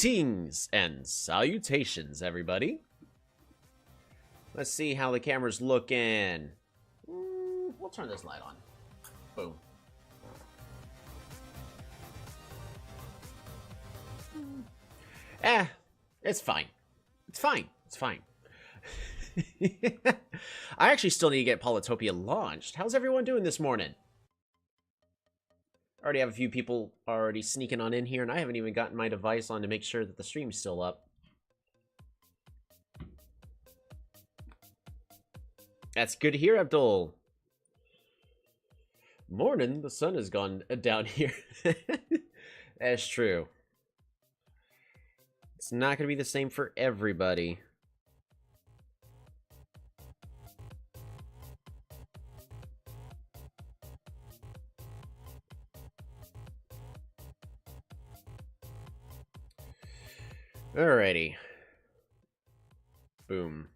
Greetings and salutations, everybody. Let's see how the camera's looking. We'll turn this light on. Boom. It's fine. It's fine. It's fine. I actually still need to get Polytopia launched. How's everyone doing this morning? I already have a few people already sneaking on in here, and I haven't even gotten my device on to make sure that the stream's still up. That's good to hear, Abdul. Morning, the sun has gone down here. That's true. It's not going to be the same for everybody. Alrighty. Boom.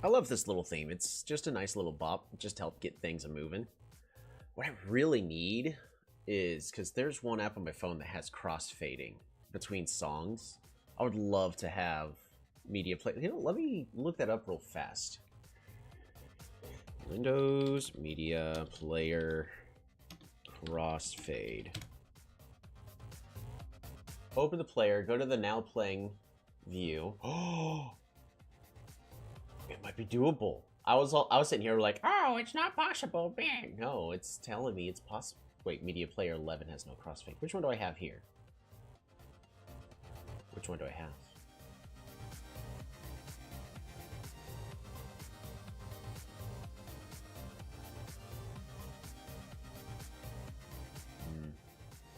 I love this little theme. It's just a nice little bop. Just to help get things moving. What I really need is, because there's one app on my phone that has cross-fading between songs. I would love to have media play. You know, let me look that up real fast. Windows Media Player Crossfade. Open the player, go to the now playing view. Oh, it might be doable. I was sitting here like, oh, it's not possible. Bang. No, it's telling me it's possible. Wait, Media Player 11 has no crossfade. Which one do I have here? Which one do I have?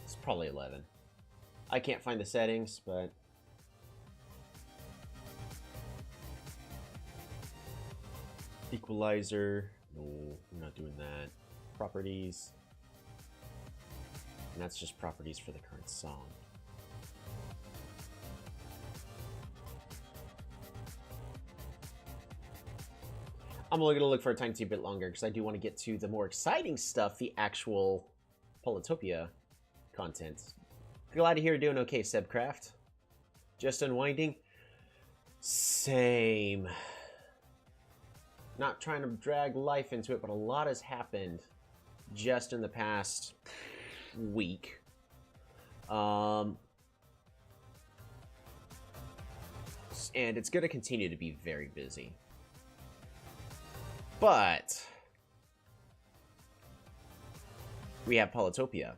It's probably 11. I can't find the settings, but equalizer. No, I'm not doing that. Properties. And that's just properties for the current song. I'm only going to look for a tiny bit longer because I do want to get to the more exciting stuff, the actual Polytopia content. Glad to hear you're doing okay, Sebcraft. Just unwinding? Same. Not trying to drag life into it, but a lot has happened just in the past week. And it's going to continue to be very busy. But we have Polytopia.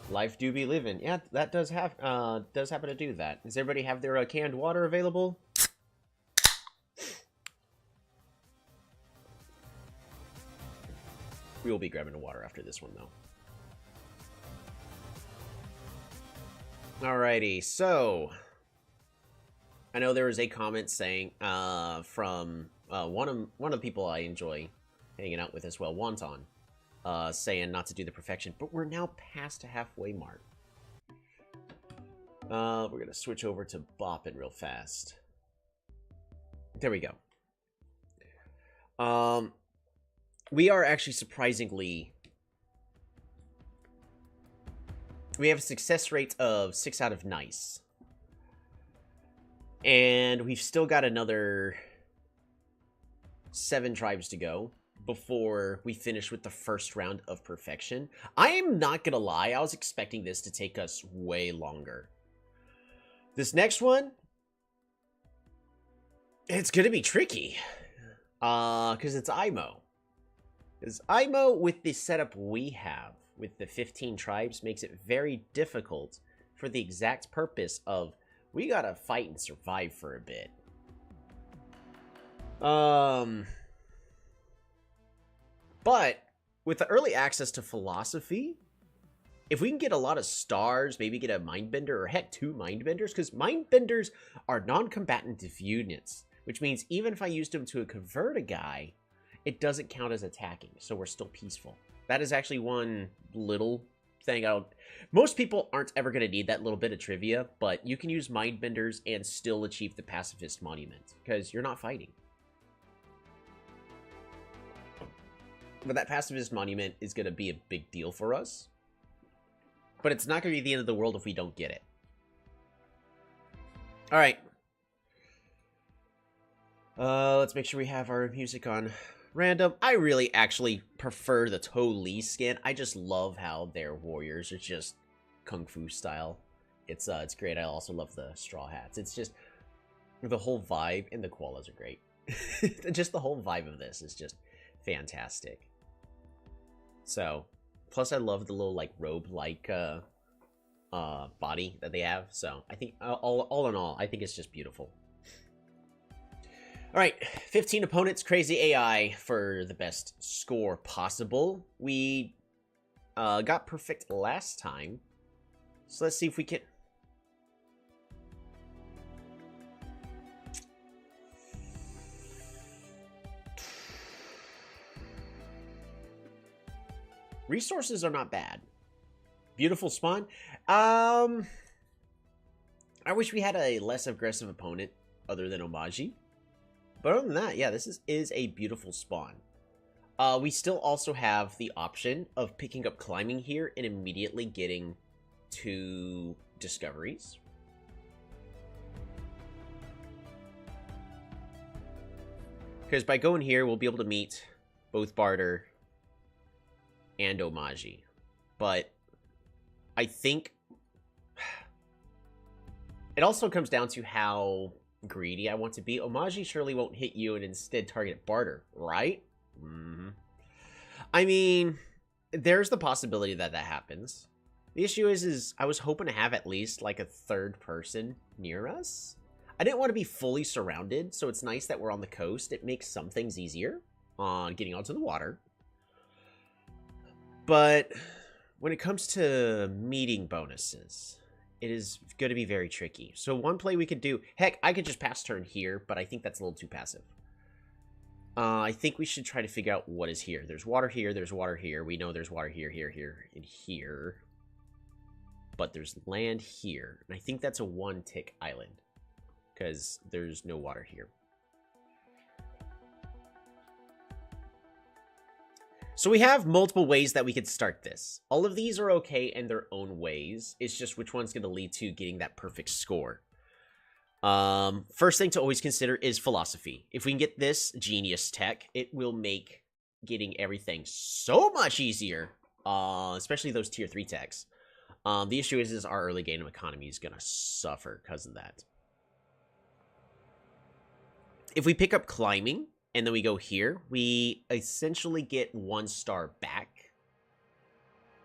Life do be living. Yeah, that does happen to do that. Does everybody have their canned water available? We will be grabbing a water after this one, though. Alrighty, so I know there was a comment saying from one of the people I enjoy hanging out with as well, Wonton. Saying not to do the perfection, but we're now past a halfway mark. We're gonna switch over to bopping real fast. There we go. We are actually surprisingly, we have a success rate of 6 out of nice, and we've still got another 7 tribes to go before we finish with the first round of perfection. I am not gonna lie, I was expecting this to take us way longer. This next one, it's gonna be tricky. Because it's IMO. Because IMO, with the setup we have, with the 15 tribes, makes it very difficult for the exact purpose of, we gotta fight and survive for a bit. But with the early access to philosophy, if we can get a lot of stars, maybe get a mindbender, or heck, 2 mindbenders, because mindbenders are non-combatant units, which means even if I used them to convert a guy, it doesn't count as attacking, so we're still peaceful. That is actually one little thing most people aren't ever going to need that little bit of trivia, but you can use mindbenders and still achieve the pacifist monument, because you're not fighting. But that pacifist monument is going to be a big deal for us. But it's not going to be the end of the world if we don't get it. Alright. Let's make sure we have our music on random. I really actually prefer the To Lee skin. I just love how their warriors are just kung fu style. It's great. I also love the straw hats. It's just the whole vibe, and the koalas are great. Just the whole vibe of this is just fantastic. So, plus I love the little like robe-like body that they have. So I think all in all, I think it's just beautiful. All right, 15 opponents, crazy AI for the best score possible. We got perfect last time, so let's see if we can. Resources are not bad. Beautiful spawn. I wish we had a less aggressive opponent other than Omaji. But other than that, yeah, this is a beautiful spawn. We still also have the option of picking up climbing here and immediately getting 2 discoveries. Because by going here, we'll be able to meet both Barter and Omaji. But I think it also comes down to how greedy I want to be. Omaji surely won't hit you and instead target Barter, right? I mean, there's the possibility that that happens. The issue is I was hoping to have at least like a 3rd person near us. I didn't want to be fully surrounded, so it's nice that we're on the coast. It makes some things easier on getting onto the water. But when it comes to meeting bonuses, it is going to be very tricky. So one play we could do... Heck, I could just pass turn here, but I think that's a little too passive. I think we should try to figure out what is here. There's water here, there's water here. We know there's water here, here, here, and here. But there's land here. And I think that's a 1-tick island, because there's no water here. So we have multiple ways that we could start this. All of these are okay in their own ways. It's just which one's going to lead to getting that perfect score. First thing to always consider is philosophy. If we can get this genius tech, it will make getting everything so much easier, especially those tier 3 techs. The issue is our early game economy is going to suffer because of that. If we pick up climbing, and then we go here, we essentially get 1 star back.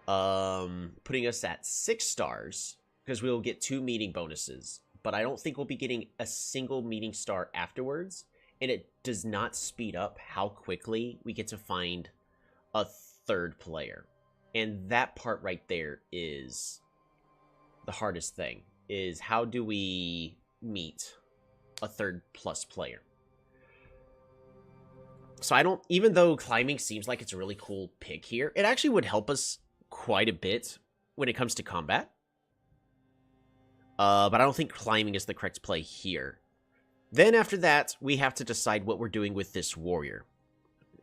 Putting us at 6 stars, because we'll get 2 meeting bonuses. But I don't think we'll be getting a single meeting star afterwards. And it does not speed up how quickly we get to find a 3rd player. And that part right there is the hardest thing. Is how do we meet a 3rd plus player? So I don't, even though climbing seems like it's a really cool pick here, it actually would help us quite a bit when it comes to combat. But I don't think climbing is the correct play here. Then after that, we have to decide what we're doing with this warrior.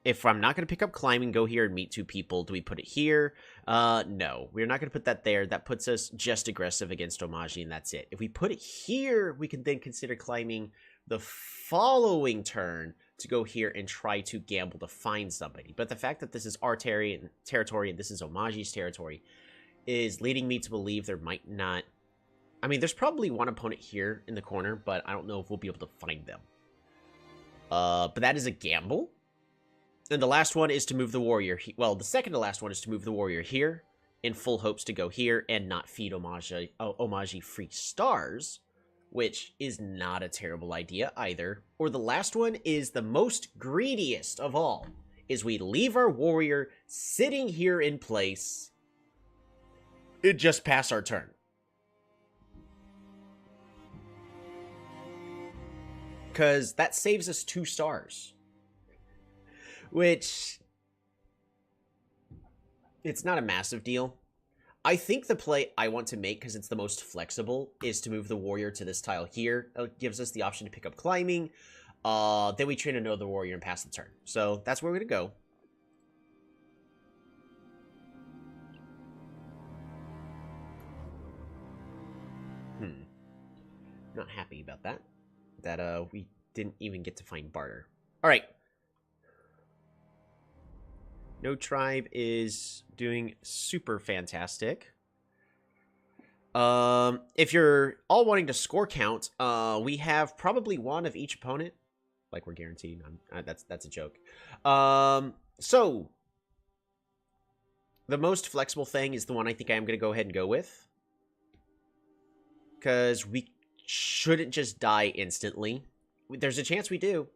If I'm not going to pick up climbing, go here and meet 2 people, do we put it here? No, we're not going to put that there. That puts us just aggressive against Omaji, and that's it. If we put it here, we can then consider climbing the following turn to go here and try to gamble to find somebody. But the fact that this is our territory and this is Omaji's territory is leading me to believe there might not... I mean, there's probably one opponent here in the corner, but I don't know if we'll be able to find them. But that is a gamble. And the last one is to move the warrior... Well, the second to last one is to move the warrior here in full hopes to go here and not feed Omaji free stars, which is not a terrible idea either. Or the last one is the most greediest of all, is we leave our warrior sitting here in place and just pass our turn. Because that saves us 2 stars. Which, it's not a massive deal. I think the play I want to make, because it's the most flexible, is to move the warrior to this tile here. It gives us the option to pick up climbing. Then we train another warrior and pass the turn. So that's where we're going to go. not happy about that. That we didn't even get to find barter. All right. No tribe is doing super fantastic. If you're all wanting to score count, we have probably one of each opponent. Like we're guaranteed. That's a joke. So the most flexible thing is the one I think I'm going to go ahead and go with. Because we shouldn't just die instantly. There's a chance we do,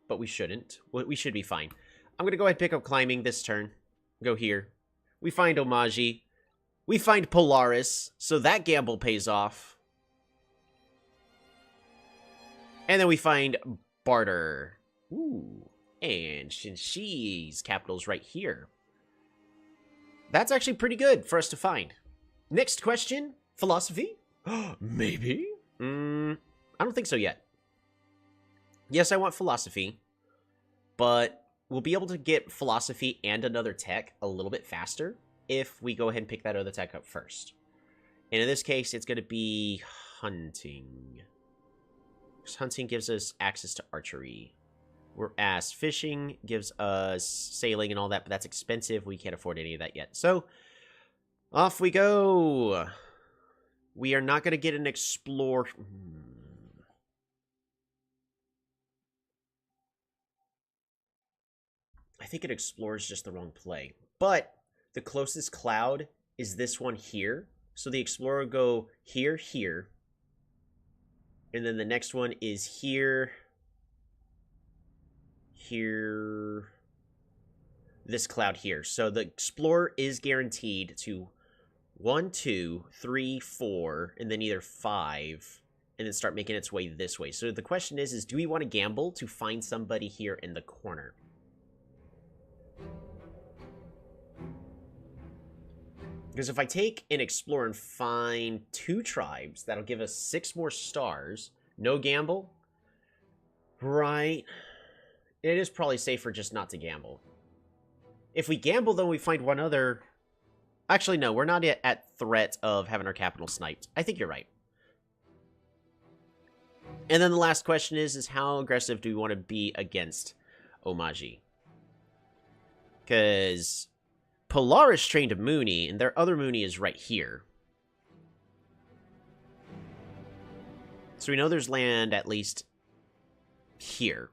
but we shouldn't. We should be fine. I'm going to go ahead and pick up climbing this turn. Go here. We find Omaji. We find Polaris, so that gamble pays off. And then we find barter. Ooh. And Shinshi's capital's right here. That's actually pretty good for us to find. Next question. Philosophy? Maybe? I don't think so yet. Yes, I want philosophy. But we'll be able to get philosophy and another tech a little bit faster if we go ahead and pick that other tech up first. And in this case, it's going to be hunting. Because hunting gives us access to archery. Whereas fishing gives us sailing and all that, but that's expensive. We can't afford any of that yet. So, off we go. We are not going to get an explore. I think an explorer is just the wrong play. But the closest cloud is this one here. So the explorer will go here, here. And then the next one is here, here, this cloud here. So the explorer is guaranteed to 1, 2, 3, 4, and then either 5, and then start making its way this way. So the question is do we want to gamble to find somebody here in the corner? Because if I take an explorer and find 2 tribes, that'll give us 6 more stars. No gamble. Right. It is probably safer just not to gamble. If we gamble, then we find one other. Actually, no, we're not yet at threat of having our capital sniped. I think you're right. And then the last question is how aggressive do we want to be against Omaji? Because Polaris trained a Mooney, and their other Mooney is right here. So we know there's land at least here.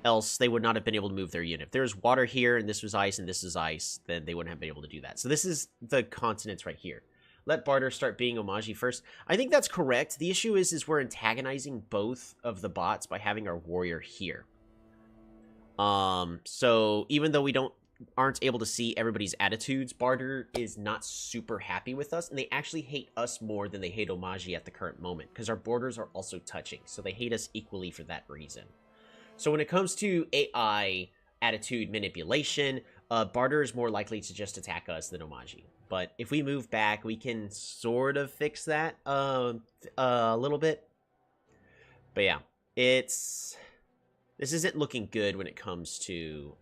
Else they would not have been able to move their unit. If there's water here, and this was ice, and this is ice, then they wouldn't have been able to do that. So this is the continents right here. Let barter start being Omaji first. I think that's correct. The issue is we're antagonizing both of the bots by having our warrior here. So even though we aren't able to see everybody's attitudes, barter is not super happy with us, and they actually hate us more than they hate Omaji at the current moment, because our borders are also touching, so they hate us equally for that reason. So when it comes to AI attitude manipulation, barter is more likely to just attack us than Omaji. But if we move back, we can sort of fix that a little bit. But yeah, this isn't looking good when it comes to.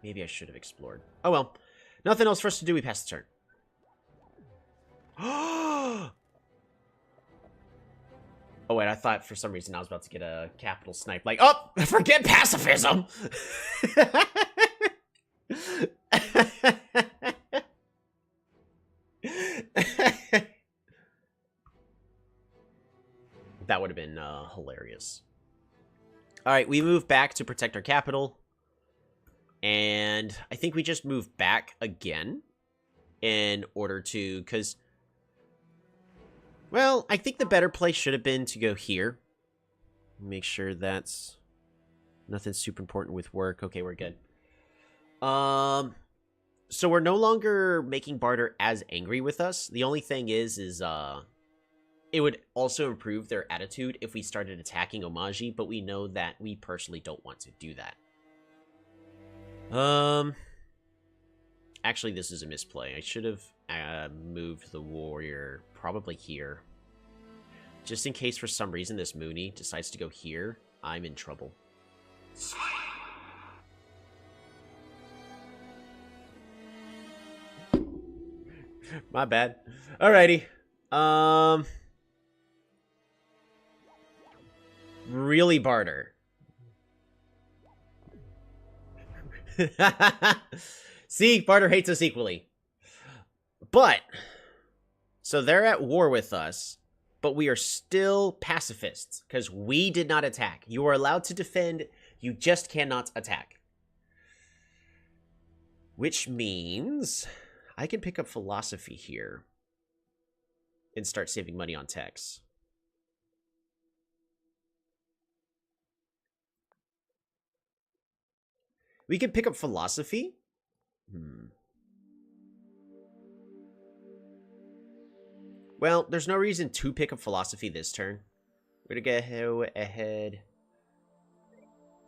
Maybe I should have explored. Oh well, nothing else for us to do. We pass the turn. Oh wait, I thought for some reason I was about to get a capital snipe. Like, oh, forget pacifism. That would have been hilarious. All right, we move back to protect our capital. And I think we just move back again in order to, because, well, I think the better place should have been to go here. Make sure that's nothing super important with work. Okay, we're good. So we're no longer making barter as angry with us. The only thing is it would also improve their attitude if we started attacking Omaji, but we know that we personally don't want to do that. Actually, this is a misplay. I should have moved the warrior probably here. Just in case for some reason this Mooney decides to go here, I'm in trouble. My bad. Alrighty. really barter. See, barter hates us equally. But, so they're at war with us, but we are still pacifists, because we did not attack. You are allowed to defend, you just cannot attack. Which means I can pick up philosophy here and start saving money on techs. We can pick up philosophy. Well, there's no reason to pick up philosophy this turn. We're gonna go ahead.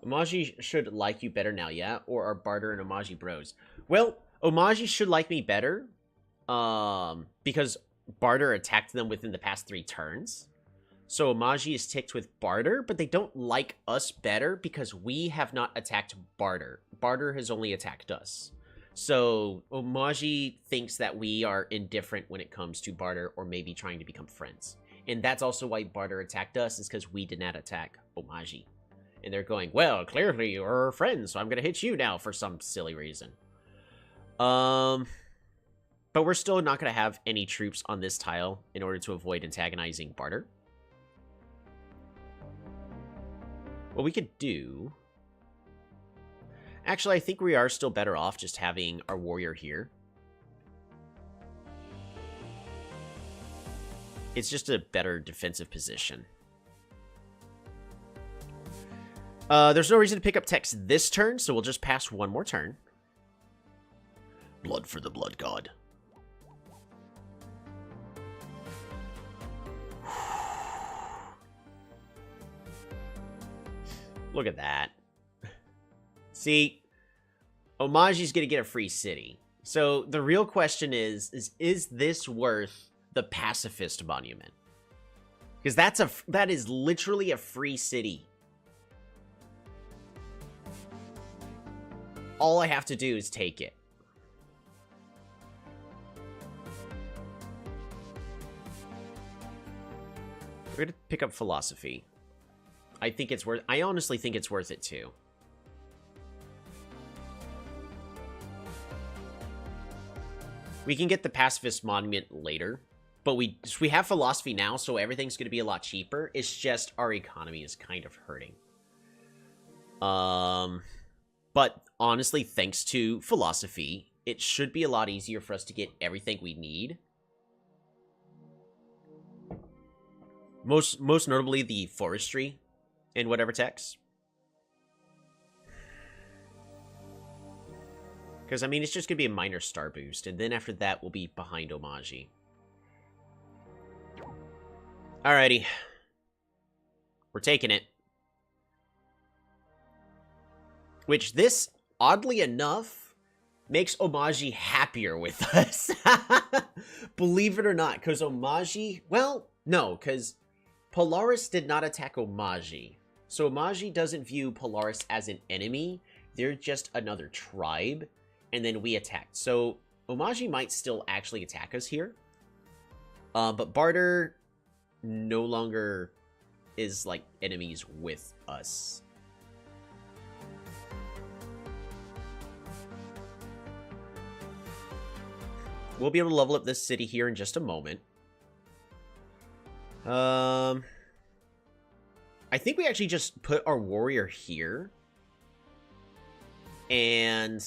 Omaji should like you better now, yeah? Or are Barter and Omaji bros? Well, Omaji should like me better. Because Barter attacked them within the past 3 turns. So Omaji is ticked with Barter, but they don't like us better because we have not attacked Barter. Barter has only attacked us. So Omaji thinks that we are indifferent when it comes to Barter or maybe trying to become friends. And that's also why Barter attacked us, is because we did not attack Omaji. And they're going, well, clearly you're friends, so I'm going to hit you now for some silly reason. But we're still not going to have any troops on this tile in order to avoid antagonizing Barter. What we could do... Actually, I think we are still better off just having our warrior here. It's just a better defensive position. There's no reason to pick up text this turn, so we'll just pass one more turn. Blood for the Blood God. Look at that. See, Omaji's gonna get a free city. So the real question is this worth the pacifist monument? Because that is literally a free city. All I have to do is take it. We're gonna pick up philosophy. I honestly think it's worth it too. We can get the pacifist monument later, but we have philosophy now, so everything's going to be a lot cheaper. It's just our economy is kind of hurting. But honestly, thanks to philosophy, it should be a lot easier for us to get everything we need. Most notably the forestry and whatever techs. Because, I mean, it's just going to be a minor star boost. And then after that, we'll be behind Omaji. Alrighty. We're taking it. Which this, oddly enough, makes Omaji happier with us. Believe it or not. Because Omaji... Well, no. Because Polaris did not attack Omaji. So Omaji doesn't view Polaris as an enemy. They're just another tribe. And then we attacked. So Omaji might still actually attack us here. But Barter no longer is like enemies with us. We'll be able to level up this city here in just a moment. I think we actually just put our warrior here. And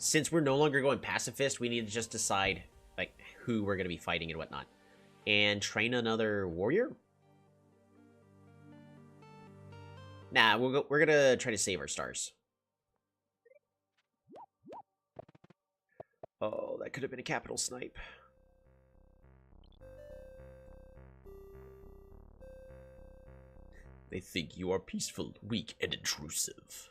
since we're no longer going pacifist, we need to just decide like who we're going to be fighting and whatnot. And train another warrior? Nah, we're going to try to save our stars. Oh, that could have been a capital snipe. They think you are peaceful, weak, and intrusive.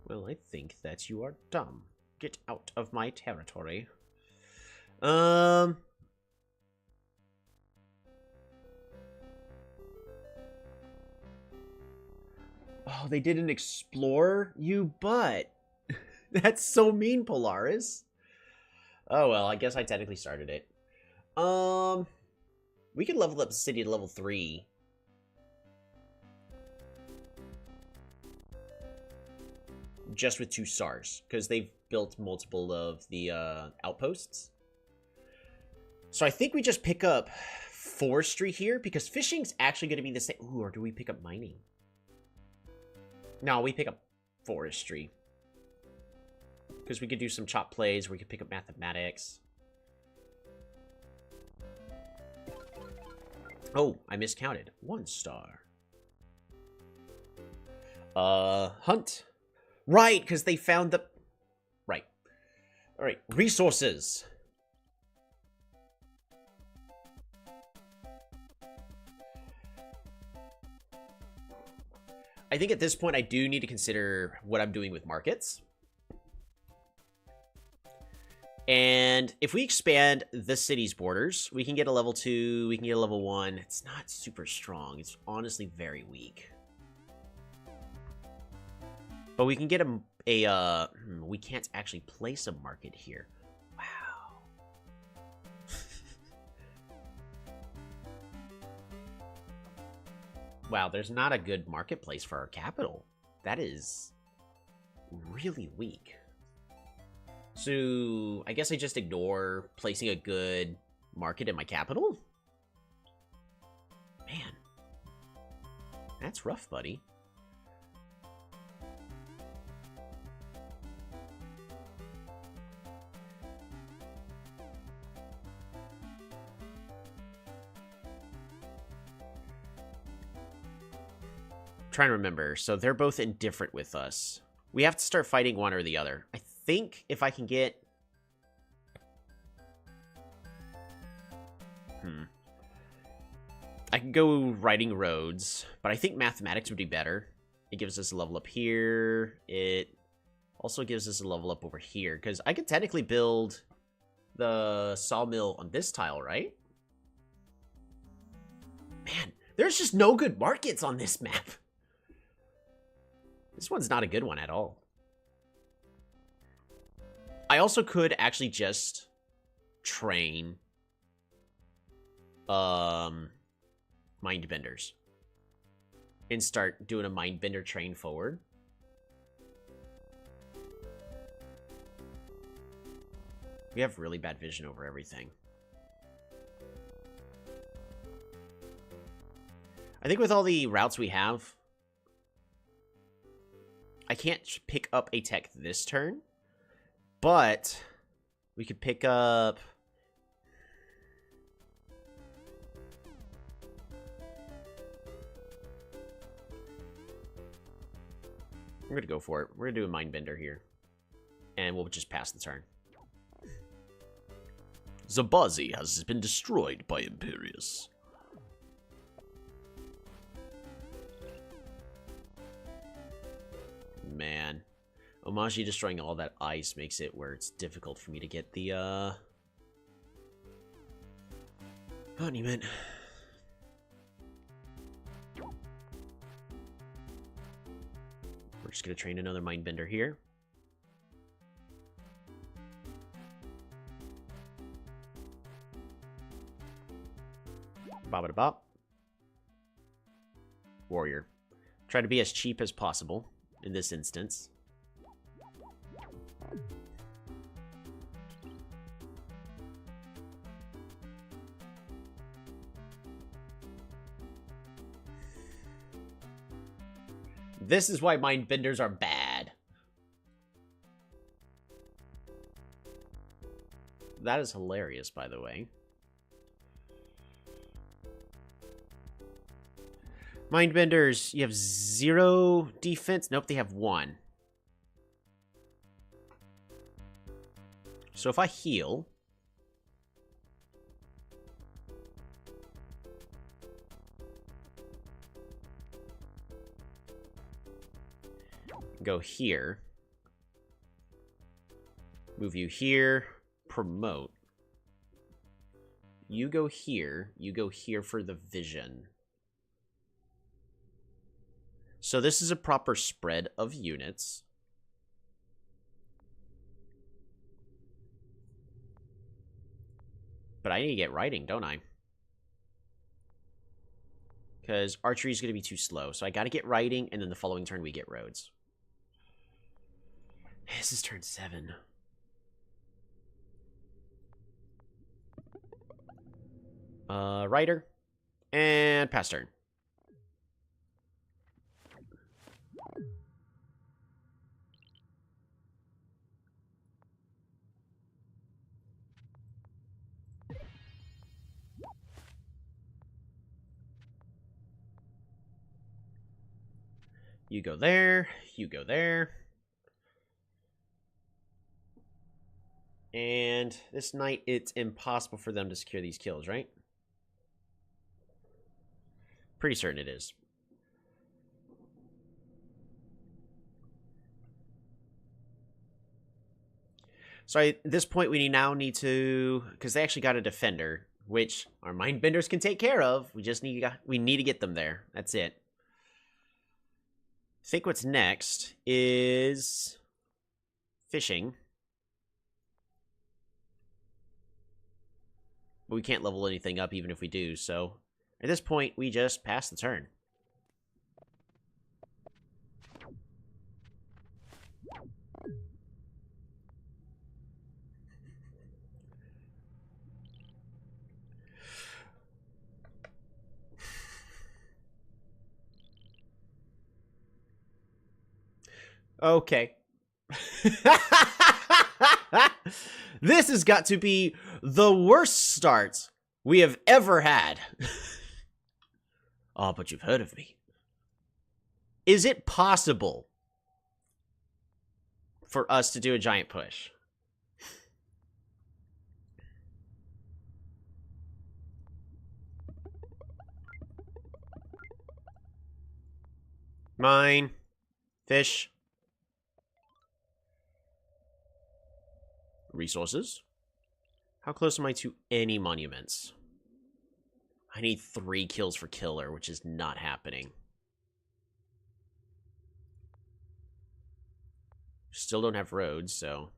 Well, I think that you are dumb. Get out of my territory. Oh, they didn't explore you, but that's so mean, Polaris. Oh, well, I guess I technically started it. We could level up the city to level 3. just with 2 stars, because they've built multiple of the outposts. So I think we just pick up forestry here, because fishing's actually going to be the same. Ooh, or do we pick up mining? No, we pick up forestry. Because we could do some chop plays, where we could pick up mathematics. Oh, I miscounted. 1 star. Hunt. Right, because they found the... Right. Alright, resources. I think at this point I do need to consider what I'm doing with markets. And if we expand the city's borders, we can get a level 2, we can get a level 1. It's not super strong. It's honestly very weak. But we can get we can't actually place a market here. Wow. Wow, there's not a good marketplace for our capital. That is really weak. So, I guess I just ignore placing a good market in my capital? Man. That's rough, buddy. Trying to remember. So, they're both indifferent with us. We have to start fighting one or the other. I think if I can get... I can go writing roads, but I think mathematics would be better. It gives us a level up here. It also gives us a level up over here, because I could technically build the sawmill on this tile, right? Man, there's just no good markets on this map. This one's not a good one at all. I also could actually just train mindbenders and start doing a mindbender train forward. We have really bad vision over everything. I think with all the routes we have, I can't pick up a tech this turn, but we could pick up... We're going to go for it. We're going to do a mindbender here. And we'll just pass the turn. Zabazi has been destroyed by Imperius. Man. Omaji destroying all that ice makes it where it's difficult for me to get the, monument. We're just going to train another mindbender here. Bop-a-da-bop. Warrior. Try to be as cheap as possible in this instance. This is why mindbenders are bad. That is hilarious, by the way. Mindbenders, you have 0 defense. Nope, they have 1. So if I heal... Go here. Move you here. Promote. You go here. You go here for the vision. So this is a proper spread of units. But I need to get writing, don't I? Because archery is going to be too slow. So I got to get writing, and then the following turn we get roads. This is turn 7. Rider. And pass turn. You go there. You go there. And this night, it's impossible for them to secure these kills, right? Pretty certain it is. So at this point, we now need to... Because they actually got a defender, which our Mindbenders can take care of. We just need to get them there. That's it. I think what's next is... fishing. But we can't level anything up even if we do, so... At this point, we just pass the turn. Okay. This has got to be the worst start we have ever had. Oh, but you've heard of me. Is it possible for us to do a giant push? Mine. Fish. Resources. How close am I to any monuments? I need 3 kills for killer, which is not happening. Still don't have roads, so...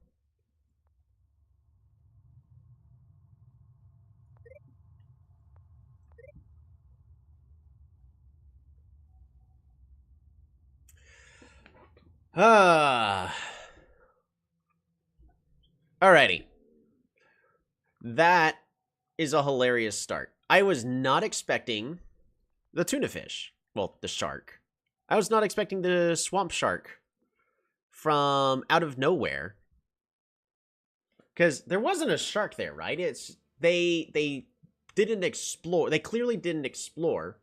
Alrighty. That is a hilarious start. I was not expecting the tuna fish. Well, the shark. I was not expecting the swamp shark from out of nowhere. Because there wasn't a shark there, right? It's they didn't explore. They clearly didn't explore.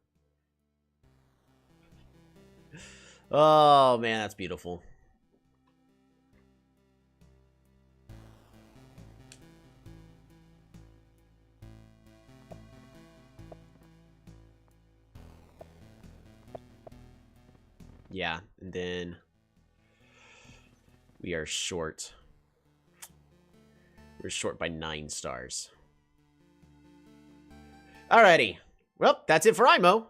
Oh, man, that's beautiful. Yeah, and then we are short. We're short by 9 stars. Alrighty. Well, that's it for IMO.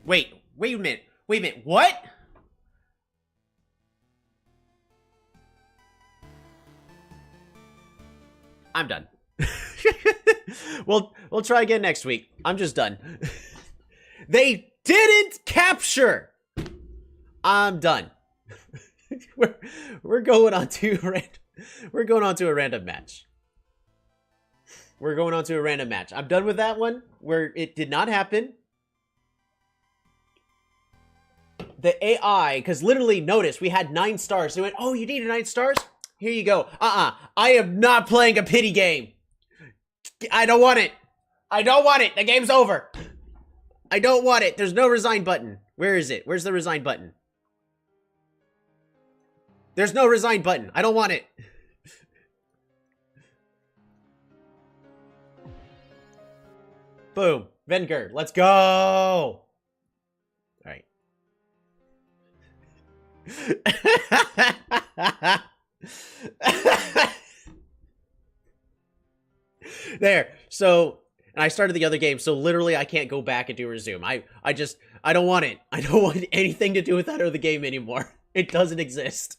Wait a minute. Wait a minute. What? I'm done. We'll try again next week. I'm just done. They didn't capture. I'm done. we're going on to a random match. We're going on to a random match. I'm done with that one where it did not happen. The AI, because literally, notice we had 9 stars. They went, oh, you needed 9 stars? Here you go. I am not playing a pity game. I don't want it. I don't want it. The game's over. I don't want it. There's no resign button. Where is it? Where's the resign button? There's no resign button. I don't want it. Boom. Venger. Let's go. All right. There. So, and I started the other game, so literally I can't go back and do resume. I don't want it. I don't want anything to do with that other game anymore. It doesn't exist.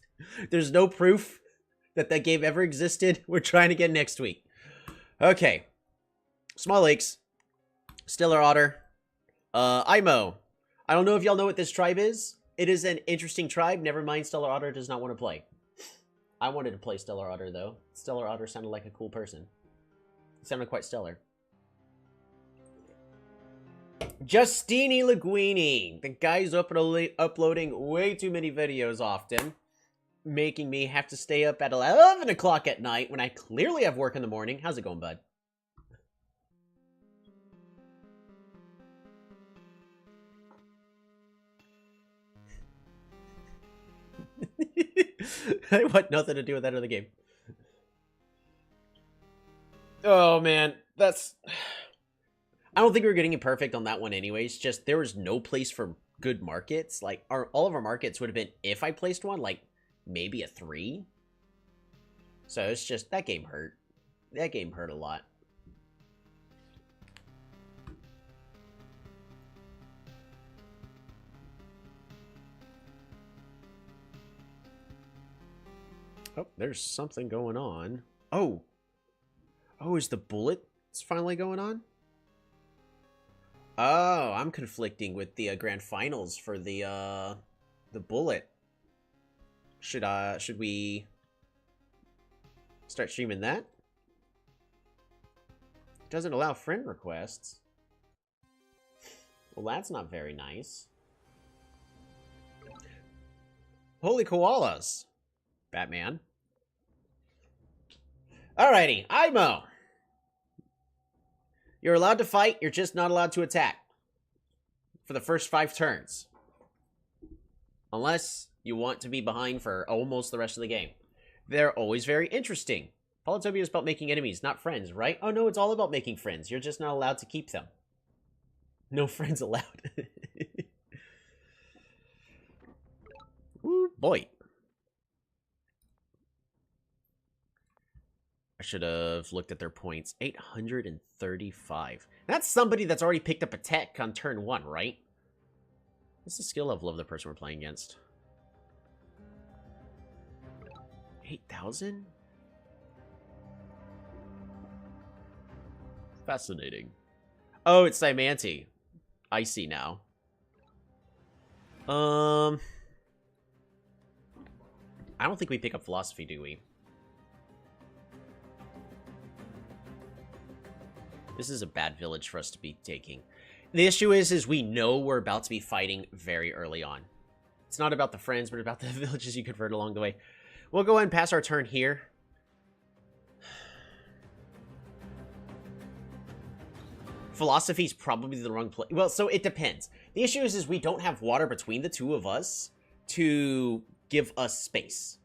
There's no proof that game ever existed. We're trying to get next week. Okay. Small Lakes. Stellar Otter. IMO. I don't know if y'all know what this tribe is. It is an interesting tribe. Never mind, Stellar Otter does not want to play. I wanted to play Stellar Otter, though. Stellar Otter sounded like a cool person. It sounded quite stellar. Justini Linguini. The guy's uploading way too many videos often, making me have to stay up at 11 o'clock at night when I clearly have work in the morning. How's it going, bud? I want nothing to do with that other game. Oh, man. That's... I don't think we were getting it perfect on that one anyways. Just there was no place for good markets. Like, all of our markets would have been, if I placed one, like, maybe a 3. So it's just, that game hurt. That game hurt a lot. Oh, there's something going on. Oh. Oh, is the bullets finally going on? Oh, I'm conflicting with the grand finals for the bullet. Should we start streaming that? It doesn't allow friend requests. Well, that's not very nice. Holy koalas, Batman. Alrighty, IMO. You're allowed to fight, you're just not allowed to attack. For the first 5 turns. Unless you want to be behind for almost the rest of the game. They're always very interesting. Polytopia is about making enemies, not friends, right? Oh no, it's all about making friends. You're just not allowed to keep them. No friends allowed. Ooh, boy. I should have looked at their points. 835. That's somebody that's already picked up a tech on turn 1, right? What's the skill level of the person we're playing against? 8,000? Fascinating. Oh, it's Simanti. I see now. I don't think we pick up philosophy, do we? This is a bad village for us to be taking. The issue is we know we're about to be fighting very early on. It's not about the friends, but about the villages you convert along the way. We'll go ahead and pass our turn here. Philosophy is probably the wrong place. Well, so it depends. The issue is we don't have water between the two of us to give us space.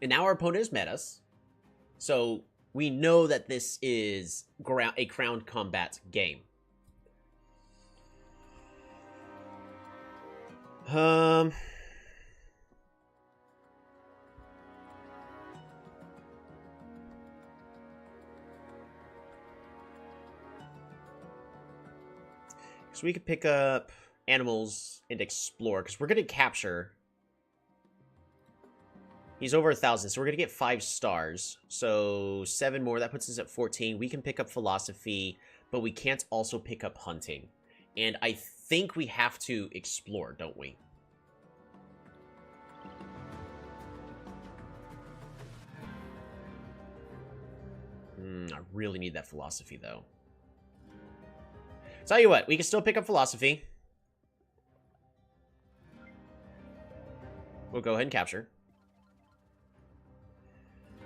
And now our opponent has met us. So we know that this is a crowned combat game. So we could pick up animals and explore, because we're going to capture. He's over 1,000, so we're going to get 5 stars. So 7 more, that puts us at 14. We can pick up philosophy, but we can't also pick up hunting. And I think we have to explore, don't we? I really need that philosophy, though. Tell you what, we can still pick up philosophy. We'll go ahead and capture.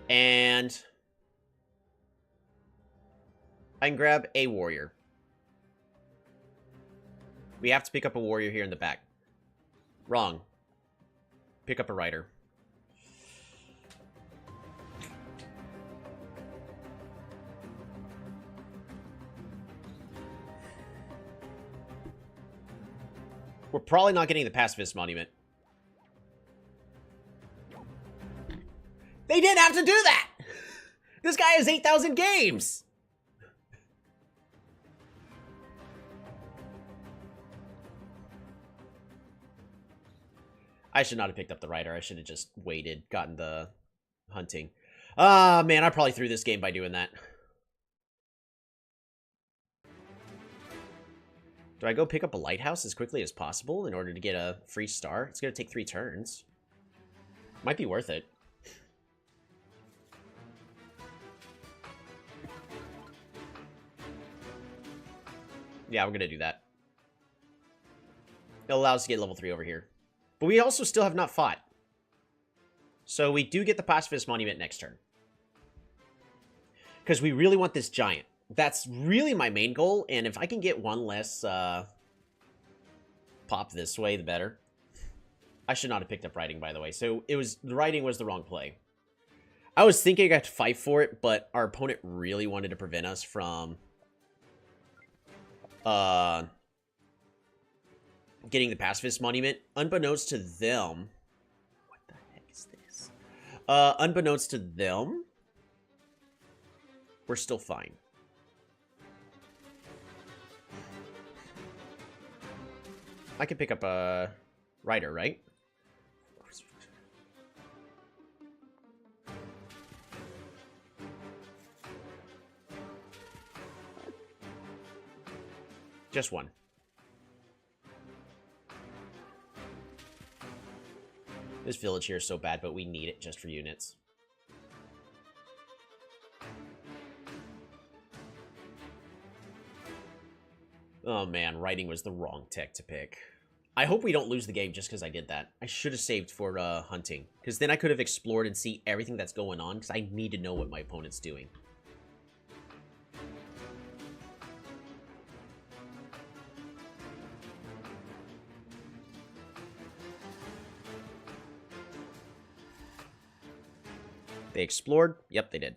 And I can grab a warrior. We have to pick up a warrior here in the back. Wrong. Pick up a rider. We're probably not getting the pacifist monument. They didn't have to do that! This guy has 8,000 games! I should not have picked up the rider. I should have just waited, gotten the hunting. Ah, man, I probably threw this game by doing that. Do I go pick up a lighthouse as quickly as possible in order to get a free star? It's going to take 3 turns. Might be worth it. Yeah, we're going to do that. It allows us to get level 3 over here. But we also still have not fought. So we do get the Pacifist Monument next turn. Because we really want this giant. That's really my main goal. And if I can get one less pop this way, the better. I should not have picked up writing, by the way. So the writing was the wrong play. I was thinking I got to fight for it, but our opponent really wanted to prevent us from getting the Pacifist Monument. Unbeknownst to them... What the heck is this? Unbeknownst to them, we're still fine. I can pick up a rider, right? Just one. This village here is so bad, but we need it just for units. Oh man, writing was the wrong tech to pick. I hope we don't lose the game just because I did that. I should have saved for hunting, because then I could have explored and see everything that's going on, because I need to know what my opponent's doing. They explored? Yep, they did.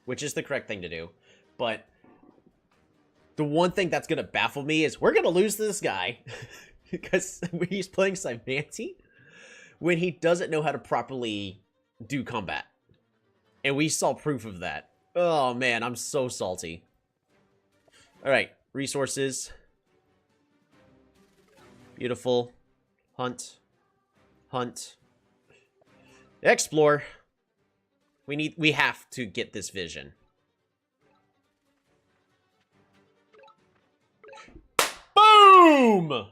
Which is the correct thing to do. But the one thing that's going to baffle me is we're going to lose this guy. Because he's playing Cymanti when he doesn't know how to properly do combat. And we saw proof of that. Oh, man, I'm so salty. Alright, resources. Beautiful. Hunt. Hunt. Explore. We have to get this vision. Boom!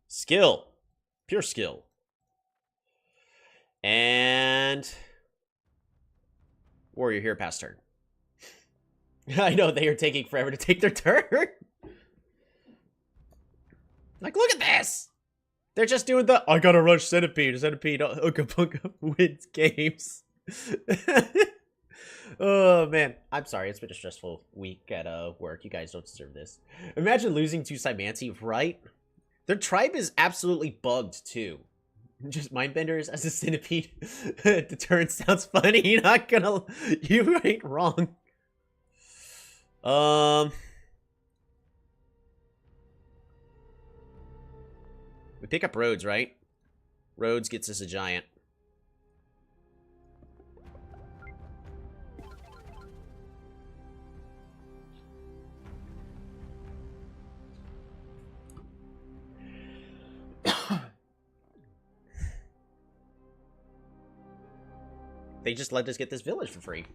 Skill. Pure skill. And warrior here past turn. I know they are taking forever to take their turn. Like, look at this. They're just doing the I gotta rush Centipede. Centipede Ooga Booga wins games. Oh man, I'm sorry. It's been a stressful week at work. You guys don't deserve this. Imagine losing to Cymanti, right? Their tribe is absolutely bugged too. Just Mindbenders as a Centipede deterrent sounds funny. You're not gonna. You ain't wrong. We pick up Rhodes, right? Rhodes gets us a giant. They just let us get this village for free.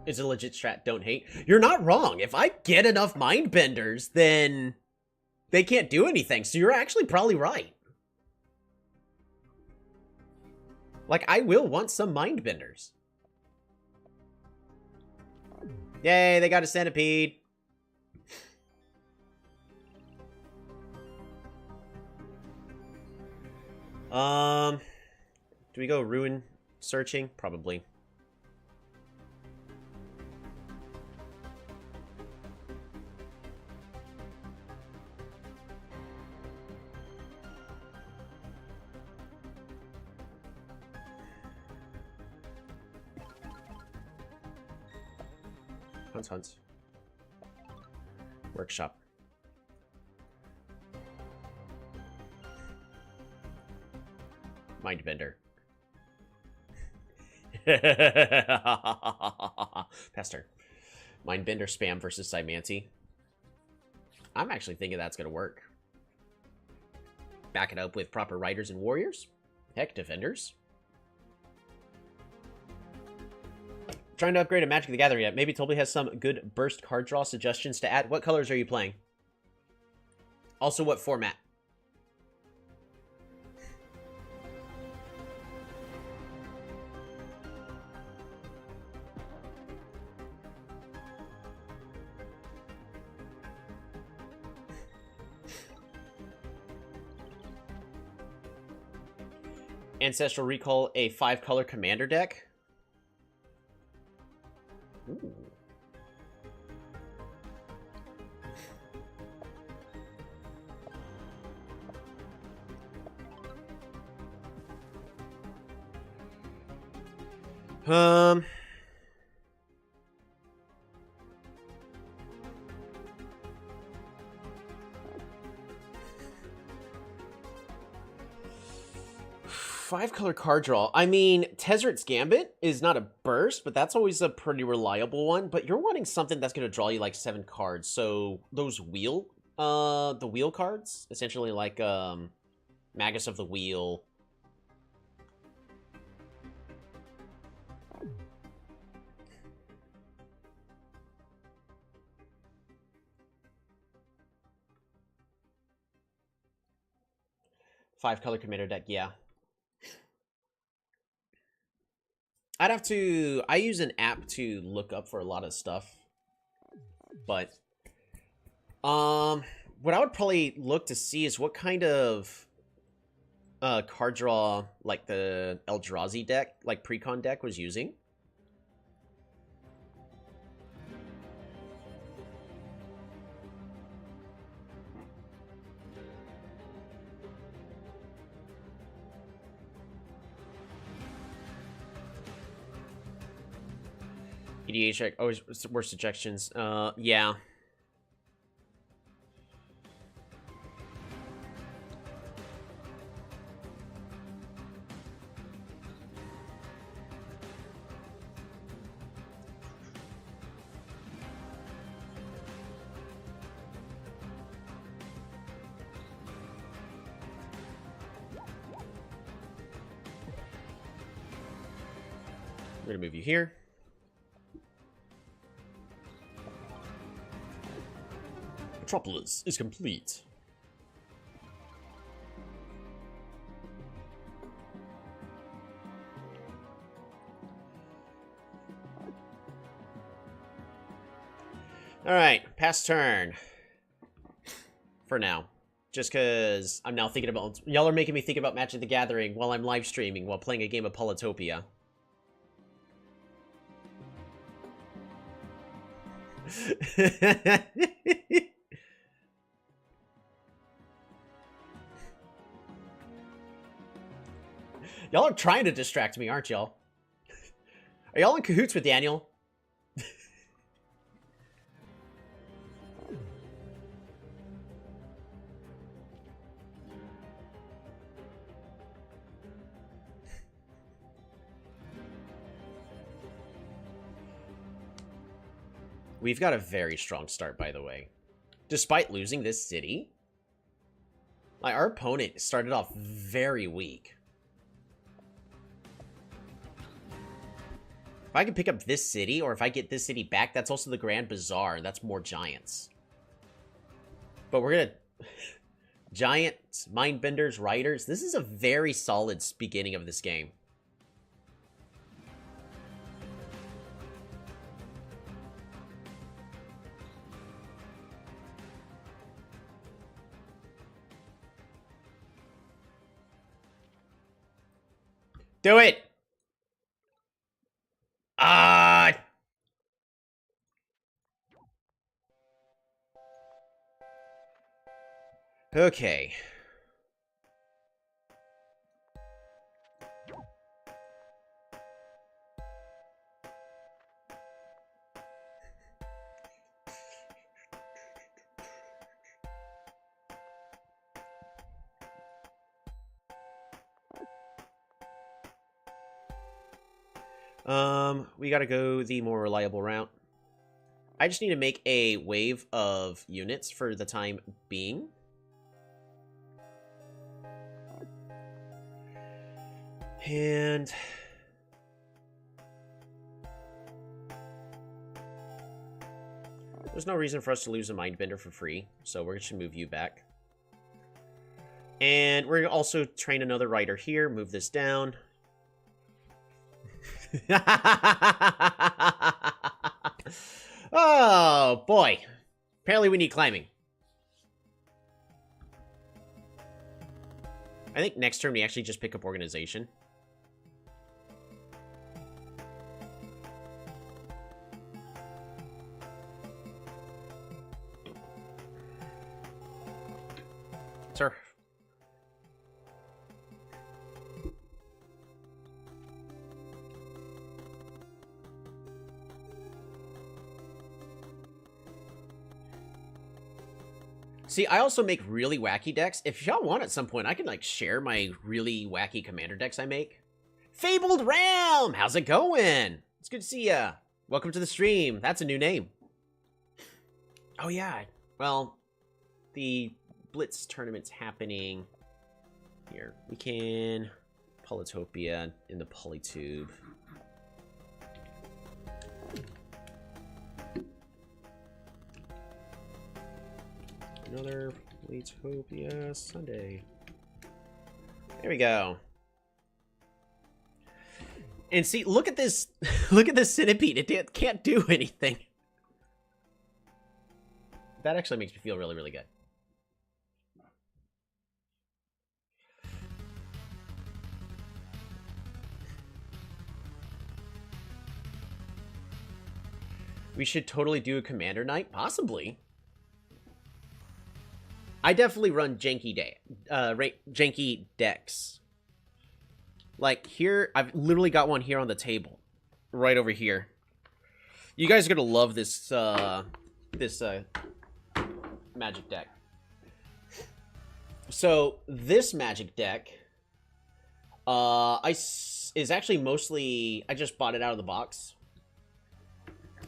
It's a legit strat, don't hate. You're not wrong. If I get enough Mindbenders, then they can't do anything. So you're actually probably right. Like, I will want some Mindbenders. Yay, they got a Centipede. Do we go ruin searching? Probably. Hunts. Workshop. Mindbender. Pester. Mindbender spam versus Cymanti. I'm actually thinking that's going to work. Back it up with proper riders and warriors. Heck, defenders. Trying to upgrade a Magic the Gathering yet. Maybe Toby has some good burst card draw suggestions to add. What colors are you playing? Also, what format? Ancestral Recall, a 5-color commander deck. Ooh. Five-color card draw. I mean, Tezzeret's Gambit is not a burst, but that's always a pretty reliable one. But you're wanting something that's going to draw you like 7 cards. So those the wheel cards, essentially like Magus of the Wheel. Five-color commander deck, yeah. I'd have to... I use an app to look up for a lot of stuff. But... what I would probably look to see is what kind of... card draw, like the Eldrazi deck, like Precon deck was using. EDH, always worst ejections. Yeah. I'm gonna move you here. Metropolis is complete. Alright, pass turn. For now. Just because I'm now thinking about... Y'all are making me think about Magic the Gathering while I'm live streaming, while playing a game of Polytopia. Y'all are trying to distract me, aren't y'all? Are y'all in cahoots with Daniel? We've got a very strong start, by the way. Despite losing this city, like, our opponent started off very weak. If I can pick up this city, or if I get this city back, that's also the Grand Bazaar, and that's more giants. But we're gonna... Giants, Mindbenders, Riders. This is a very solid beginning of this game. Do it! Okay. We gotta go the more reliable route. I just need to make a wave of units for the time being. And there's no reason for us to lose a Mindbender for free, so we're just going to move you back. And we're going to also train another rider here. Move this down. Oh, boy. Apparently we need climbing. I think next turn we actually just pick up organization. Sir. See, I also make really wacky decks. If y'all want at some point, I can, like, share my really wacky commander decks I make. Fabled Realm! How's it going? It's good to see ya. Welcome to the stream. That's a new name. Oh, yeah. Well, the Blitz tournament's happening here. We can Polytopia in the Polytube. Another Polytopia Sunday. There we go. And see, look at this. Look at this centipede. It can't do anything. That actually makes me feel really, really good. We should totally do a commander night, possibly. I definitely run janky decks. Like here, I've literally got one here on the table, right over here. You guys are gonna love this magic deck. So this magic deck, is actually mostly I just bought it out of the box,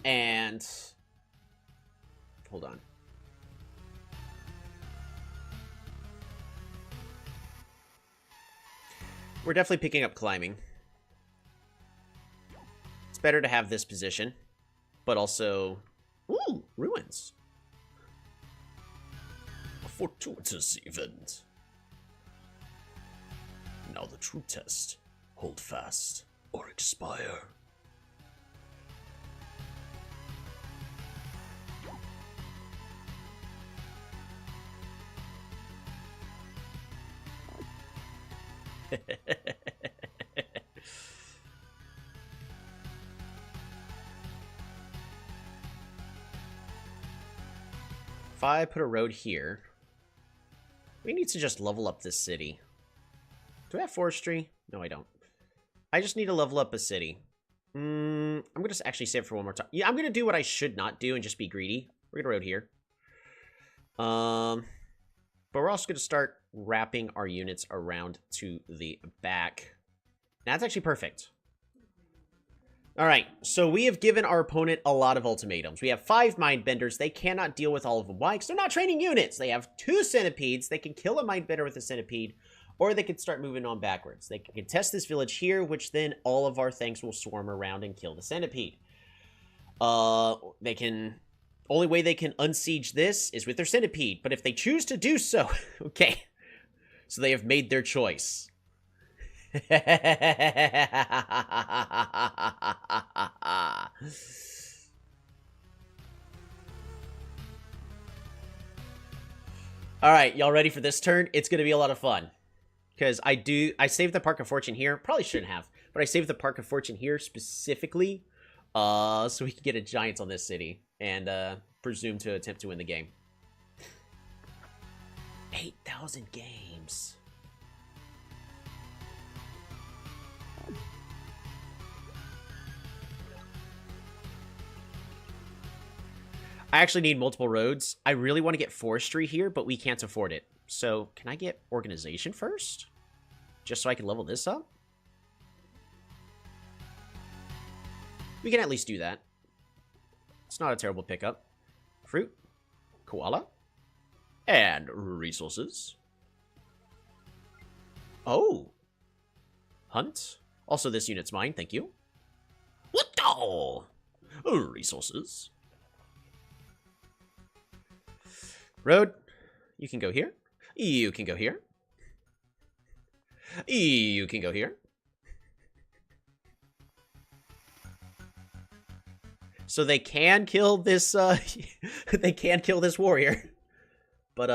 and hold on. We're definitely picking up climbing. It's better to have this position, but also... Ooh, ruins. A fortuitous event. Now the true test. Hold fast or expire. If I put a road here, we need to just level up this city. Do I have forestry? No, I don't. I just need to level up a city. I'm going to actually save it for one more time. Yeah, I'm going to do what I should not do and just be greedy. We're going to road here. But we're also going to start wrapping our units around to the back. That's actually perfect. All right, so we have given our opponent a lot of ultimatums. We have 5 Mindbenders. They cannot deal with all of them. Why? Because they're not training units. They have 2 Centipedes. They can kill a Mindbender with a Centipede, or they can start moving on backwards. They can contest this village here, which then all of our things will swarm around and kill the Centipede. They can... Only way they can unsiege this is with their Centipede, but if they choose to do so... Okay. So they have made their choice. Alright, y'all ready for this turn? It's going to be a lot of fun. Because I saved the Park of Fortune here. Probably shouldn't have. But I saved the Park of Fortune here specifically so we can get a Giants on this city. And presume to attempt to win the game. 8,000 games. I actually need multiple roads. I really want to get forestry here, but we can't afford it. So, can I get organization first? Just so I can level this up? We can at least do that. It's not a terrible pickup. Fruit, koala, and resources. Oh. Hunt. Also, this unit's mine. Thank you. What? Oh, resources. Road. You can go here. You can go here. You can go here. So they can kill this, they can kill this warrior. But,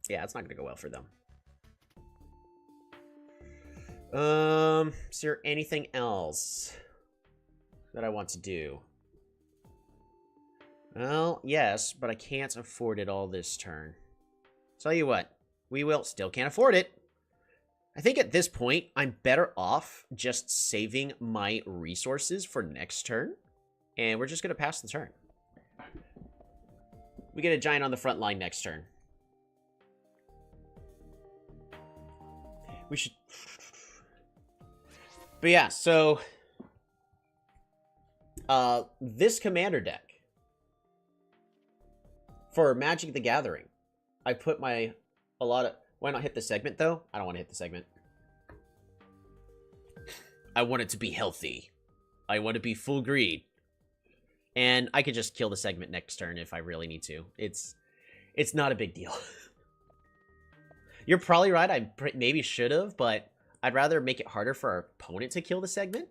yeah, it's not gonna go well for them. Is there anything else that I want to do? Well, yes, but I can't afford it all this turn. Tell you what, we will. Still can't afford it. I think at this point, I'm better off just saving my resources for next turn. And we're just going to pass the turn. We get a giant on the front line next turn. We should... But yeah, so... this commander deck. For Magic the Gathering, I put a lot of... Why not hit the segment, though? I don't want to hit the segment. I want it to be healthy. I want to be full greed. And I could just kill the segment next turn if I really need to. It's not a big deal. You're probably right. I maybe should have, but I'd rather make it harder for our opponent to kill the segment.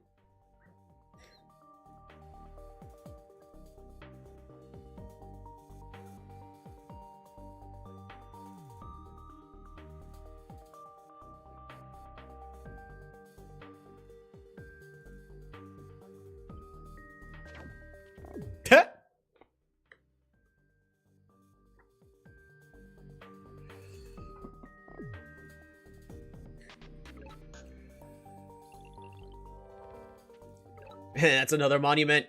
That's another monument.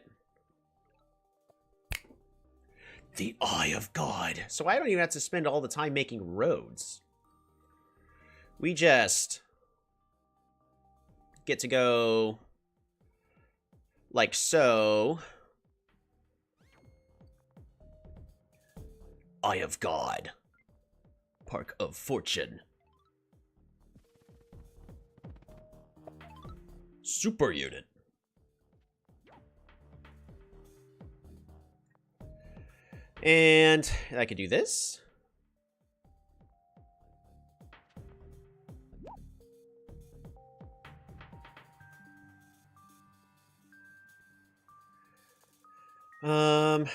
The Eye of God. So I don't even have to spend all the time making roads. We just get to go like so. Eye of God. Park of Fortune. Super unit. And I could do this.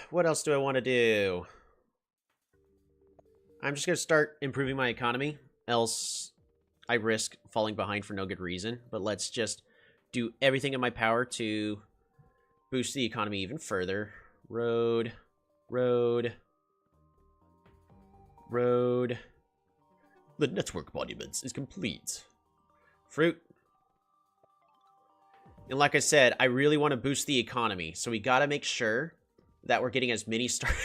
What else do I want to do? I'm just going to start improving my economy, else I risk falling behind for no good reason. But let's just do everything in my power to boost the economy even further. Road. The network monuments is complete. Fruit. And like I said, I really want to boost the economy, so we gotta make sure that we're getting as many stars.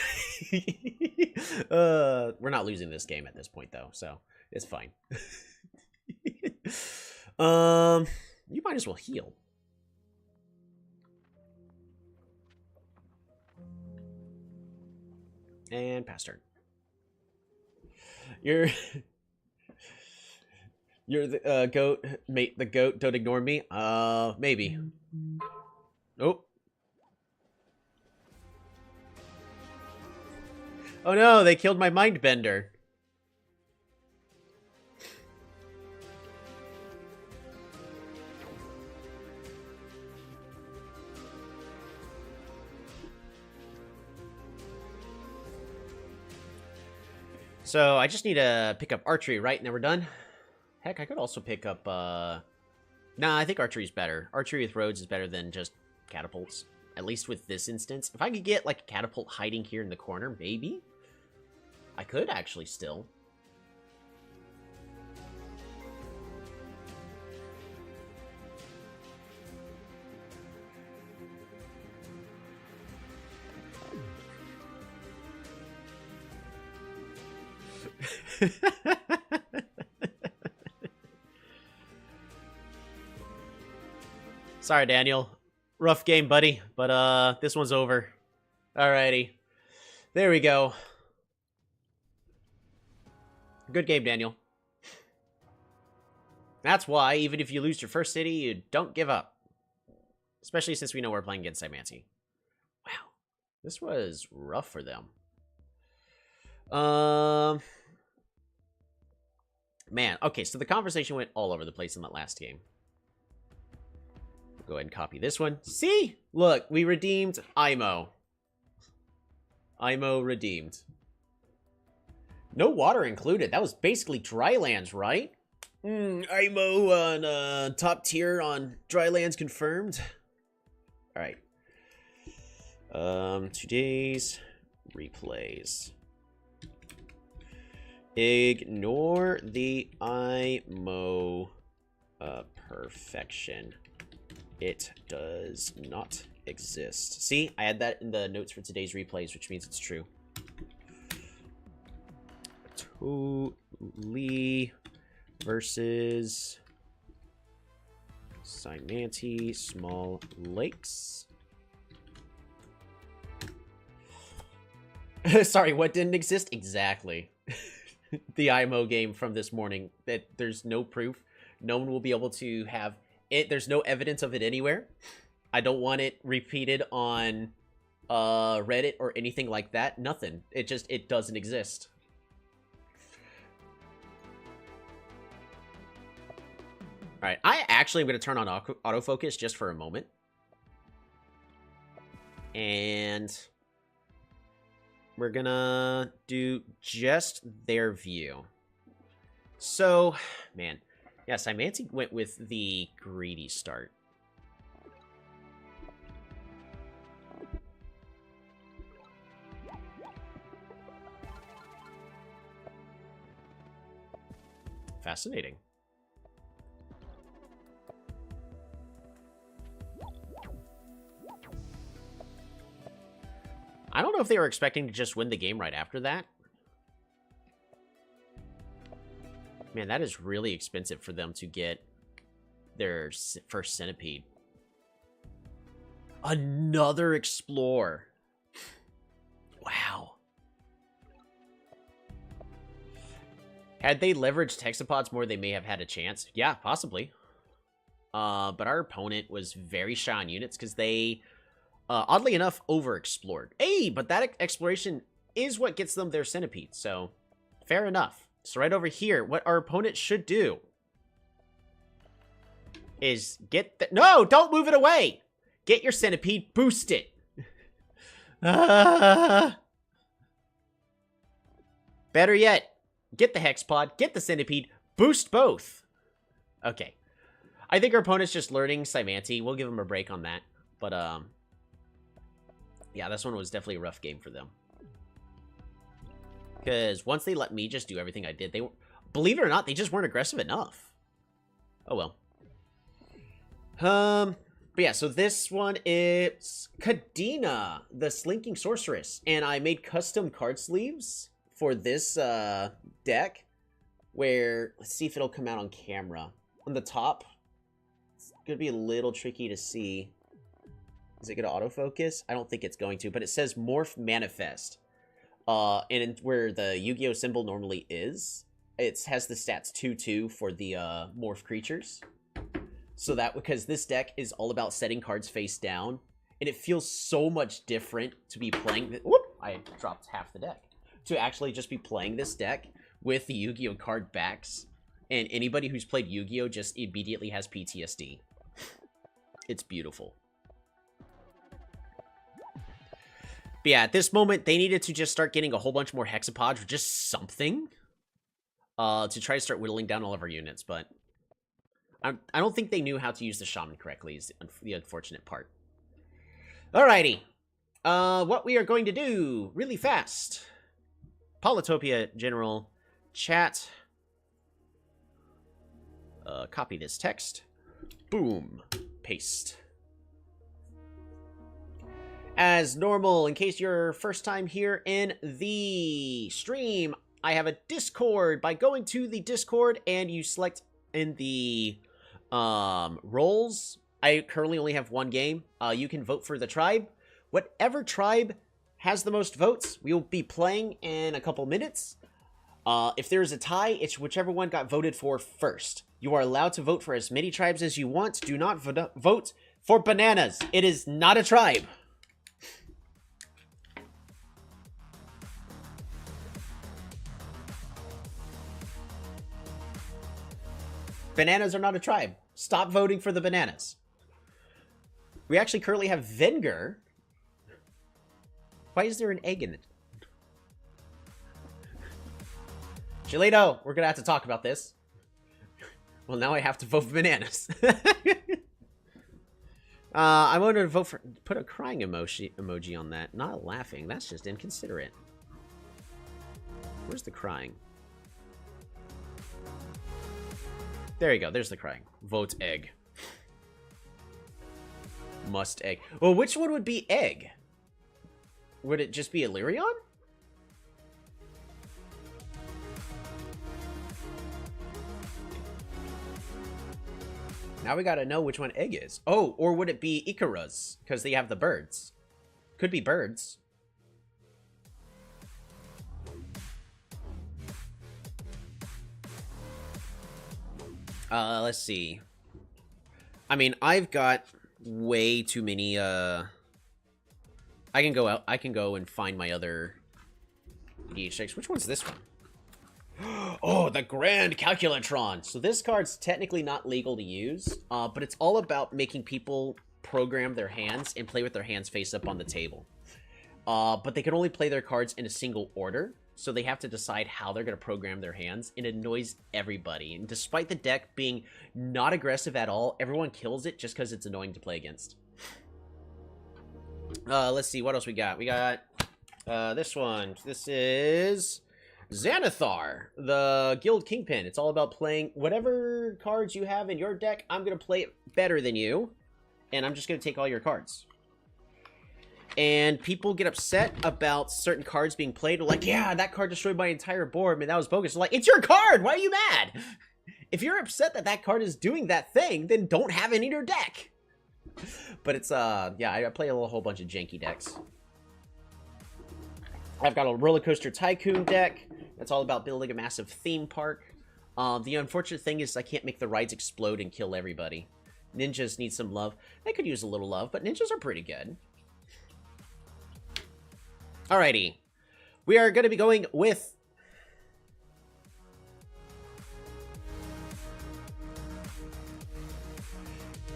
We're not losing this game at this point, though, so it's fine. You might as well heal. And pass turn. You're the goat, mate. The goat. Don't ignore me. Maybe. Oh. Oh no! They killed my mind bender. So, I just need to pick up archery, right? And then we're done? Heck, I could also pick up, Nah, I think archery is better. Archery with roads is better than just catapults. At least with this instance. If I could get, like, a catapult hiding here in the corner, maybe? I could, actually, still. Sorry, Daniel. Rough game, buddy. But, this one's over. Alrighty. There we go. Good game, Daniel. That's why, even if you lose your first city, you don't give up. Especially since we know we're playing against Cymancy. Wow. This was rough for them. Man, okay, so the conversation went all over the place in that last game. Go ahead and copy this one. See? Look, we redeemed IMO. IMO redeemed. No water included. That was basically dry lands, right? IMO on top tier on dry lands confirmed. Alright. Today's replays. Ignore the IMO perfection. It does not exist. See, I had that in the notes for today's replays, which means it's true. Totally versus Cymancy Small Lakes. Sorry, what didn't exist? Exactly. The IMO game from this morning, that there's no proof. No one will be able to have it. There's no evidence of it anywhere. I don't want it repeated on Reddit or anything like that. Nothing. It doesn't exist. All right, I actually am going to turn on autofocus just for a moment. And we're going to do just their view. So, man. Yeah, Cymancy went with the greedy start. Fascinating. I don't know if they were expecting to just win the game right after that. Man, that is really expensive for them to get their first centipede. Another Explore. Wow. Had they leveraged Hexapods more, they may have had a chance. Yeah, possibly. But our opponent was very shy on units because they, oddly enough, over-explored. Hey, but that exploration is what gets them their centipede, so fair enough. So right over here, what our opponent should do is get the... No, don't move it away! Get your centipede, boost it. Better yet, get the Hexpod, get the centipede, boost both. Okay. I think our opponent's just learning Cymancy. We'll give him a break on that. But, yeah, this one was definitely a rough game for them. Because once they let me just do everything I did, they, believe it or not, they just weren't aggressive enough. Oh, well. But yeah, so this one is Kadena, the Slinking Sorceress. And I made custom card sleeves for this deck. Where, let's see if it'll come out on camera. On the top, it's going to be a little tricky to see. Is it going to autofocus? I don't think it's going to, but it says Morph Manifest. And where the Yu-Gi-Oh symbol normally is, it has the stats 2/2 for the morph creatures. So that, because this deck is all about setting cards face down, and it feels so much different to be playing. Whoop! I dropped half the deck. To actually just be playing this deck with the Yu-Gi-Oh card backs, and anybody who's played Yu-Gi-Oh just immediately has PTSD. It's beautiful. But yeah, at this moment, they needed to just start getting a whole bunch more Hexapods or just something to try to start whittling down all of our units. But I don't think they knew how to use the Shaman correctly is the unfortunate part. Alrighty. What we are going to do really fast. Polytopia General Chat. Copy this text. Boom. Paste. As normal, in case you're first time here in the stream, I have a Discord. By going to the Discord and you select in the roles, I currently only have one game. You can vote for the tribe. Whatever tribe has the most votes, we will be playing in a couple minutes. If there is a tie, it's whichever one got voted for first. You are allowed to vote for as many tribes as you want. Do not vote for bananas. It is not a tribe. Bananas are not a tribe. Stop voting for the bananas. We actually currently have Venger. Why is there an egg in it? Chilito, we're gonna have to talk about this. Well, now I have to vote for bananas. I wanted to vote for... Put a crying emoji on that. Not laughing. That's just inconsiderate. Where's the crying? There you go. There's the crying. Vote egg. Must egg. Well, which one would be egg? Would it just be Illyrion? Now we gotta know which one egg is. Oh, or would it be Icarus? Because they have the birds. Could be birds. Let's see. I mean, I've got way too many, I can go out, I can go and find my other DH6. Which one's this one? Oh, the Grand Calculatron. So this card's technically not legal to use, but it's all about making people program their hands and play with their hands face up on the table. But they can only play their cards in a single order, so they have to decide how they're going to program their hands. It annoys everybody, and despite the deck being not aggressive at all, everyone kills it just because it's annoying to play against. Let's see, what else we got? We got this one. This is Xanathar, the Guild Kingpin. It's all about playing whatever cards you have in your deck. I'm going to play it better than you, and I'm just going to take all your cards. And people get upset about certain cards being played. They're like, yeah, that card destroyed my entire board. Man, that was bogus. They're like, it's your card! Why are you mad? If you're upset that that card is doing that thing, then don't have it in your deck. But it's, yeah, I play a whole bunch of janky decks. I've got a Roller Coaster Tycoon deck. That's all about building a massive theme park. The unfortunate thing is I can't make the rides explode and kill everybody. Ninjas need some love. They could use a little love, but ninjas are pretty good. Alrighty. We are going to be going with...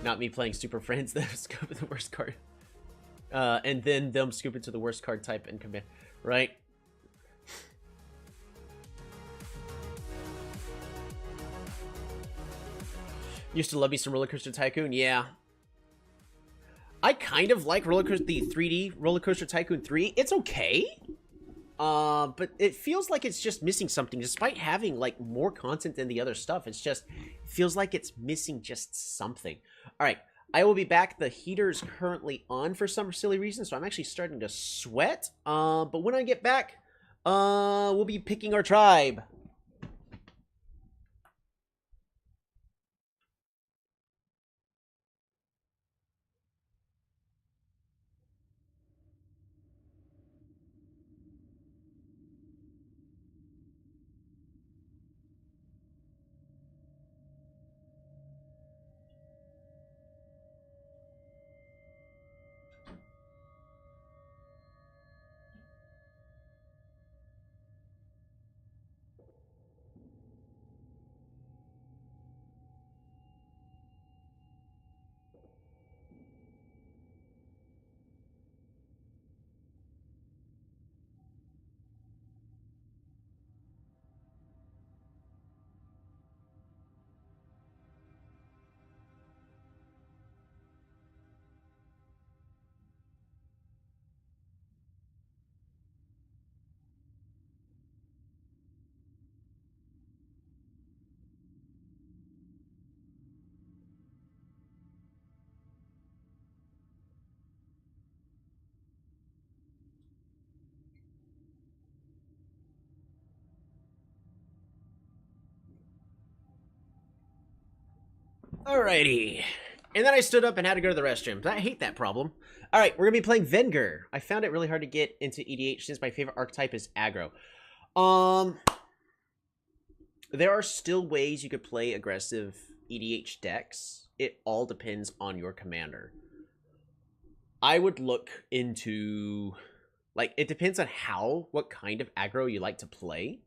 Not me playing Super Friends, them scoop the worst card. And then them scoop it to the worst card type and commit. Right? Used to love me some Roller Coaster Tycoon, yeah. I kind of like the 3D Roller Coaster Tycoon 3. It's okay. But it feels like it's just missing something. Despite having, like, more content than the other stuff, it's just... feels like it's missing just something. Alright, I will be back. The heater's currently on for some silly reason, so I'm actually starting to sweat. But when I get back, we'll be picking our tribe. Alrighty. And then I stood up and had to go to the restroom. I hate that problem. Alright, we're going to be playing Venger. I found it really hard to get into EDH since my favorite archetype is aggro. There are still ways you could play aggressive EDH decks. It all depends on your commander. I would look into, like, it depends on what kind of aggro you like to play.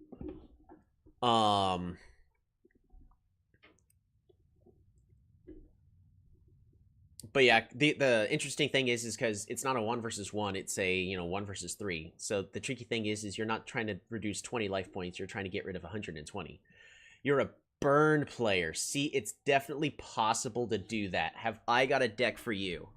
But yeah, the interesting thing is because it's not a 1 versus 1, it's a 1 versus 3. So the tricky thing is you're not trying to reduce 20 life points, you're trying to get rid of 120. You're a burn player. See, it's definitely possible to do that. Have I got a deck for you?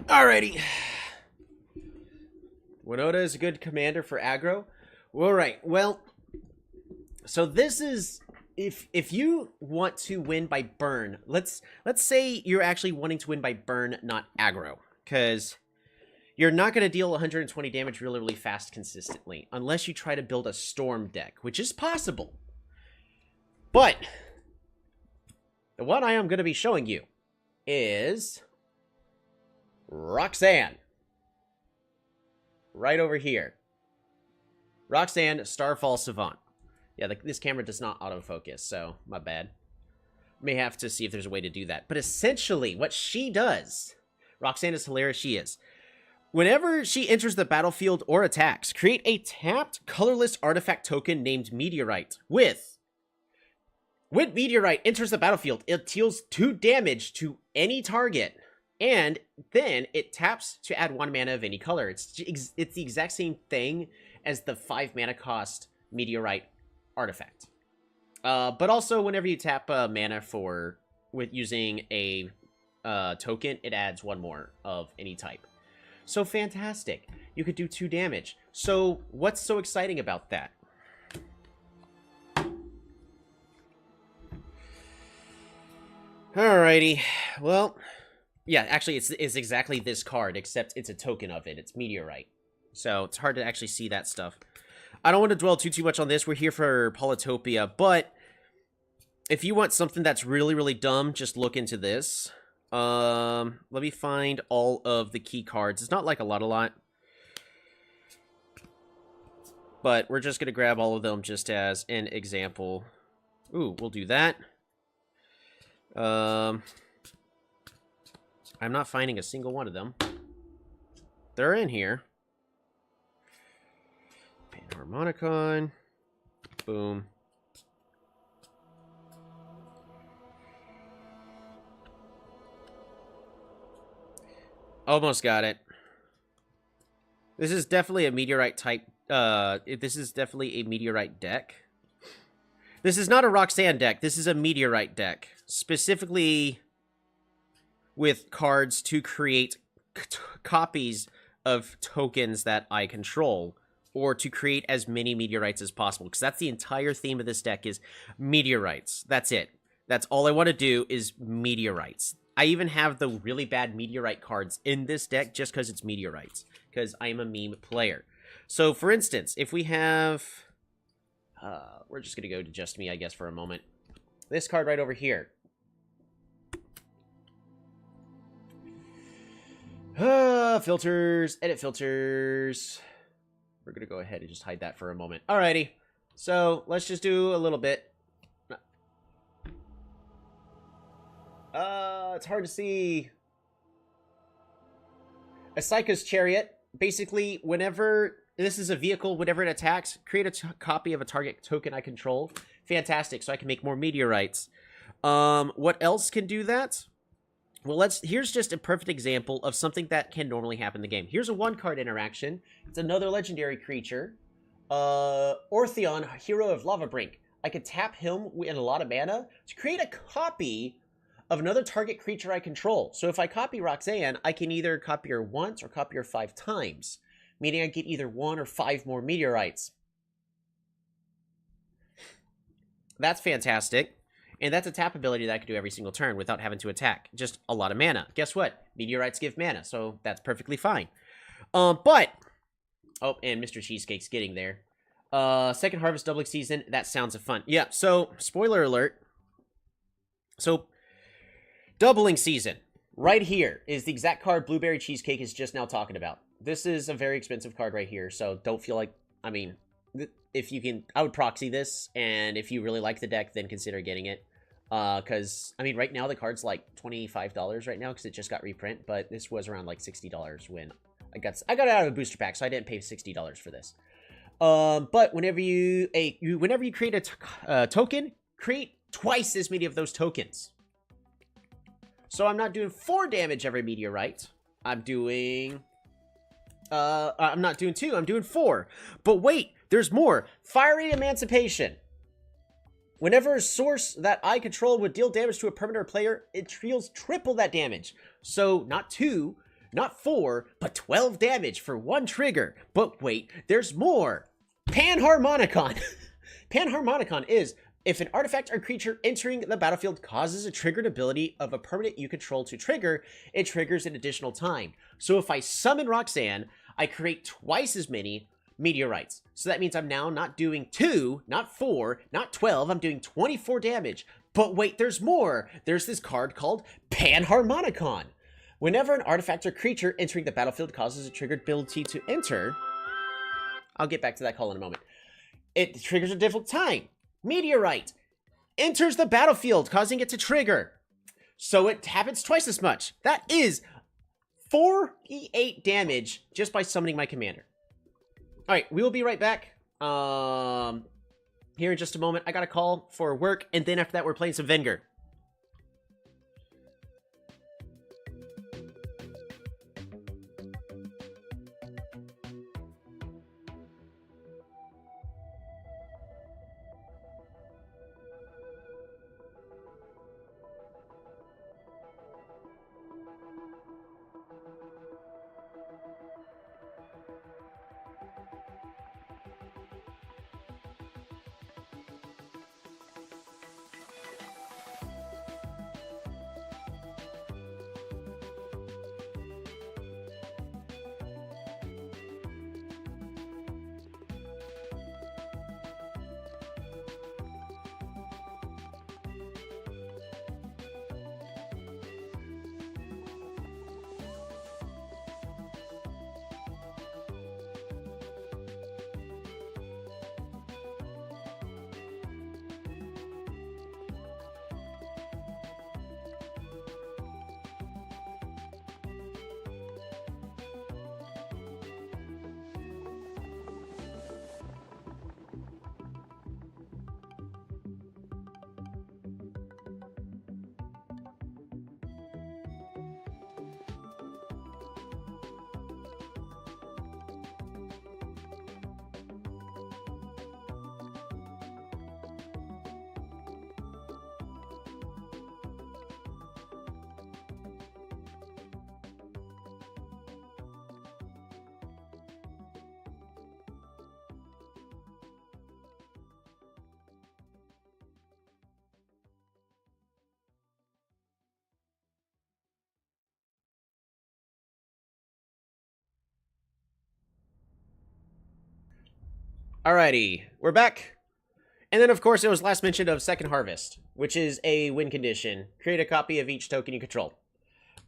Alrighty. Winota is a good commander for aggro. Alright, well, so this is, if you want to win by burn, let's say you're actually wanting to win by burn, not aggro, because you're not going to deal 120 damage really, really fast consistently, unless you try to build a storm deck, which is possible. But the one I am going to be showing you is Roxanne. Right over here. Roxanne, Starfall Savant. Yeah, this camera does not autofocus, so my bad. May have to see if there's a way to do that. But essentially, what she does, Roxanne is hilarious, she is. Whenever she enters the battlefield or attacks, create a tapped, colorless artifact token named Meteorite. When Meteorite enters the battlefield, it deals 2 damage to any target, and then it taps to add 1 mana of any color. It's the exact same thing as the 5 mana cost Meteorite artifact. But also, whenever you tap mana with using a token, it adds 1 more of any type. So fantastic. You could do 2 damage. So what's so exciting about that? Alrighty. Well, yeah, actually it's exactly this card, except it's a token of it. It's Meteorite. So it's hard to actually see that stuff. I don't want to dwell too much on this. We're here for Polytopia, but if you want something that's really, really dumb, just look into this. Let me find all of the key cards. It's not like a lot. But we're just going to grab all of them just as an example. Ooh, we'll do that. I'm not finding a single one of them. They're in here. Panharmonicon. Boom. Almost got it. This is definitely a Meteorite type. This is definitely a Meteorite deck. This is not a Roxanne deck. This is a Meteorite deck. Specifically with cards to create copies of tokens that I control. Or to create as many Meteorites as possible. Because that's the entire theme of this deck is Meteorites. That's it. That's all I want to do is Meteorites. I even have the really bad Meteorite cards in this deck just because it's Meteorites. Because I am a meme player. So, for instance, if we have... we're just going to go to just me, I guess, for a moment. This card right over here. Filters. Edit filters. We're going to go ahead and just hide that for a moment. Alrighty. So, let's just do a little bit. It's hard to see. A Psycho's Chariot. Basically, whenever this is a vehicle, whenever it attacks, create a copy of a target token I control. Fantastic, so I can make more Meteorites. What else can do that? Well, here's just a perfect example of something that can normally happen in the game. Here's a 1-card interaction. It's another legendary creature. Ortheon, Hero of Lava Brink. I could tap him in a lot of mana to create a copy of another target creature I control. So if I copy Roxanne, I can either copy her once or copy her 5 times, meaning I get either 1 or 5 more Meteorites. That's fantastic. And that's a tap ability that I can do every single turn without having to attack. Just a lot of mana. Guess what? Meteorites give mana, so that's perfectly fine. But... Oh, and Mr. Cheesecake's getting there. Second Harvest Doubling Season, that sounds fun. Yeah, so, spoiler alert. So, Doubling Season, right here, is the exact card Blueberry Cheesecake is just now talking about. This is a very expensive card right here, so don't feel like, I mean, if you can, I would proxy this, and if you really like the deck, then consider getting it. Because, I mean, right now the card's like $25 right now, because it just got reprint, but this was around like $60 when I got it out of a booster pack, so I didn't pay $60 for this. But whenever you create a token, create twice as many of those tokens. So I'm not doing 4 damage every meteorite. I'm doing... I'm not doing 2, I'm doing 4. But wait, there's more. Fiery Emancipation. Whenever a source that I control would deal damage to a permanent player, it deals triple that damage. So, not 2, not 4, but 12 damage for 1 trigger. But wait, there's more. Panharmonicon. Panharmonicon is, if an artifact or creature entering the battlefield causes a triggered ability of a permanent you control to trigger, it triggers an additional time. So if I summon Roxanne, I create twice as many meteorites. So that means I'm now not doing 2, not 4, not 12, I'm doing 24 damage. But wait, there's more. There's this card called Panharmonicon. Whenever an artifact or creature entering the battlefield causes a triggered ability to enter, I'll get back to that call in a moment. It triggers a different time. Meteorite enters the battlefield, causing it to trigger. So it happens twice as much. That is 48 damage just by summoning my commander. Alright, we will be right back. Here in just a moment. I got a call for work, and then after that we're playing some Venger. Alrighty, we're back. And then, of course, it was last mention of Second Harvest, which is a win condition. Create a copy of each token you control.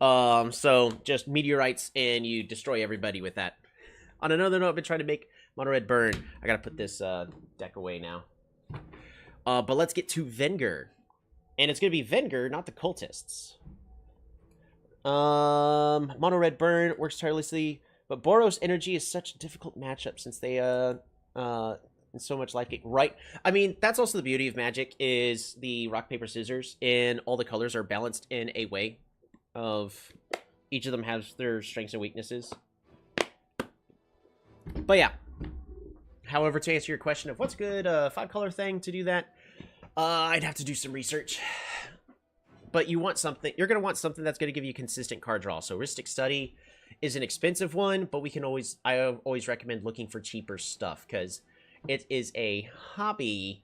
So just meteorites, and you destroy everybody with that. On another note, I've been trying to make Mono Red burn. I gotta put this deck away now. But let's get to Venger. And it's gonna be Venger, not the Cultists. Mono Red burn works tirelessly, but Boros Energy is such a difficult matchup since they and so much like it, right? I mean, that's also the beauty of Magic, is the rock, paper, scissors, and all the colors are balanced in a way of each of them has their strengths and weaknesses. But yeah. However, to answer your question of what's good, 5-color thing to do that, I'd have to do some research. But you want something, you're going to want something that's going to give you consistent card draw. So Ristic Study is an expensive one, but I always recommend looking for cheaper stuff, because it is a hobby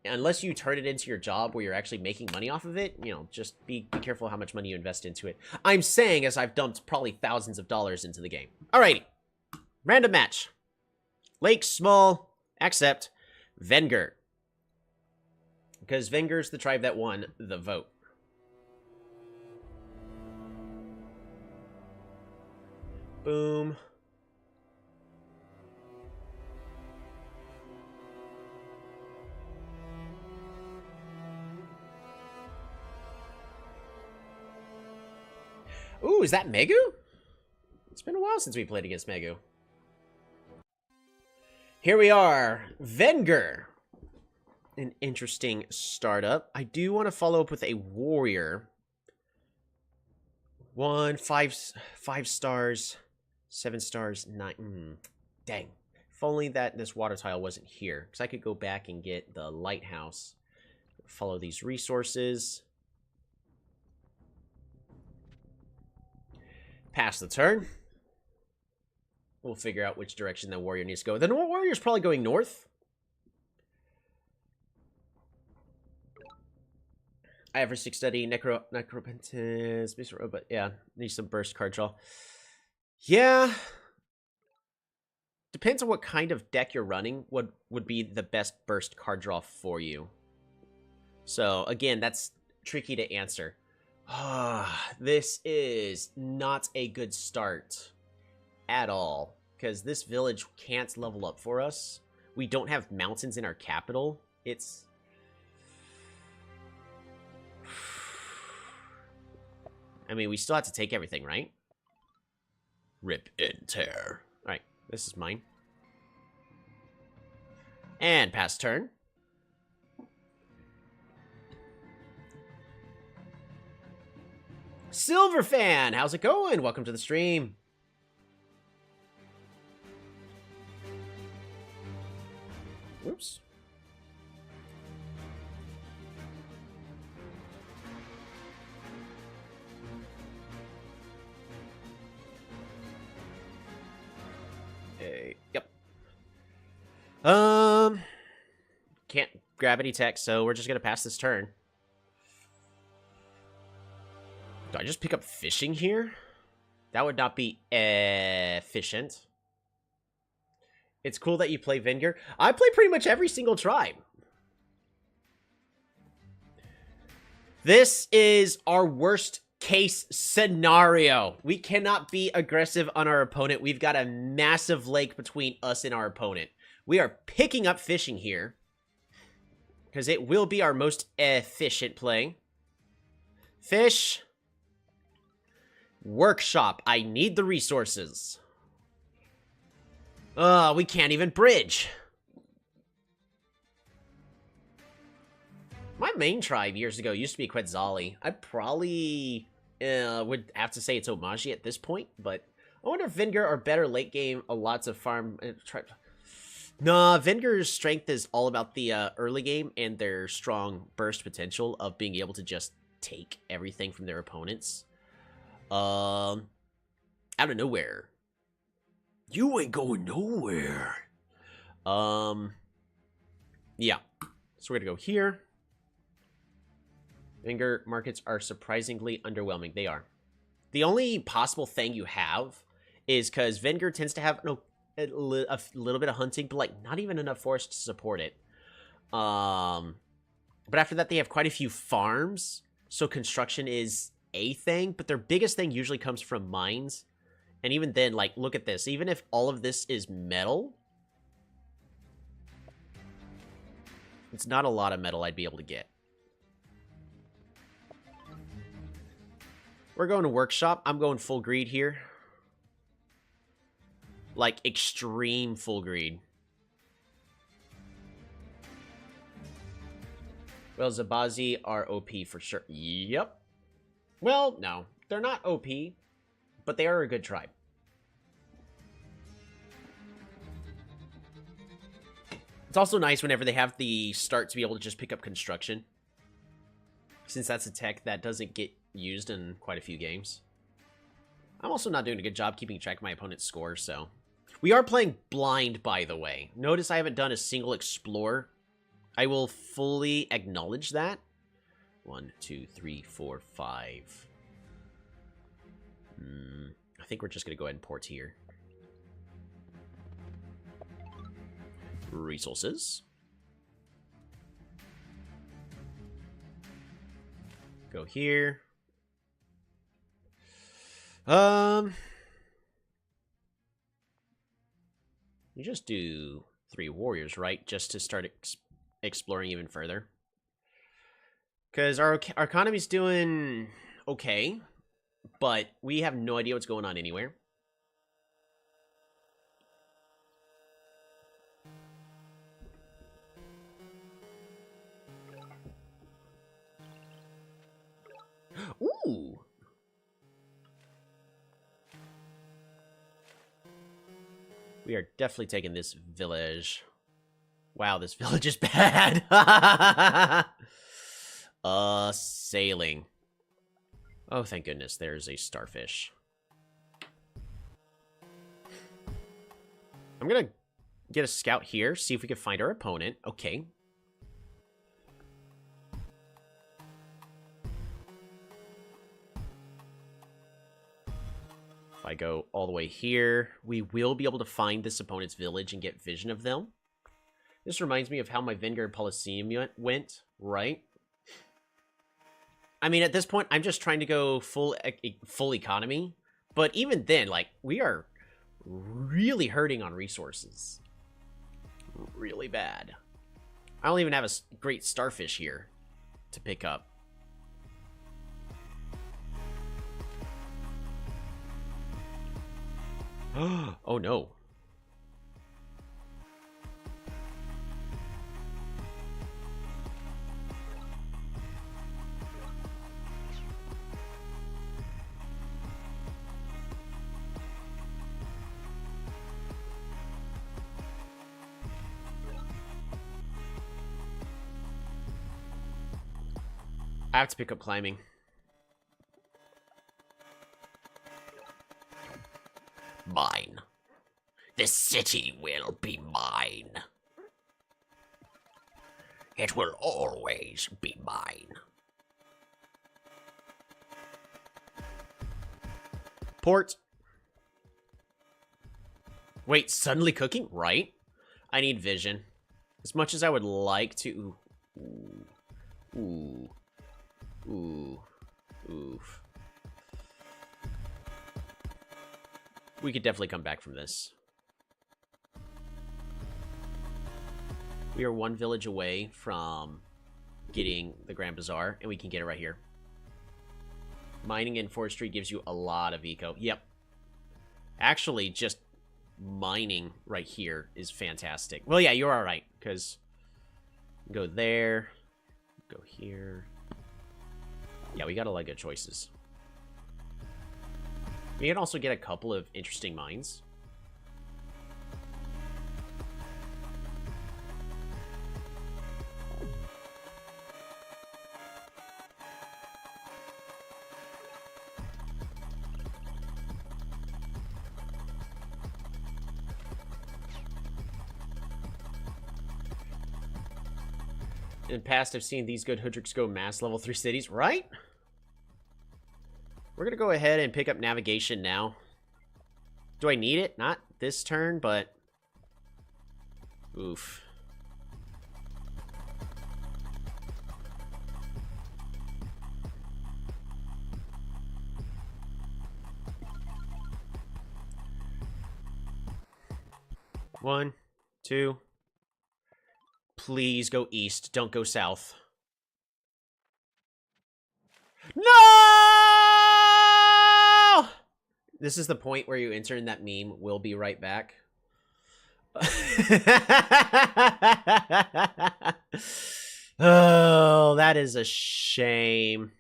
unless you turn it into your job where you're actually making money off of it, you know, just be careful how much money you invest into it. I'm saying as I've dumped probably thousands of dollars into the game. Alrighty. Random match. Lake, small, accept, Venger. Because Venger's the tribe that won the vote. Boom. Ooh, is that Megu? It's been a while since we played against Megu. Here we are. Venger. An interesting startup. I do want to follow up with a warrior. 5 stars, 7 stars, 9. Dang. If only that this water tile wasn't here. Because I could go back and get the lighthouse. Follow these resources. Pass the turn. We'll figure out which direction the warrior needs to go. The warrior's probably going north. Average study, necropentance, but yeah, need some burst card draw. Yeah. Depends on what kind of deck you're running, what would be the best burst card draw for you. So, again, that's tricky to answer. This is not a good start at all, because this village can't level up for us. We don't have mountains in our capital. It's... I mean, we still have to take everything, right? Rip and tear. Alright, this is mine. And pass turn. Silverfan, how's it going? Welcome to the stream. Whoops. Yep. Can't grab any tech, so we're just gonna pass this turn. Do I just pick up fishing here? That would not be efficient. It's cool that you play Venger. I play pretty much every single tribe. This is our worst case scenario. We cannot be aggressive on our opponent. We've got a massive lake between us and our opponent. We are picking up fishing here because it will be our most efficient play. Fish. Workshop. I need the resources. We can't even bridge. My main tribe years ago used to be Quetzali. I probably would have to say it's Omaji at this point, but I wonder if Venger are better late game. Lots of farm. Nah, Venger's strength is all about the early game and their strong burst potential of being able to just take everything from their opponents. Out of nowhere. You ain't going nowhere. Yeah. So we're gonna go here. Venger markets are surprisingly underwhelming. They are. The only possible thing you have is because Venger tends to have a little bit of hunting, but like not even enough forest to support it. But after that, they have quite a few farms, so construction is a thing. But their biggest thing usually comes from mines, and even then, like, look at this. Even if all of this is metal, it's not a lot of metal I'd be able to get. We're going to workshop. I'm going full greed here. Like, extreme full greed. Well, Zabazi are OP for sure. Yep. Well, no. They're not OP, but they are a good tribe. It's also nice whenever they have the start to be able to just pick up construction, since that's a tech that doesn't get used in quite a few games. I'm also not doing a good job keeping track of my opponent's score, so... We are playing blind, by the way. Notice I haven't done a single explore. I will fully acknowledge that. 1, 2, 3, 4, 5. I think we're just going to go ahead and port here. Resources. Go here. You just do 3 warriors, right? Just to start exploring even further. Because our economy's doing okay, but we have no idea what's going on anywhere. Ooh! We are definitely taking this village. Wow, this village is bad. Sailing. Oh, thank goodness, there's a starfish. I'm gonna get a scout here, see if we can find our opponent. Okay. If I go all the way here, we will be able to find this opponent's village and get vision of them. This reminds me of how my Vanguard Polyseum went, right? I mean, at this point, I'm just trying to go full economy. But even then, like, we are really hurting on resources. Really bad. I don't even have a great starfish here to pick up. Oh, no. I have to pick up climbing. Mine. This city will be mine. It will always be mine. Port. Wait, suddenly cooking? Right? I need vision. As much as I would like to... Ooh. Oof. We could definitely come back from this. We are 1 village away from getting the Grand Bazaar, and we can get it right here. Mining and forestry gives you a lot of eco. Yep. Actually, just mining right here is fantastic. Well, yeah, you're all right, because go there, go here. Yeah, we got a lot of good choices. We can also get a couple of interesting mines. In the past, I've seen these good Hoodricks go mass level 3 cities, right? We're gonna go ahead and pick up navigation now. Do I need it? Not this turn, but... Oof. One, two... Please go east. Don't go south. No! This is the point where you enter in that meme, "We'll be right back." Oh, that is a shame.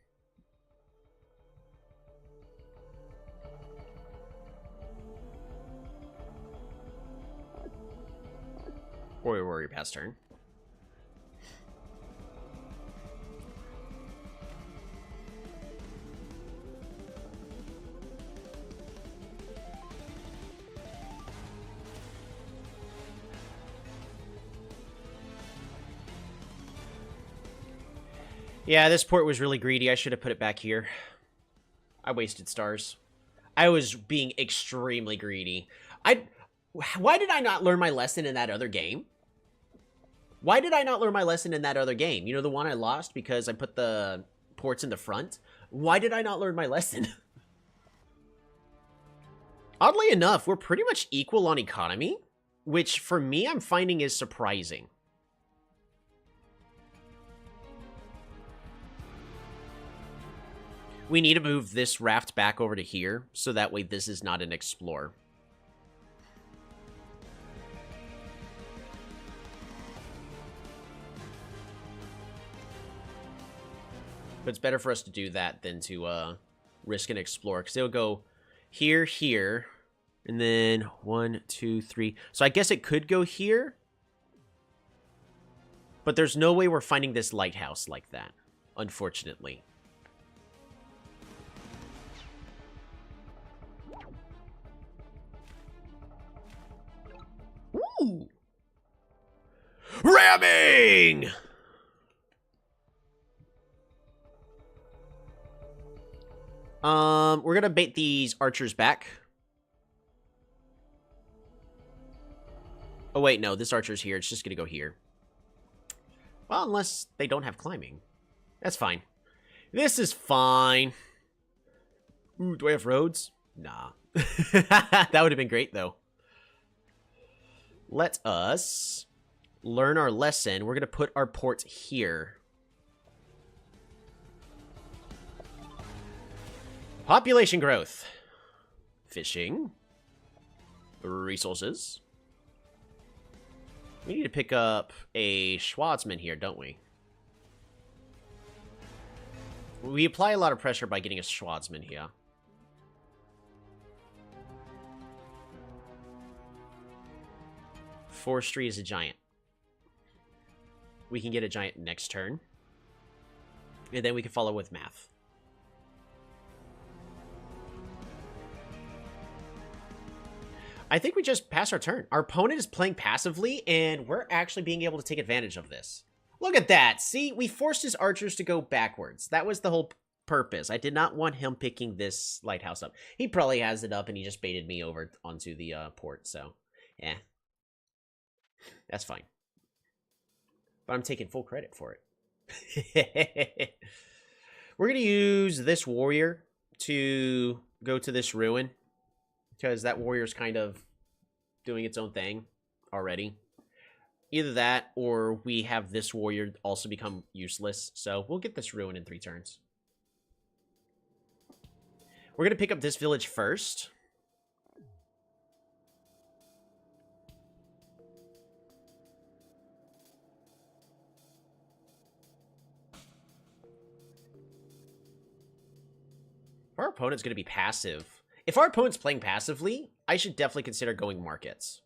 Warrior pass turn. Yeah, this port was really greedy. I should have put it back here. I wasted stars. I was being extremely greedy. Why did I not learn my lesson in that other game? Why did I not learn my lesson in that other game? You know, the one I lost because I put the ports in the front? Why did I not learn my lesson? Oddly enough, we're pretty much equal on economy, which for me I'm finding is surprising. We need to move this raft back over to here, so that way this is not an explore. But it's better for us to do that than to risk an explore, because it'll go here, here, and then 1, 2, 3. So I guess it could go here, but there's no way we're finding this lighthouse like that, unfortunately. Ooh. Ramming! We're gonna bait these archers back. Oh, wait, no, this archer's here. It's just gonna go here. Well, unless they don't have climbing. That's fine. This is fine. Ooh, do I have roads? Nah. That would have been great, though. Let us learn our lesson. We're gonna put our port here. Population growth. Fishing. Resources. We need to pick up a Schwarzman here, don't we? We apply a lot of pressure by getting a Schwarzman here. Forestry is a giant. We can get a giant next turn. And then we can follow with math. I think we just pass our turn. Our opponent is playing passively, and we're actually being able to take advantage of this. Look at that. See, we forced his archers to go backwards. That was the whole purpose. I did not want him picking this lighthouse up. He probably has it up, and he just baited me over onto the port, so, yeah. That's fine. But I'm taking full credit for it. We're going to use this warrior to go to this ruin, because that warrior's kind of doing its own thing already. Either that, or we have this warrior also become useless. So we'll get this ruin in 3 turns. We're going to pick up this village first. Our opponent's going to be passive. If our opponent's playing passively, I should definitely consider going markets.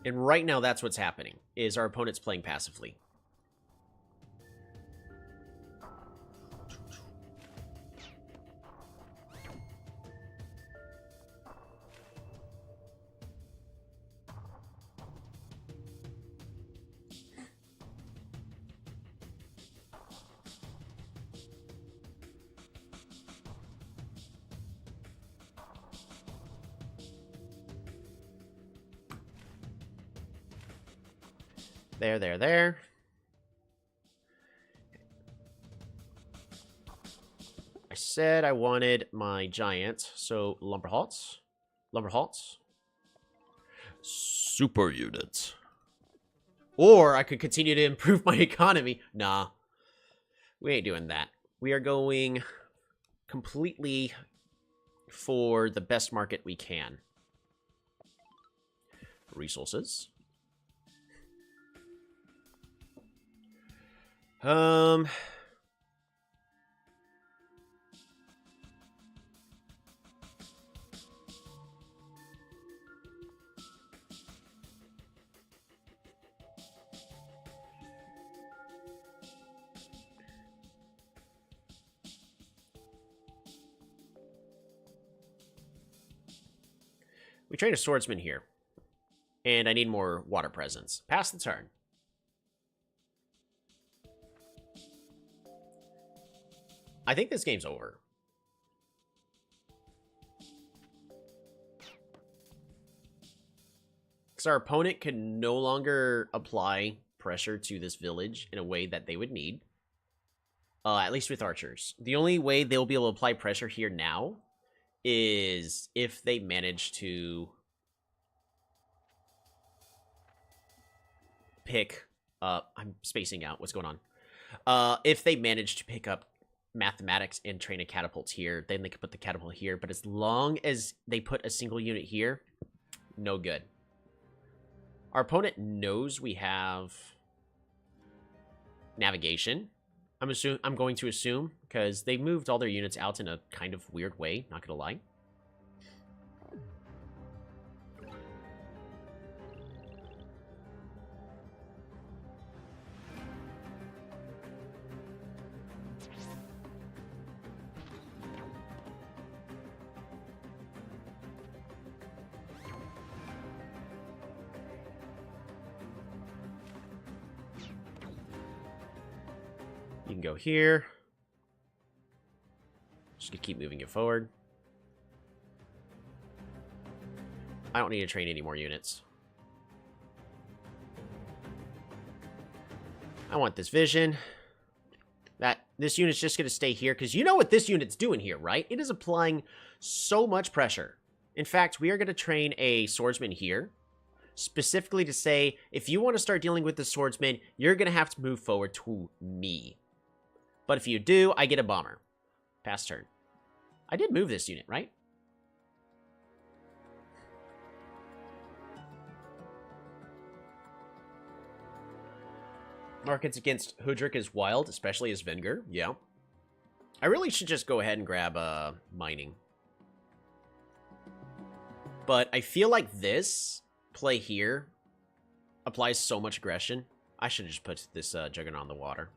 And right now, that's what's happening, is our opponent's playing passively. There. I said I wanted my giant, so lumber halts. Super units. Or I could continue to improve my economy. Nah. We ain't doing that. We are going completely for the best market we can. Resources. We train a swordsman here. And I need more water presence. Pass the turn. I think this game's over. Because our opponent can no longer apply pressure to this village in a way that they would need. At least with archers. The only way they'll be able to apply pressure here now is if they manage to pick up... I'm spacing out. What's going on? If they manage to pick up mathematics and train a catapult here, then they can put the catapult here. But as long as they put a single unit here, no good. Our opponent knows we have navigation. I'm going to assume, because they moved all their units out in a kind of weird way, not gonna lie. You can go here. Just gonna keep moving it forward. I don't need to train any more units. I want this vision. This unit's just gonna stay here, because you know what this unit's doing here, right? It is applying so much pressure. In fact, we are gonna train a swordsman here, specifically to say, if you want to start dealing with the swordsman, you're gonna have to move forward to me. But if you do, I get a bomber. Pass turn. I did move this unit, right? Markets against Hudrick is wild, especially as Venger. Yeah. I really should just go ahead and grab mining. But I feel like this play here applies so much aggression. I should have just put this Juggernaut on the water.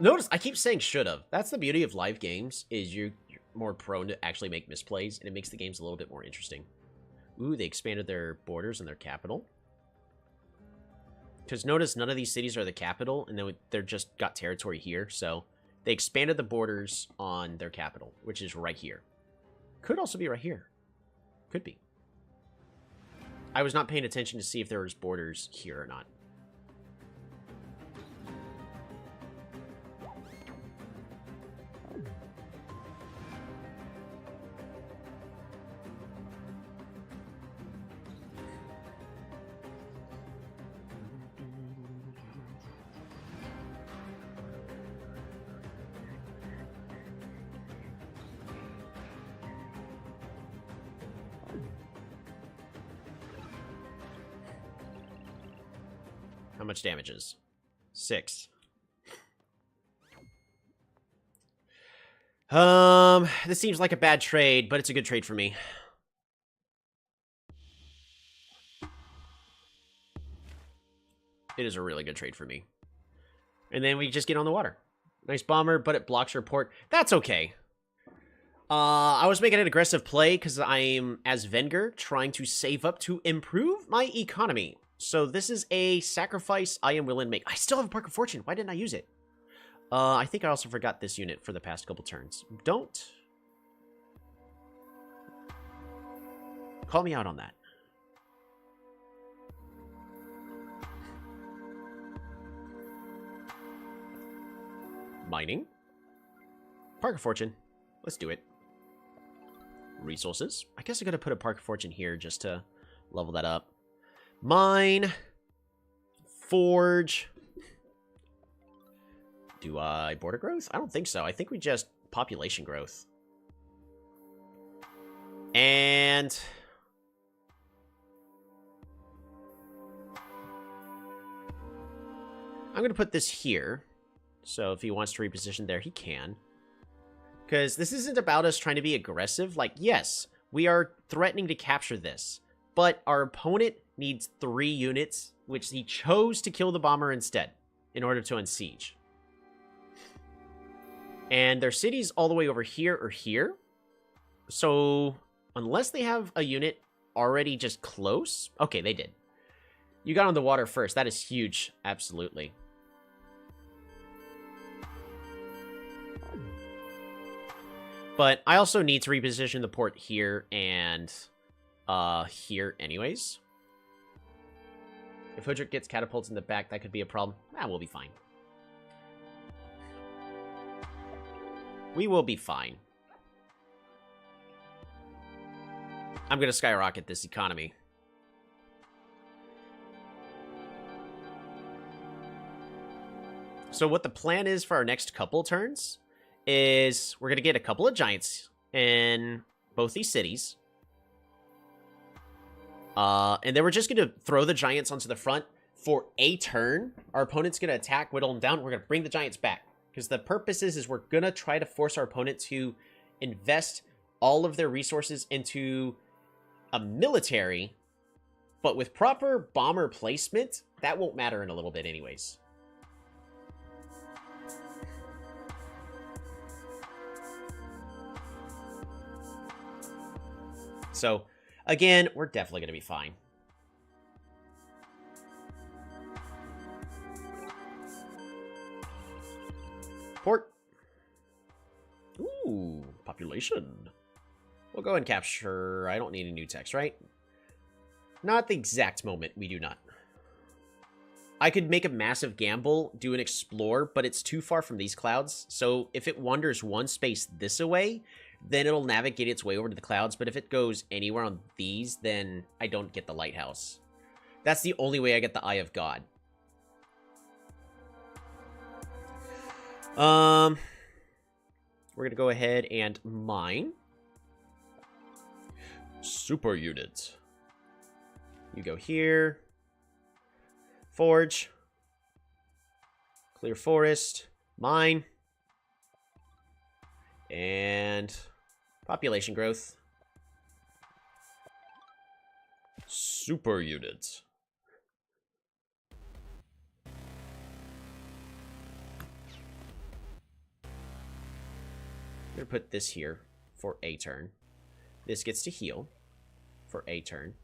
Notice, I keep saying should've. That's the beauty of live games, is you're more prone to actually make misplays, and it makes the games a little bit more interesting. Ooh, they expanded their borders and their capital. Because notice, none of these cities are the capital, and they're just got territory here, so they expanded the borders on their capital, which is right here. Could also be right here. Could be. I was not paying attention to see if there was borders here or not. How much damage is? 6. This seems like a bad trade, but it's a good trade for me. It is a really good trade for me. And then we just get on the water. Nice bomber, but it blocks your port. That's okay. I was making an aggressive play because I'm, as Venger, trying to save up to improve my economy. So this is a sacrifice I am willing to make. I still have a Park of Fortune. Why didn't I use it? I think I also forgot this unit for the past couple turns. Don't call me out on that. Mining. Park of Fortune. Let's do it. Resources. I guess I gotta put a Park of Fortune here just to level that up. Mine. Forge. Do I border growth? I don't think so. I think we just population growth. And I'm going to put this here. So if he wants to reposition there, he can. Because this isn't about us trying to be aggressive. Like, yes, we are threatening to capture this. But our opponent needs 3 units, which he chose to kill the bomber instead in order to unsiege. And their cities all the way over here or here. So Unless they have a unit already just close. Okay, they did. You got on the water first. That is huge. Absolutely. But I also need to reposition the port here and here anyways. If Hoodrick gets catapults in the back, that could be a problem. We'll be fine. We will be fine. I'm going to skyrocket this economy. So what the plan is for our next couple turns is we're going to get a couple of giants in both these cities. And then we're just going to throw the giants onto the front for a turn. Our opponent's going to attack, whittle them down. We're going to bring the giants back. Because the purpose is we're going to try to force our opponent to invest all of their resources into a military. But with proper bomber placement, that won't matter in a little bit anyways. So, again, we're definitely going to be fine. Port. Ooh, population. We'll go and capture... I don't need a new text, right? Not the exact moment, we do not. I could make a massive gamble, do an explore, but it's too far from these clouds. So if it wanders one space this away, then it'll navigate its way over to the clouds. But if it goes anywhere on these, then I don't get the lighthouse. That's the only way I get the Eye of God. We're going to go ahead and mine. Super unit. You go here. Forge. Clear forest. Mine. And population growth. Super unit. I'm going to put this here for a turn. This gets to heal for a turn.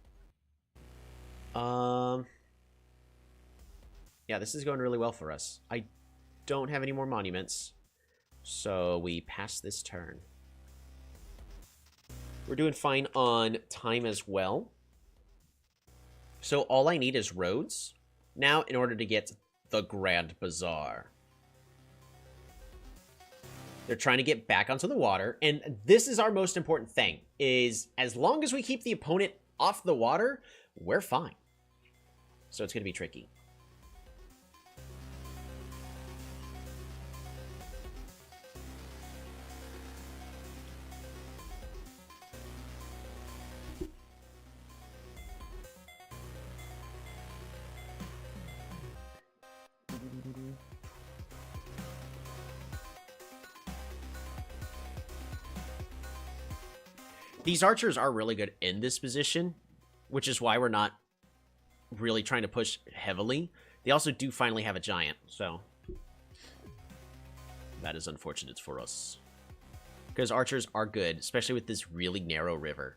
Yeah, this is going really well for us. I don't have any more monuments, so we pass this turn. We're doing fine on time as well. So all I need is roads now in order to get the Grand Bazaar. They're trying to get back onto the water, and this is our most important thing, is as long as we keep the opponent off the water, we're fine. So it's going to be tricky. These archers are really good in this position, which is why we're not really trying to push heavily. They also do finally have a giant, so that is unfortunate for us. Because archers are good, especially with this really narrow river.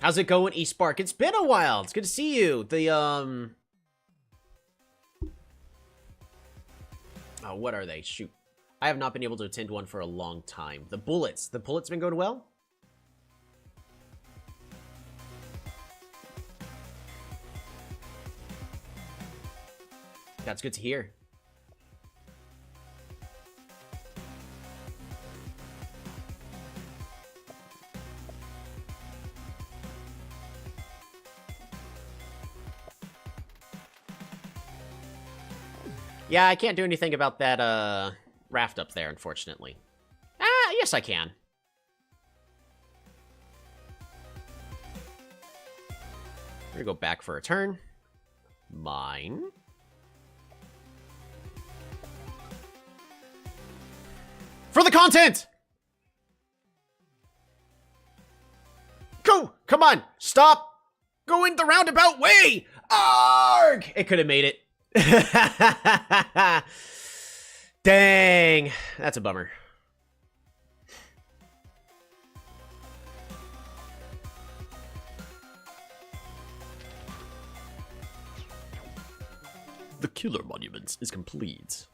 How's it going, eSpark? It's been a while. It's good to see you. Oh, what are they? Shoot. I have not been able to attend one for a long time. The bullets. The bullets been going well? That's good to hear. Yeah, I can't do anything about that, raft up there, unfortunately. Yes, I can. We're gonna go back for a turn. Mine. For the content! Go! Come on! Stop! Going the roundabout way! Arg! It could have made it. Dang. That's a bummer. The Killer Monument is complete.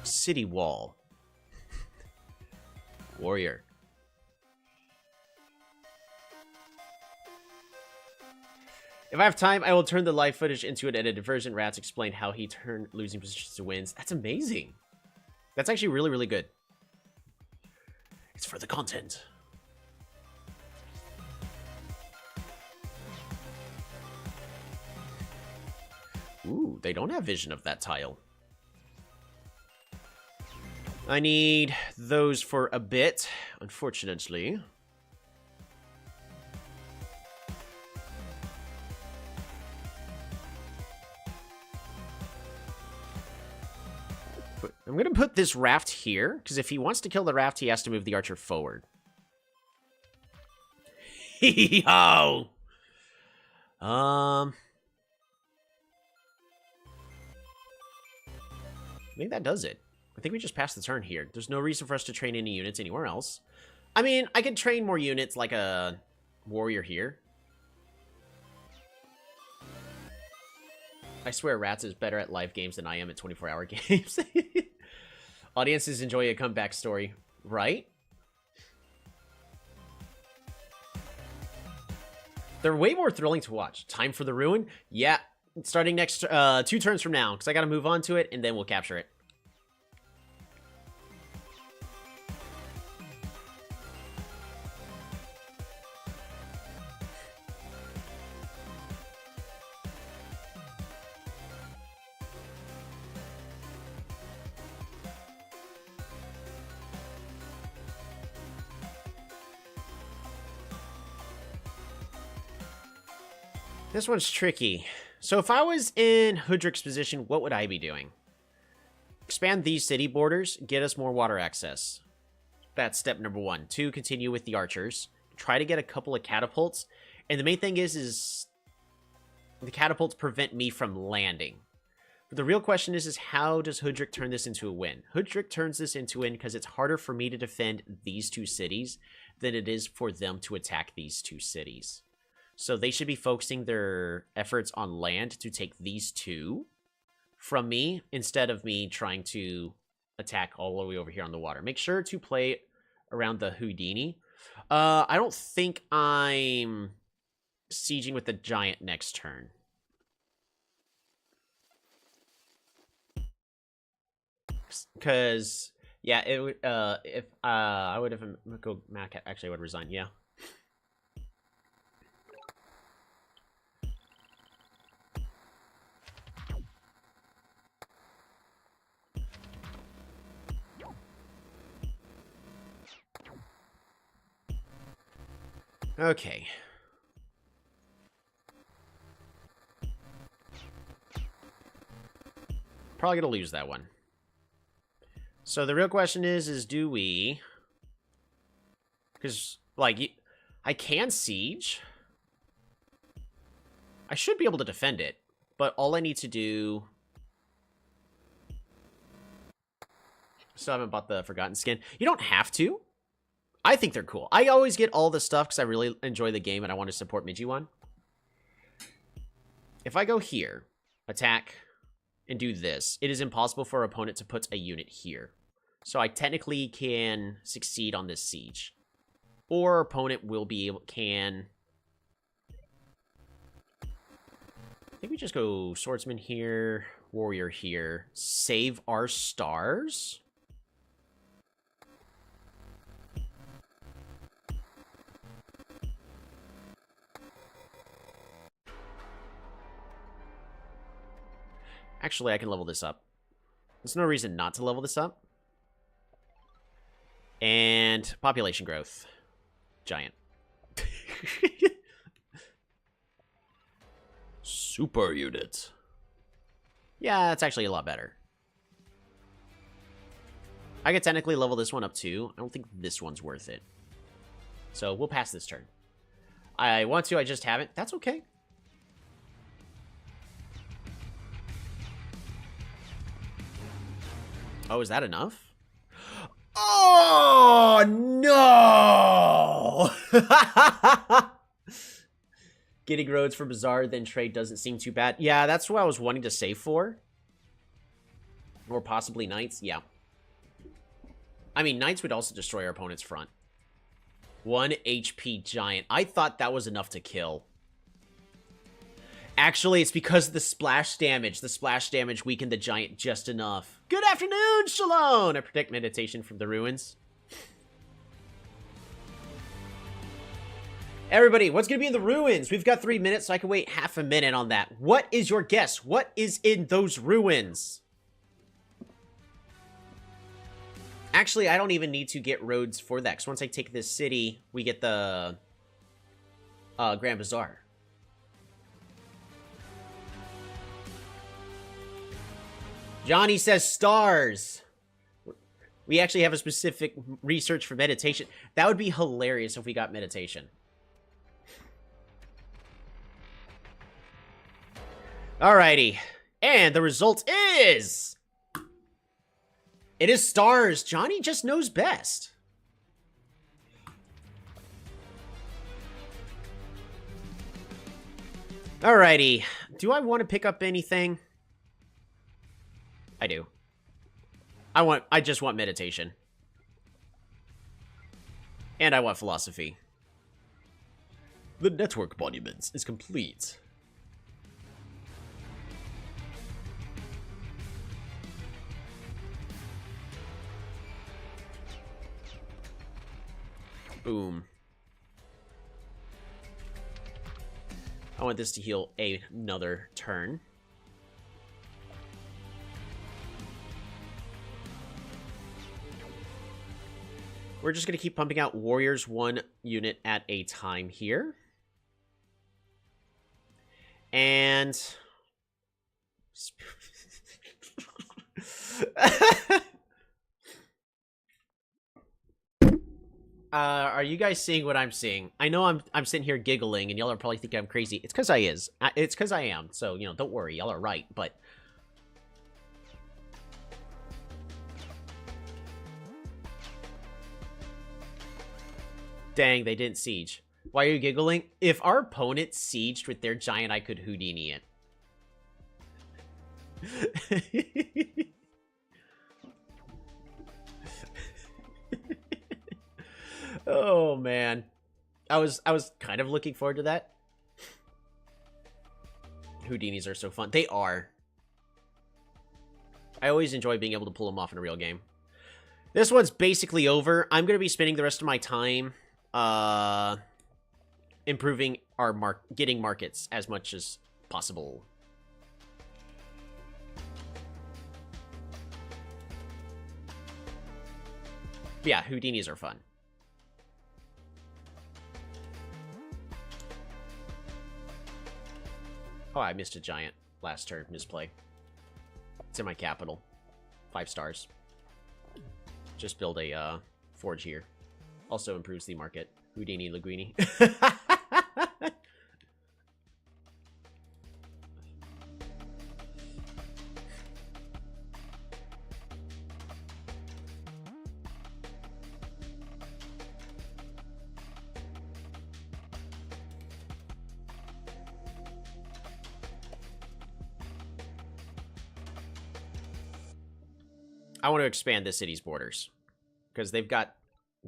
City wall. Warrior. If I have time, I will turn the live footage into an edited version. Rats explain how he turned losing positions to wins. That's amazing. That's actually really, really good. It's for the content. Ooh, they don't have vision of that tile. I need those for a bit, unfortunately. I'm going to put this raft here, because if he wants to kill the raft, he has to move the archer forward. Hee-ho! Maybe that does it. I think we just passed the turn here. There's no reason for us to train any units anywhere else. I mean, I could train more units like a warrior here. I swear Rats is better at live games than I am at 24-hour games. Audiences enjoy a comeback story, right? They're way more thrilling to watch. Time for the ruin? Yeah, starting next 2 turns from now, because I got to move on to it, and then we'll capture it. This one's tricky. So if I was in Hoodrick's position, what would I be doing? Expand these city borders, get us more water access. That's step number 1. 2, continue with the archers. Try to get a couple of catapults. And the main thing is the catapults prevent me from landing. But the real question is how does Hoodrick turn this into a win? Hoodrick turns this into a win because it's harder for me to defend these 2 cities than it is for them to attack these 2 cities. So they should be focusing their efforts on land to take these 2 from me instead of me trying to attack all the way over here on the water. Make sure to play around the Houdini. I don't think I'm sieging with the giant next turn. Because, yeah, it would, if I would have go Mac actually I would resign, yeah. Okay. Probably gonna lose that one. So the real question is do we... Because, like, I can siege. I should be able to defend it. But all I need to do... Still haven't bought the Forgotten Skin. You don't have to. I think they're cool. I always get all the stuff because I really enjoy the game and I want to support Mijiwan. If I go here, attack, and do this, it is impossible for our opponent to put a unit here. So I technically can succeed on this siege. Or our opponent will be able, can... I think we just go Swordsman here, Warrior here, save our stars. Actually, I can level this up. There's no reason not to level this up. And population growth. Giant. Super unit. Yeah, that's actually a lot better. I could technically level this one up too. I don't think this one's worth it. So we'll pass this turn. I want to, I just haven't. That's okay. Oh, is that enough? Oh! Oh, no! Getting roads for Bazaar, then trade doesn't seem too bad. Yeah, that's what I was wanting to save for. Or possibly Knights, yeah. I mean, Knights would also destroy our opponent's front. 1 HP Giant. I thought that was enough to kill. Actually, it's because of the splash damage. The splash damage weakened the Giant just enough. Good afternoon, Shalom! I predict meditation from the ruins. Everybody, what's going to be in the ruins? We've got 3 minutes, so I can wait half a minute on that. What is your guess? What is in those ruins? Actually, I don't even need to get roads for that, because once I take this city, we get the Grand Bazaar. Johnny says stars. We actually have a specific research for meditation. That would be hilarious if we got meditation. Alrighty. And the result is... It is stars. Johnny just knows best. Alrighty. Do I want to pick up anything? I do. I just want meditation. And I want philosophy. The network monuments is complete. Boom. I want this to heal another turn. We're just going to keep pumping out warriors 1 unit at a time here. And... are you guys seeing what I'm seeing? I know I'm sitting here giggling, and y'all are probably thinking I'm crazy. It's because It's because I am. So, you know, don't worry. Y'all are right, but... Dang, they didn't siege. Why are you giggling? If our opponent sieged with their giant, I could Houdini it. Oh, man. I was kind of looking forward to that. Houdinis are so fun. They are. I always enjoy being able to pull them off in a real game. This one's basically over. I'm going to be spending the rest of my time improving our getting markets as much as possible. But yeah, Houdinis are fun. Oh, I missed a giant last turn. Misplay. It's in my capital. 5 stars. Just build a forge here. Also improves the market. Houdini Linguini. I want to expand this city's borders because they've got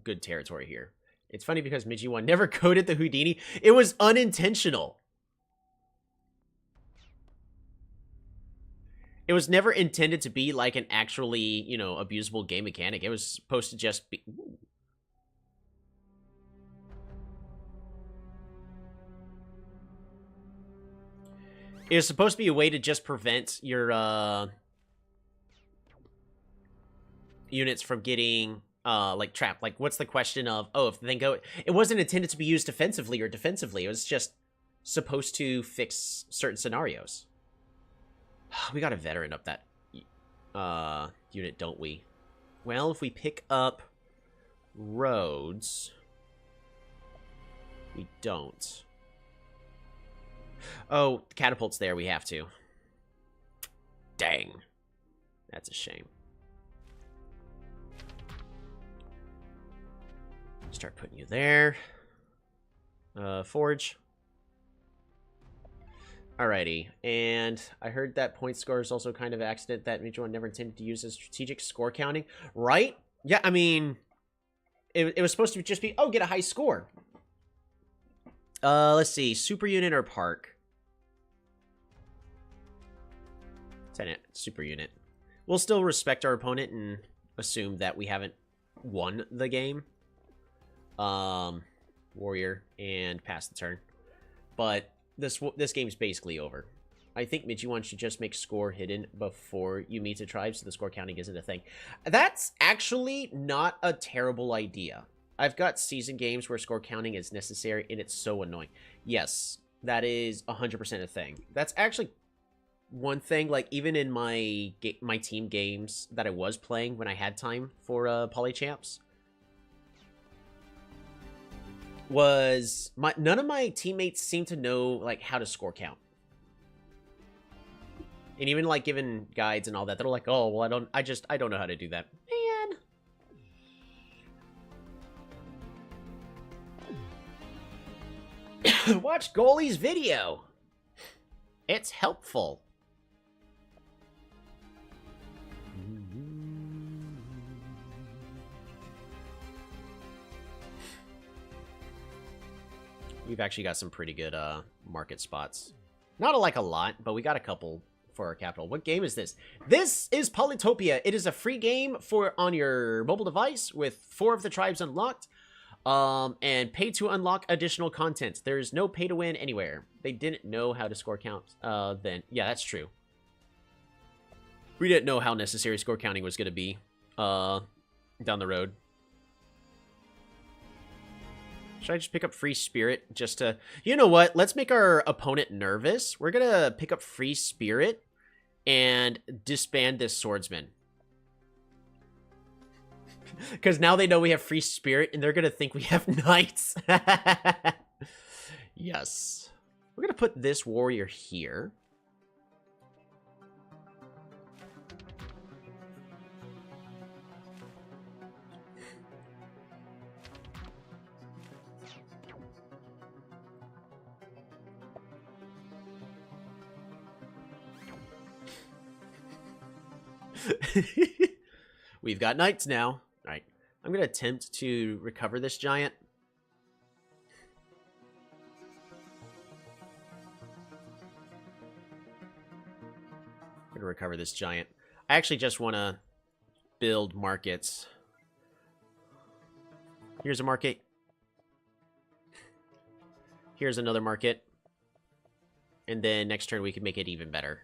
good territory here. It's funny because Miji1 never coded the Houdini. It was unintentional. It was never intended to be like an actually, you know, abusable game mechanic. It was supposed to just be... Ooh. It was supposed to be a way to just prevent your, units from getting... like trapped. Like, what's the question of, oh, if they go... It wasn't intended to be used offensively or defensively. It was just supposed to fix certain scenarios. We got a veteran up that unit, don't we? Well, if we pick up roads... We don't. Oh, the catapult's there. We have to. Dang. That's a shame. Start putting you there. Forge. Alrighty, and I heard that point score is also kind of an accident that Midgeon never intended to use as strategic score counting, right? Yeah, I mean, it was supposed to just be, oh, get a high score. Let's see, super unit or park? Tenant, super unit. We'll still respect our opponent and assume that we haven't won the game. Warrior, and pass the turn. But this game's basically over. I think Midgeon should just make score hidden before you meet the tribe, so the score counting isn't a thing. That's actually not a terrible idea. I've got season games where score counting is necessary, and it's so annoying. Yes, that is 100% a thing. That's actually one thing, like, even in my team games that I was playing when I had time for Polychamps, was none of my teammates seemed to know, like, how to score count. And even, like, given guides and all that, they're like, oh, well, I don't know how to do that. Man. Watch Goalie's video. It's helpful. We've actually got some pretty good market spots. Not like a lot, but we got a couple for our capital. What game is this? This is Polytopia. It is a free game on your mobile device with 4 of the tribes unlocked. And pay to unlock additional content. There's no pay to win anywhere. They didn't know how to score count. Then yeah, that's true. We didn't know how necessary score counting was going to be down the road. Should I just pick up Free Spirit just to... You know what? Let's make our opponent nervous. We're going to pick up Free Spirit and disband this swordsman. Because now they know we have Free Spirit, and they're going to think we have knights. Yes. We're going to put this warrior here. We've got knights now. All right. I'm going to attempt to recover this giant. I'm going to recover this giant. I actually just want to build markets. Here's a market. Here's another market. And then next turn we can make it even better.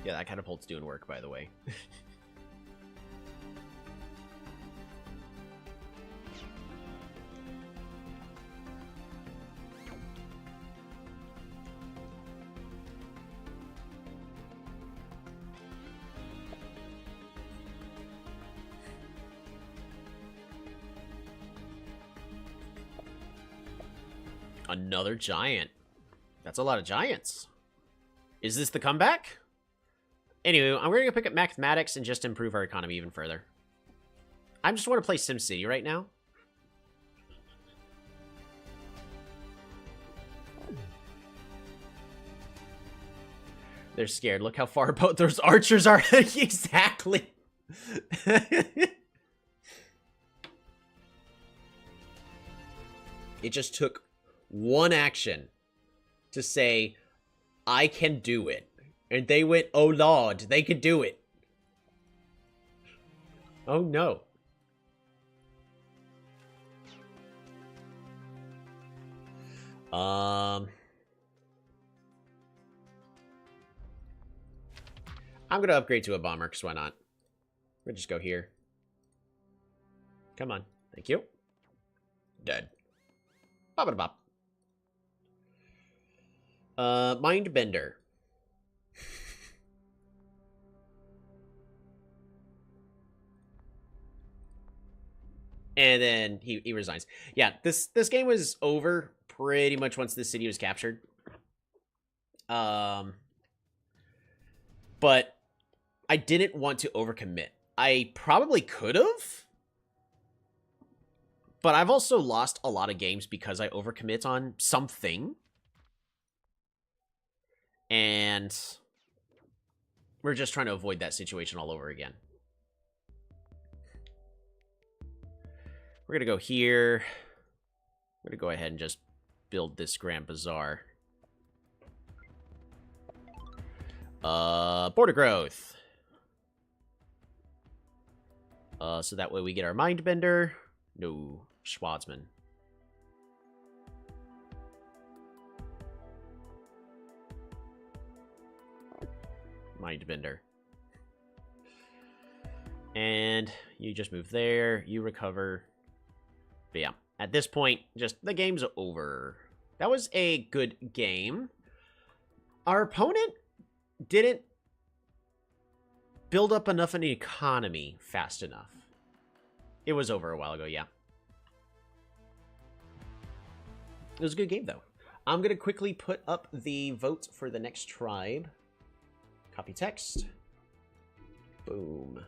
Yeah, that catapult's doing work, by the way. Another giant. That's a lot of giants. Is this the comeback? Anyway, I'm going to pick up mathematics and just improve our economy even further. I just want to play SimCity right now. They're scared. Look how far both those archers are. Exactly. It just took one action to say, I can do it. And they went, oh lord, they could do it. Oh no. I'm gonna upgrade to a bomber, because why not? We'll just go here. Come on. Thank you. Dead. Bop-a-bop. Mindbender. And then he resigns. Yeah, this game was over pretty much once the city was captured. But I didn't want to overcommit. I probably could have, but I've also lost a lot of games because I overcommit on something. And we're just trying to avoid that situation all over again. We're going to go here. We're going to go ahead and just build this Grand Bazaar. Border growth. So that way we get our Mindbender. No, Schwarzman. Mindbender. And you just move there. You recover. But yeah, at this point, just the game's over. That was a good game. Our opponent didn't build up enough in the economy fast enough. It was over a while ago, yeah. It was a good game, though. I'm going to quickly put up the vote for the next tribe. Copy text. Boom.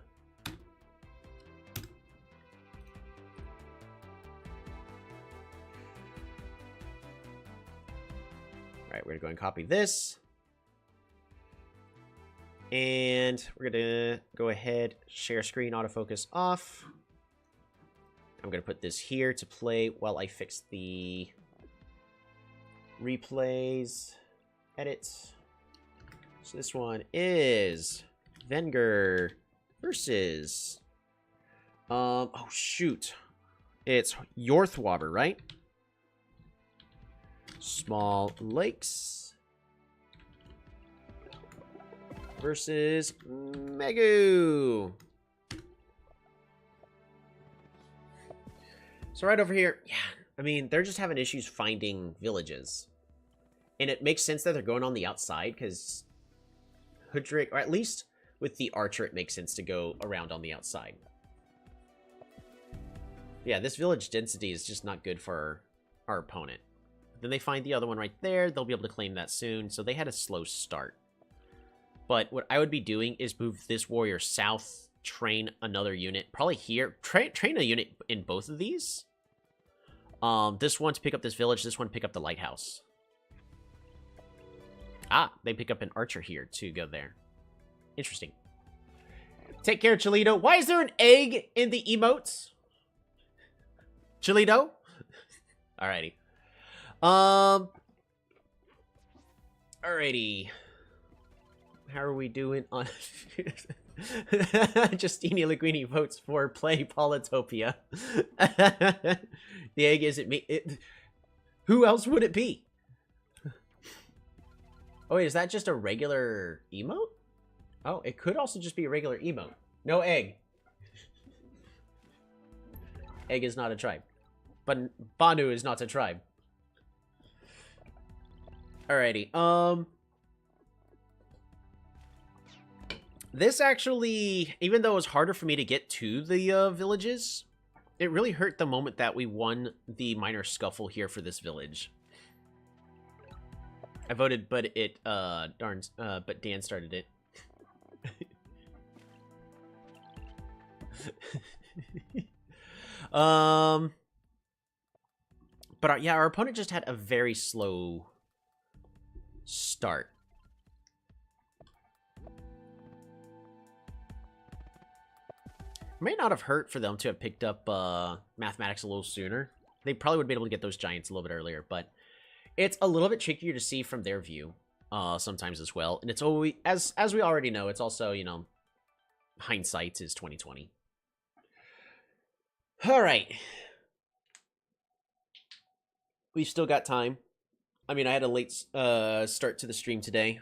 All right, we're going to go and copy this. And we're going to go ahead, share screen, autofocus off. I'm going to put this here to play while I fix the replays. Edit. So this one is Wenger versus... oh, shoot. It's Yorthwaber, right? Small Lakes versus Megu. So right over here, yeah, I mean, they're just having issues finding villages. And it makes sense that they're going on the outside, because Hudrick, or at least with the archer, it makes sense to go around on the outside. Yeah, this village density is just not good for our opponent. Then they find the other one right there. They'll be able to claim that soon. So they had a slow start. But what I would be doing is move this warrior south, train another unit. Probably here. Train a unit in both of these. This one to pick up this village. This one to pick up the lighthouse. Ah, they pick up an archer here to go there. Interesting. Take care, Cholito. Why is there an egg in the emotes? Cholito? Alrighty. Alrighty. How are we doing on... Justini Linguini votes for play Polytopia. The egg isn't me. Who else would it be? Oh, wait, is that just a regular emote? Oh, it could also just be a regular emote. No egg. Egg is not a tribe. But Banu is not a tribe. Alrighty, this actually, even though it was harder for me to get to the villages, it really hurt the moment that we won the minor scuffle here for this village. I voted, but it, but Dan started it. But yeah, our opponent just had a very slow start. May not have hurt for them to have picked up mathematics a little sooner. They probably would be able to get those giants a little bit earlier, but it's a little bit trickier to see from their view sometimes as well. And it's always, as we already know, it's also, you know, hindsight is 2020. All right. We've still got time. I mean, I had a late start to the stream today.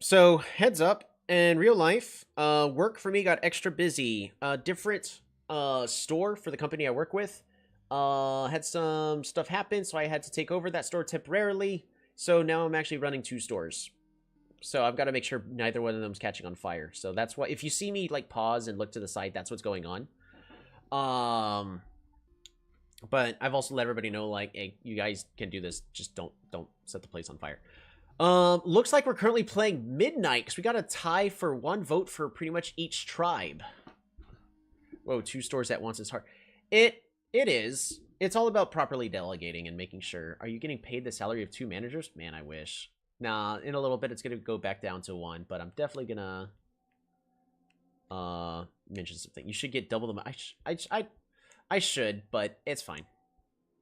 So, heads up, in real life, work for me got extra busy. Different store for the company I work with had some stuff happen, so I had to take over that store temporarily. So now I'm actually running 2 stores. So I've got to make sure neither one of them's catching on fire. So that's why, if you see me like pause and look to the side, that's what's going on. But I've also let everybody know, like, hey, you guys can do this. Just don't set the place on fire. Looks like we're currently playing Midnight because we got a tie for 1 vote for pretty much each tribe. Whoa, 2 stores at once is hard. It is. It's all about properly delegating and making sure. Are you getting paid the salary of 2 managers? Man, I wish. Nah, in a little bit it's gonna go back down to 1, but I'm definitely gonna mention something. You should get double the. I should, but it's fine.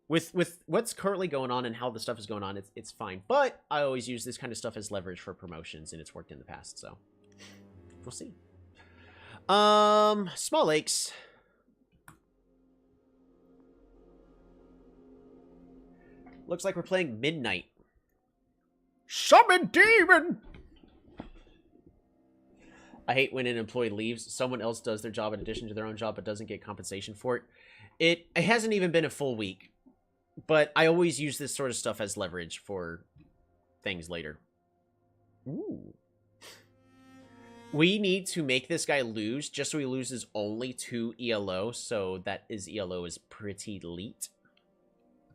With what's currently going on and how the stuff is going on, it's fine. But I always use this kind of stuff as leverage for promotions, and it's worked in the past, so we'll see. Small lakes. Looks like we're playing Midnight. Summon Demon! I hate when an employee leaves. Someone else does their job in addition to their own job, but doesn't get compensation for it. It hasn't even been a full week. But I always use this sort of stuff as leverage for things later. Ooh. We need to make this guy lose, just so he loses only 2 ELO, so that his ELO is pretty elite.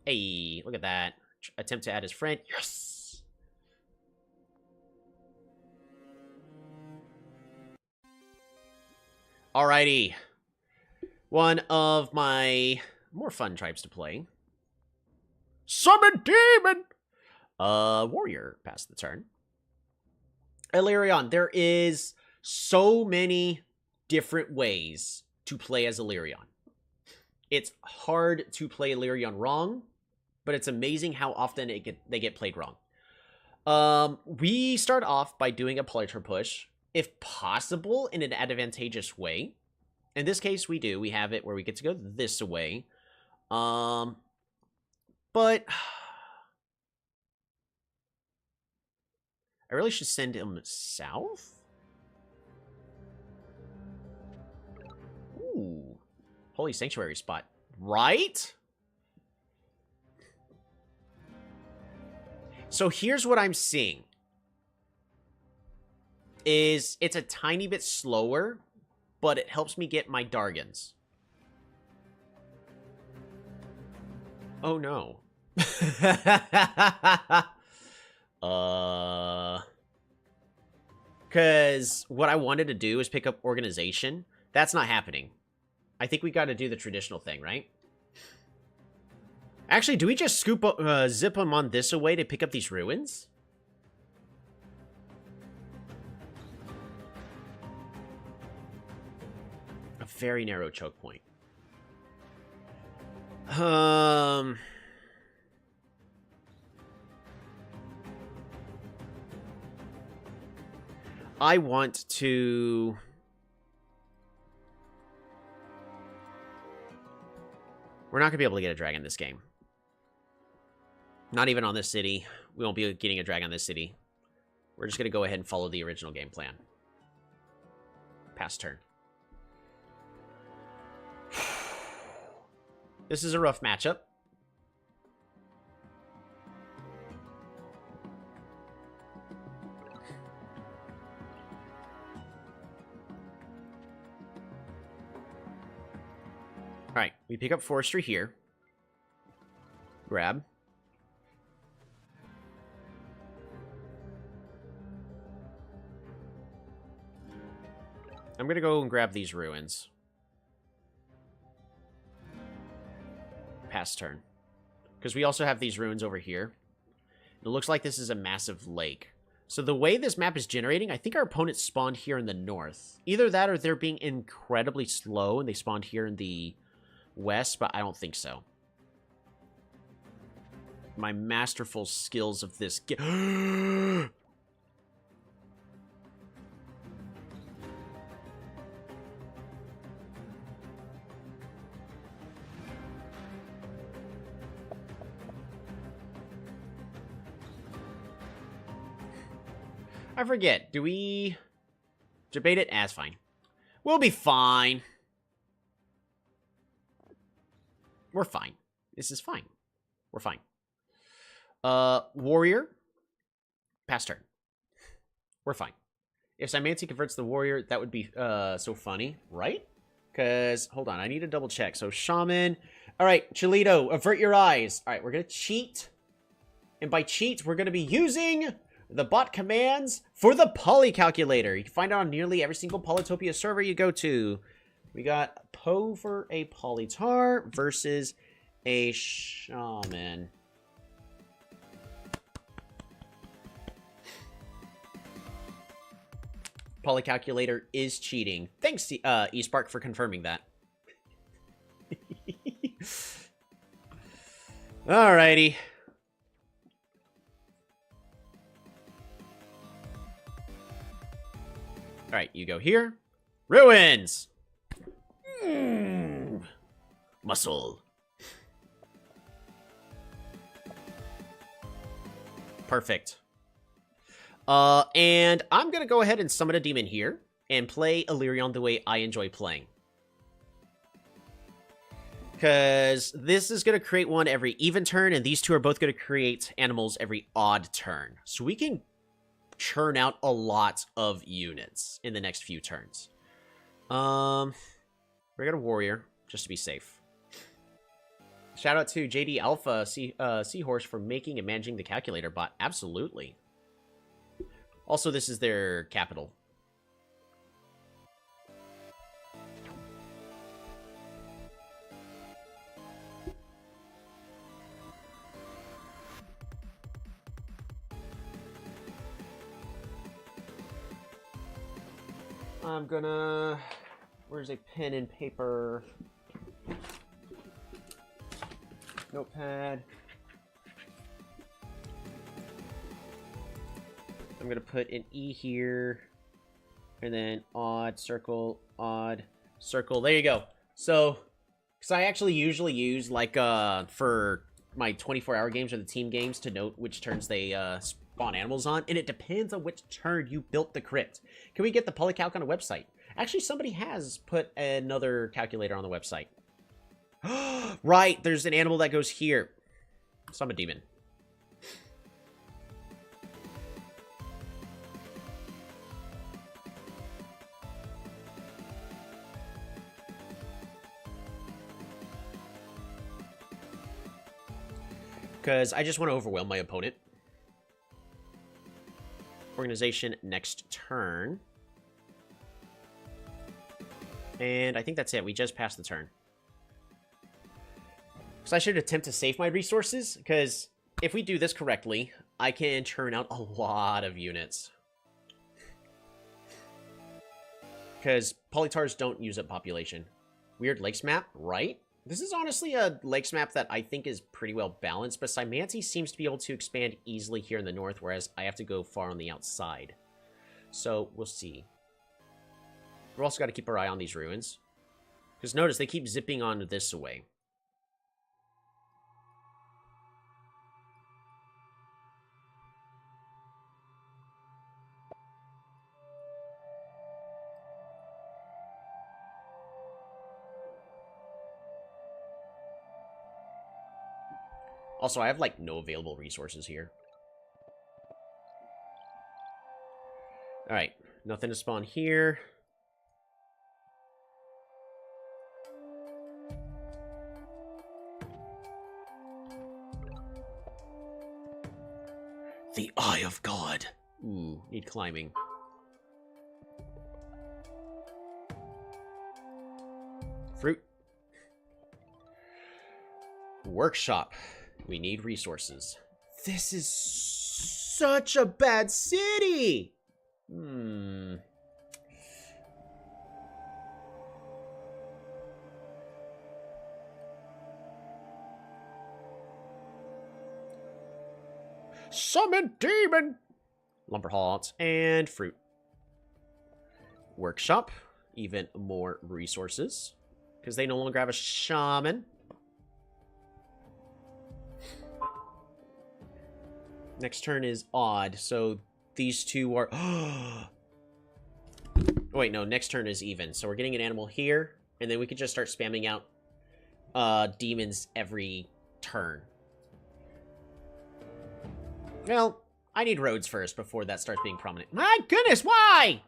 Hey, look at that. Attempt to add his friend. Yes! Alrighty. One of my more fun tribes to play. Summon Demon! Warrior passed the turn. Illyrion. There is so many different ways to play as Illyrion. It's hard to play Illyrion wrong, but it's amazing how often they get played wrong. We start off by doing a Polytopia push, if possible, in an advantageous way. In this case, we do. We have it where we get to go this way. But I really should send him south? Ooh. Holy Sanctuary spot. Right? So here's what I'm seeing. It's a tiny bit slower, but it helps me get my Dargans. Oh no. Because what I wanted to do is pick up Organization. That's not happening. I think we got to do the traditional thing, right? Actually, do we just scoop up, zip them on this away to pick up these ruins? A very narrow choke point. I want to... We're not going to be able to get a dragon this game. Not even on this city. We won't be getting a dragon on this city. We're just going to go ahead and follow the original game plan. Pass turn. This is a rough matchup. Alright, we pick up Forestry here. Grab. I'm gonna go and grab these ruins. Pass turn. Because we also have these ruins over here. It looks like this is a massive lake. So the way this map is generating, I think our opponents spawned here in the north. Either that or they're being incredibly slow and they spawned here in the west, but I don't think so. My masterful skills of this game. I forget. Do we debate it? That's fine. We'll be fine. We're fine. This is fine. We're fine. Warrior. Pass turn. We're fine. If Simanti converts the warrior, that would be so funny, right? Because, hold on, I need to double check. So, Shaman. All right, Cholito, avert your eyes. All right, we're going to cheat. And by cheat, we're going to be using the bot commands for the Poly Calculator. You can find it on nearly every single Polytopia server you go to. We got Poe for a Polytar versus a Shaman. Poly Calculator is cheating. Thanks, eSpark, for confirming that. Alrighty. Alright, you go here. Ruins! Muscle. Perfect. And I'm gonna go ahead and summon a demon here and play Illyrion the way I enjoy playing. Because this is gonna create one every even turn, and these two are both gonna create animals every odd turn. So we can churn out a lot of units in the next few turns. We're gonna warrior, just to be safe. Shout out to JD Alpha Seahorse for making and managing the calculator bot. Absolutely. Also, this is their capital. I'm gonna... Where's a pen and paper? Notepad. I'm going to put an E here, and then odd, circle. There you go. So, because I actually usually use, like, for my 24-hour games or the team games to note which turns they spawn animals on, and it depends on which turn you built the crypt. Can we get the polycalc on a website? Actually, somebody has put another calculator on the website. Right, there's an animal that goes here. So I'm a demon. Because I just want to overwhelm my opponent. Organization next turn. And I think that's it. We just passed the turn. So I should attempt to save my resources, because if we do this correctly, I can churn out a lot of units. Because Polytars don't use up population. Weird lakes map, right? This is honestly a lakes map that I think is pretty well balanced, but Simanti seems to be able to expand easily here in the north, whereas I have to go far on the outside. So, we'll see. We've also got to keep our eye on these ruins. Because notice, they keep zipping on this way. Also, I have, like, no available resources here. Alright, nothing to spawn here. The Eye of God. Ooh, need climbing. Fruit. Workshop. We need resources. This is such a bad city! Summon demon! Lumber halt and fruit. Workshop. Even more resources. Because they no longer have a shaman. Next turn is odd, so these two are... Wait, no, next turn is even. So we're getting an animal here, and then we could just start spamming out demons every turn. Well, I need roads first before that starts being prominent. My goodness, why?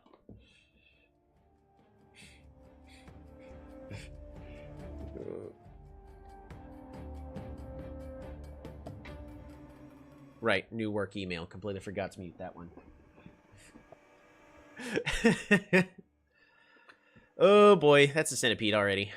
Right, new work email. Completely forgot to mute that one. Oh boy, that's a centipede already.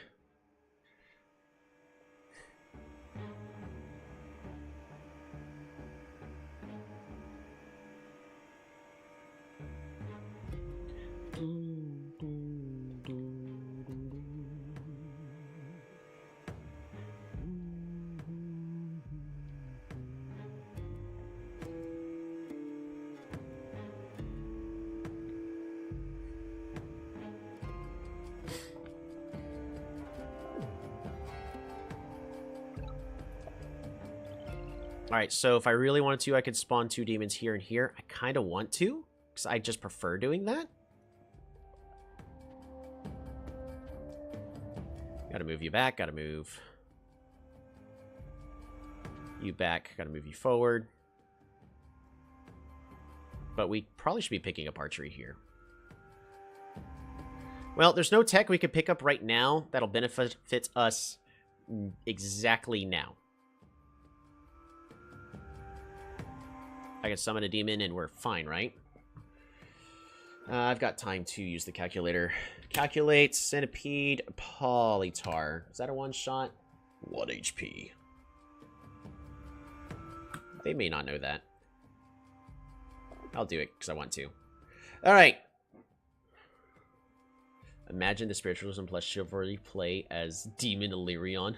Alright, so if I really wanted to, I could spawn 2 demons here and here. I kind of want to, because I just prefer doing that. Gotta move you back, gotta move you back, gotta move you forward. But we probably should be picking up archery here. Well, there's no tech we could pick up right now that'll benefit us exactly now. I can summon a demon and we're fine, right? I've got time to use the calculator. Calculate, centipede, polytar. Is that a one-shot? 1 HP. They may not know that. I'll do it because I want to. Alright. Imagine the spiritualism plus chivalry play as Demon Illyrion.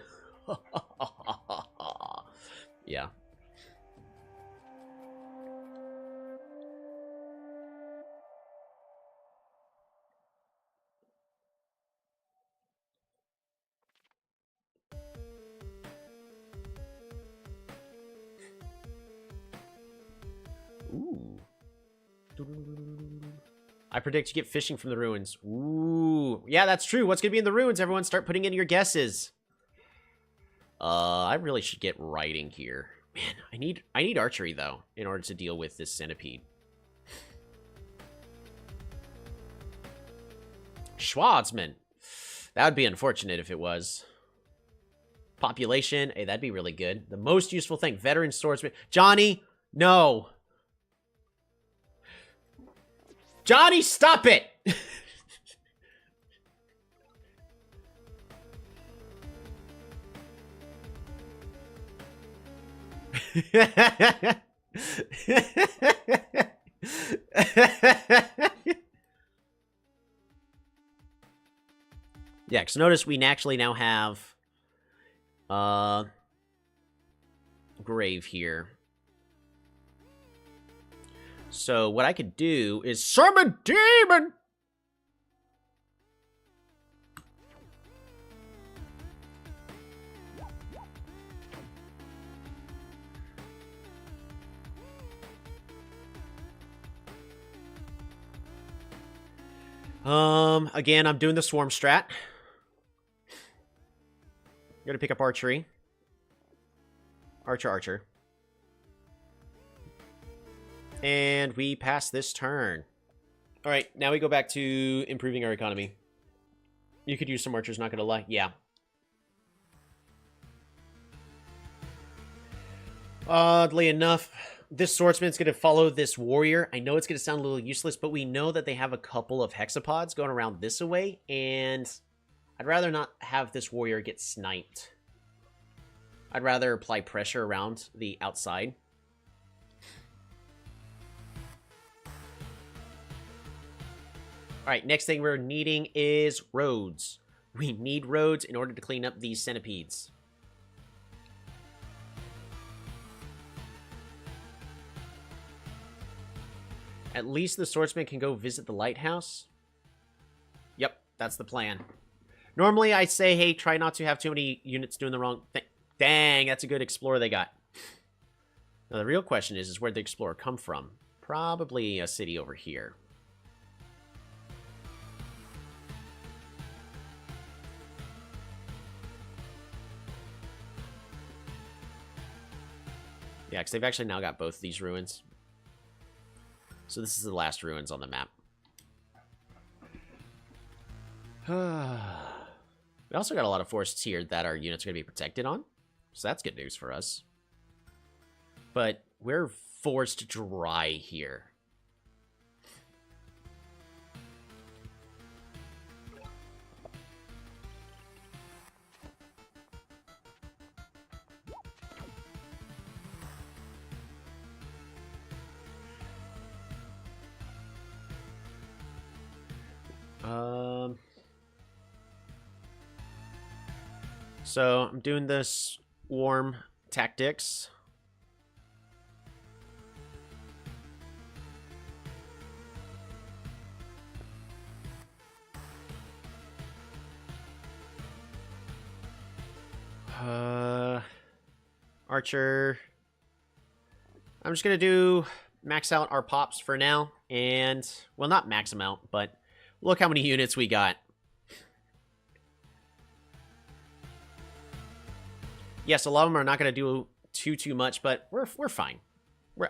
Yeah. Ooh. I predict you get fishing from the ruins. Ooh. Yeah, that's true. What's going to be in the ruins? Everyone start putting in your guesses. I really should get writing here. Man, I need archery, though, in order to deal with this centipede. Schwarzman. That would be unfortunate if it was. Population. Hey, that'd be really good. The most useful thing. Veteran swordsman. Johnny, no. Johnny, stop it! Yeah, because notice we actually now have grave here. So what I could do is summon demon. Again, I'm doing the swarm strat. Gonna pick up archery. Archer. And we pass this turn. Alright, now we go back to improving our economy. You could use some archers, not gonna lie. Yeah. Oddly enough, this swordsman's gonna follow this warrior. I know it's gonna sound a little useless, but we know that they have a couple of hexapods going around this way, and I'd rather not have this warrior get sniped. I'd rather apply pressure around the outside. Alright, next thing we're needing is roads. We need roads in order to clean up these centipedes. At least the swordsman can go visit the lighthouse. Yep, that's the plan. Normally I say, hey, try not to have too many units doing the wrong thing. Dang, that's a good explorer they got. Now the real question is where'd the explorer come from? Probably a city over here. Yeah, because they've actually now got both these ruins. So this is the last ruins on the map. We also got a lot of forests here that our units are going to be protected on. So that's good news for us. But we're forced dry here. So I'm doing this warm tactics. Archer. I'm just gonna do max out our pops for now, and well, not max them out, but look how many units we got. Yes, a lot of them are not going to do too much, but we're fine.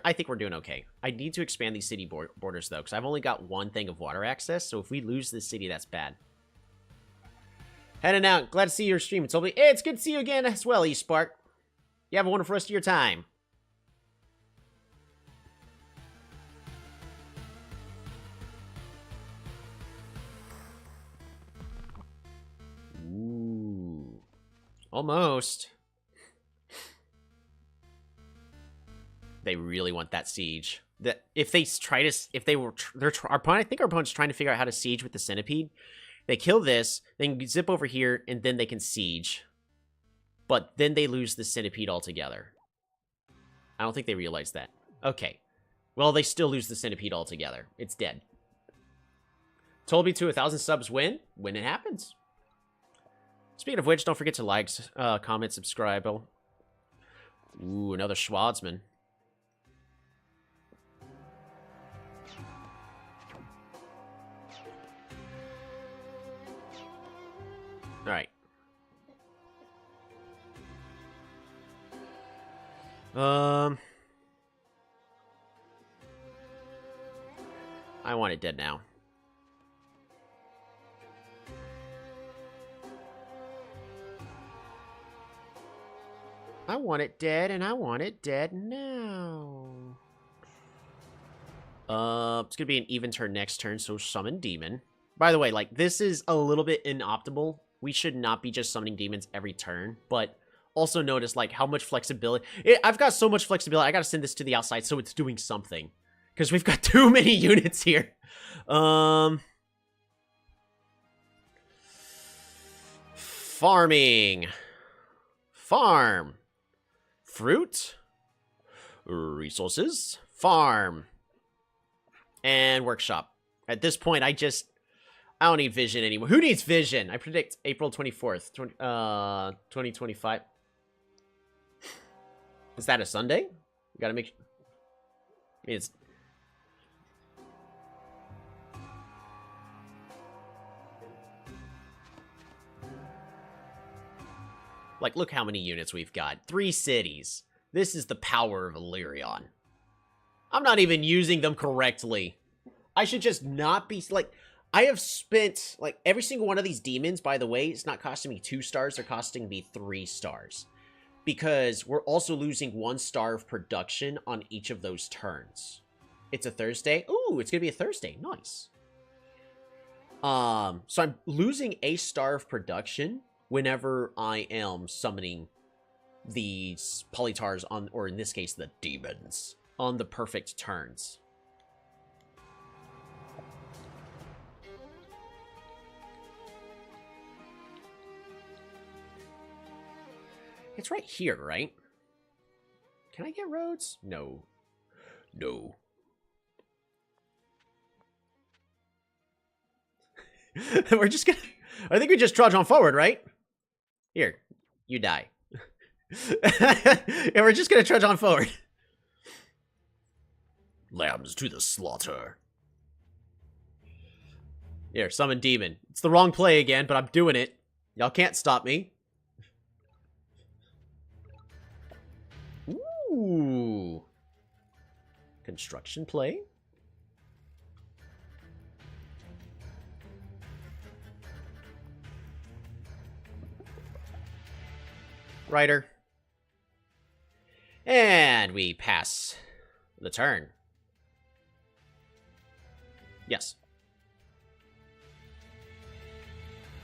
I think we're doing okay. I need to expand these city borders, though, because I've only got one thing of water access, so if we lose this city, that's bad. Heading out. Glad to see your stream. Hey, it's good to see you again as well, eSpark. You have a wonderful rest of your time. Ooh. Almost. They really want that siege. That if they try to, if they were, our opponent, I think our opponent's trying to figure out how to siege with the centipede. They kill this, then zip over here, and then they can siege. But then they lose the centipede altogether. I don't think they realize that. Okay. Well, they still lose the centipede altogether. It's dead. Told me to 1,000 subs when it happens. Speaking of which, don't forget to like, comment, subscribe. Ooh, another Schwarzman. All right. I want it dead now. I want it dead, and I want it dead now. It's gonna be an even turn next turn, so summon demon. By the way, like, this is a little bit inoptimal. We should not be just summoning demons every turn, but also notice, like, how much flexibility. I've got so much flexibility, I gotta send this to the outside so it's doing something. Because we've got too many units here. Farming. Farm. Fruit. Resources. Farm. And workshop. At this point, I don't need vision anymore. Who needs vision? I predict April 24th, 2025. Is that a Sunday? We gotta make... It's... Like, look how many units we've got. 3 cities. This is the power of Illyrion. I'm not even using them correctly. I should just not be... Like, I have spent... Like, every single one of these demons, by the way, it's not costing me 2 stars. They're costing me 3 stars. Because we're also losing 1 star of production on each of those turns. It's a Thursday. Ooh, it's going to be a Thursday. Nice. So I'm losing a star of production whenever I am summoning these Polytars on, or in this case, the demons, on the perfect turns. It's right here, right? Can I get roads? No. No. We're just gonna... I think we just trudge on forward, right? Here, you die. And we're just gonna trudge on forward. Lambs to the slaughter. Here, summon demon. It's the wrong play again, but I'm doing it. Y'all can't stop me. Ooh. Construction play. Writer. And we pass the turn. Yes.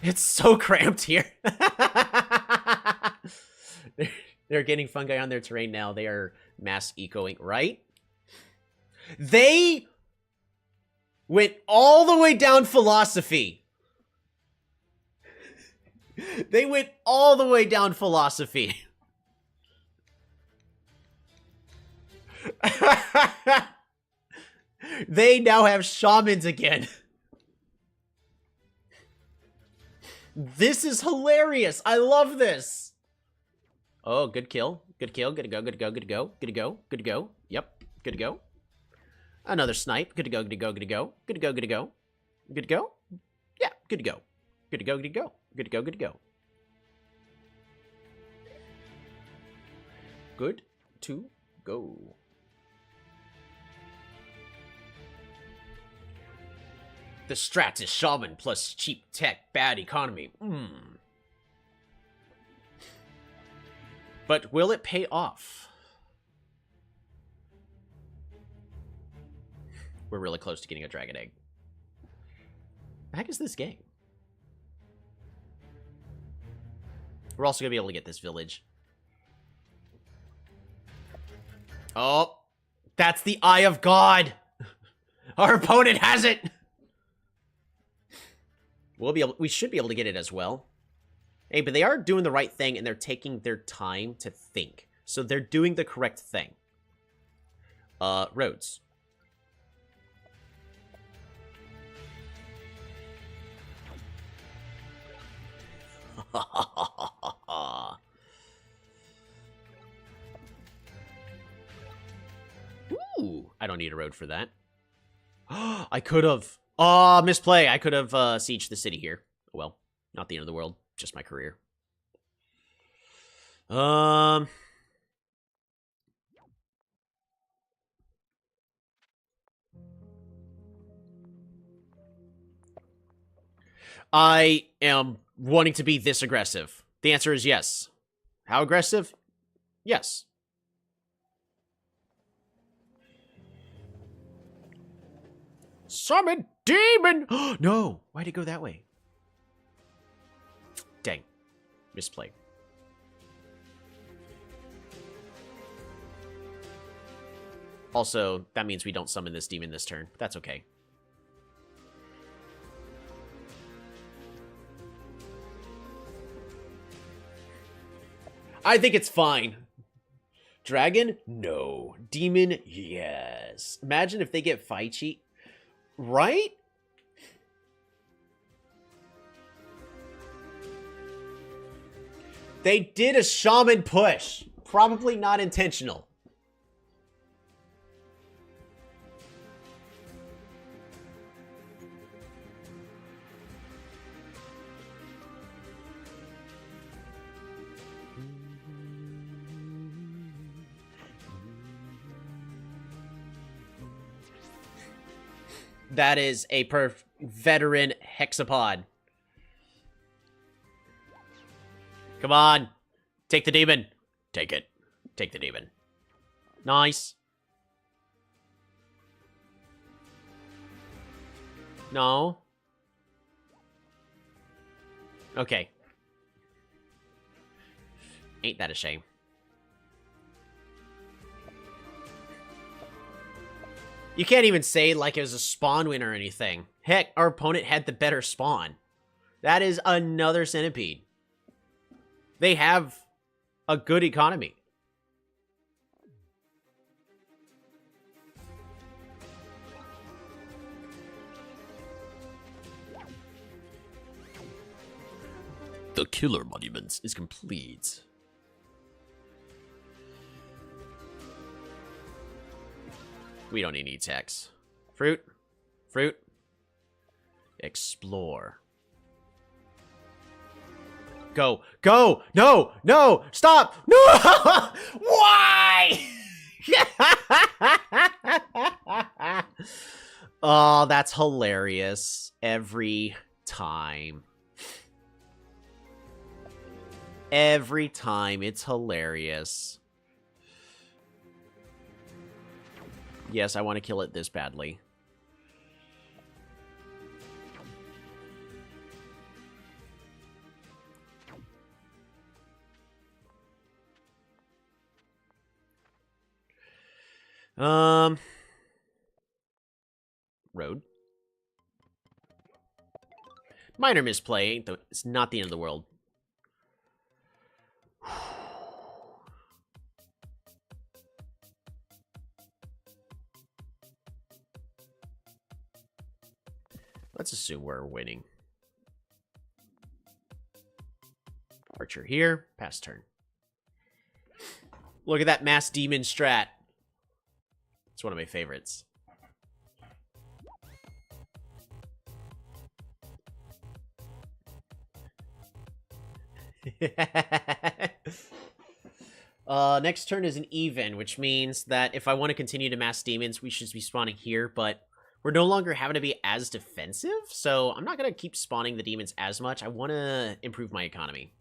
It's so cramped here. They're getting fungi on their terrain now. They are mass ecoing, right? They went all the way down philosophy. They went all the way down philosophy. They now have shamans again. This is hilarious. I love this. Oh, good kill. Good kill. Good to go. Good to go. Good to go. Good to go. Good to go. Yep. Good to go. Another snipe. Good to go. Good to go. Good to go. Good to go. Good to go. Good to go. Yeah. Good to go. Good to go. Good to go. Good to go. Good to go. Good to go. The strat is shaman plus cheap tech, bad economy. But will it pay off? We're really close to getting a dragon egg. The heck is this game? We're also going to be able to get this village. Oh, that's the Eye of God. Our opponent has it. We should be able to get it as well. Hey, but they are doing the right thing, and they're taking their time to think. So they're doing the correct thing. Roads. Ooh, I don't need a road for that. I could have. Oh, misplay. I could have sieged the city here. Well, not the end of the world. Just my career. I am wanting to be this aggressive. The answer is yes. How aggressive? Yes. Summon demon! No! Why'd it go that way? Dang. Misplay. Also, that means we don't summon this demon this turn. That's okay. I think it's fine. Dragon? No. Demon? Yes. Imagine if they get fight cheat. Right? They did a shaman push. Probably not intentional. That is a veteran hexapod. Come on. Take the demon. Take it. Take the demon. Nice. No. Okay. Ain't that a shame? You can't even say like it was a spawn win or anything. Heck, our opponent had the better spawn. That is another centipede. They have a good economy. The Killer Monuments is complete. We don't need any text. Fruit. Fruit. Explore. Go. Go! No! No! Stop! No! Why? Oh, that's hilarious. Every time. Every time. It's hilarious. Yes, I want to kill it this badly. Road. Minor misplay. It's not the end of the world. Let's assume we're winning. Archer here. Pass turn. Look at that mass demon strat. It's one of my favorites. Next turn is an even, which means that if I want to continue to mass demons, we should be spawning here, but we're no longer having to be as defensive, so I'm not going to keep spawning the demons as much. I want to improve my economy.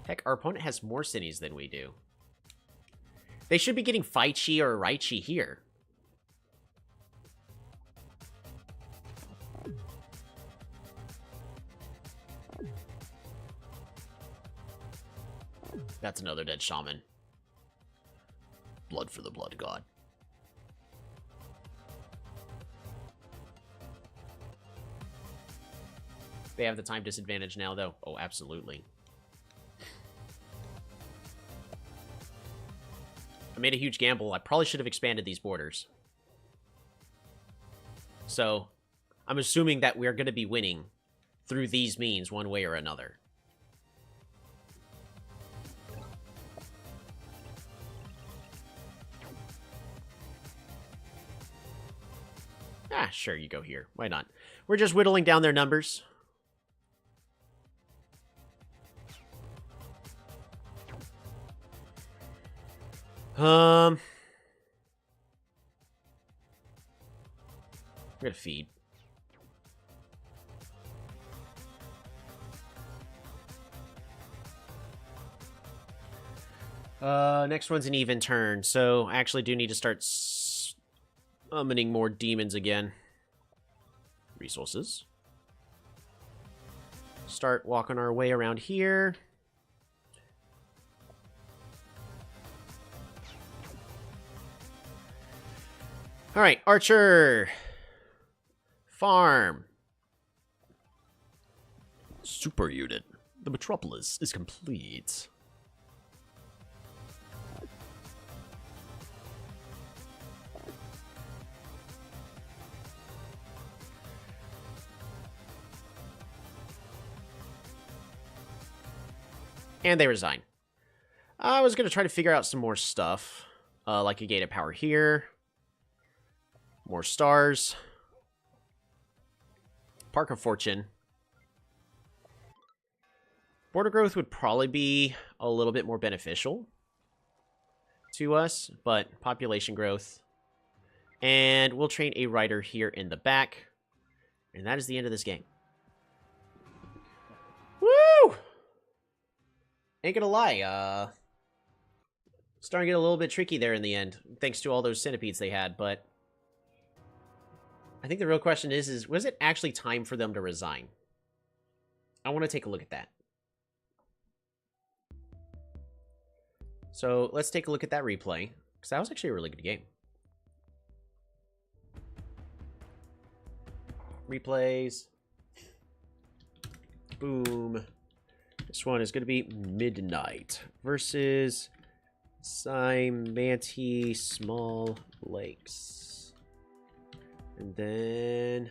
Heck, our opponent has more cities than we do. They should be getting Fai Chi or Rai Chi here. That's another dead shaman. Blood for the blood god. They have the time disadvantage now, though. Oh, absolutely. I made a huge gamble. I probably should have expanded these borders. So, I'm assuming that we're going to be winning through these means one way or another. Ah, sure, you go here. Why not? We're just whittling down their numbers. I'm gonna feed. Next one's an even turn, so I actually do need to start summoning more demons again. Resources. Start walking our way around here. All right, Archer. Farm. Super unit. The metropolis is complete. And they resign. I was going to try to figure out some more stuff. Like a gate of power here. More stars. Park of Fortune. Border growth would probably be a little bit more beneficial to us, but population growth. And we'll train a rider here in the back. And that is the end of this game. Woo! Ain't gonna lie, starting to get a little bit tricky there in the end, thanks to all those centipedes they had, but I think the real question is was it actually time for them to resign? I want to take a look at that. So let's take a look at that replay, because that was actually a really good game. Replays. Boom. This one is going to be Midnight versus Simanti Small Lakes. And then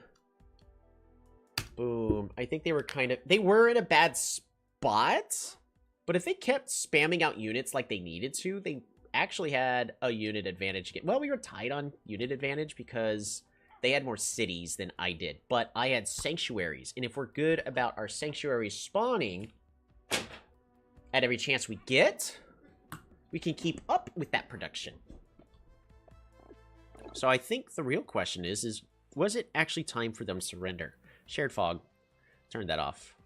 Boom. I think they were they were in a bad spot, but if they kept spamming out units like they needed to, they actually had a unit advantage. Well, we were tied on unit advantage because they had more cities than I did, but I had sanctuaries, and if we're good about our sanctuaries spawning at every chance we get, we can keep up with that production. So I think the real question is was it actually time for them to surrender? Shared fog. Turn that off.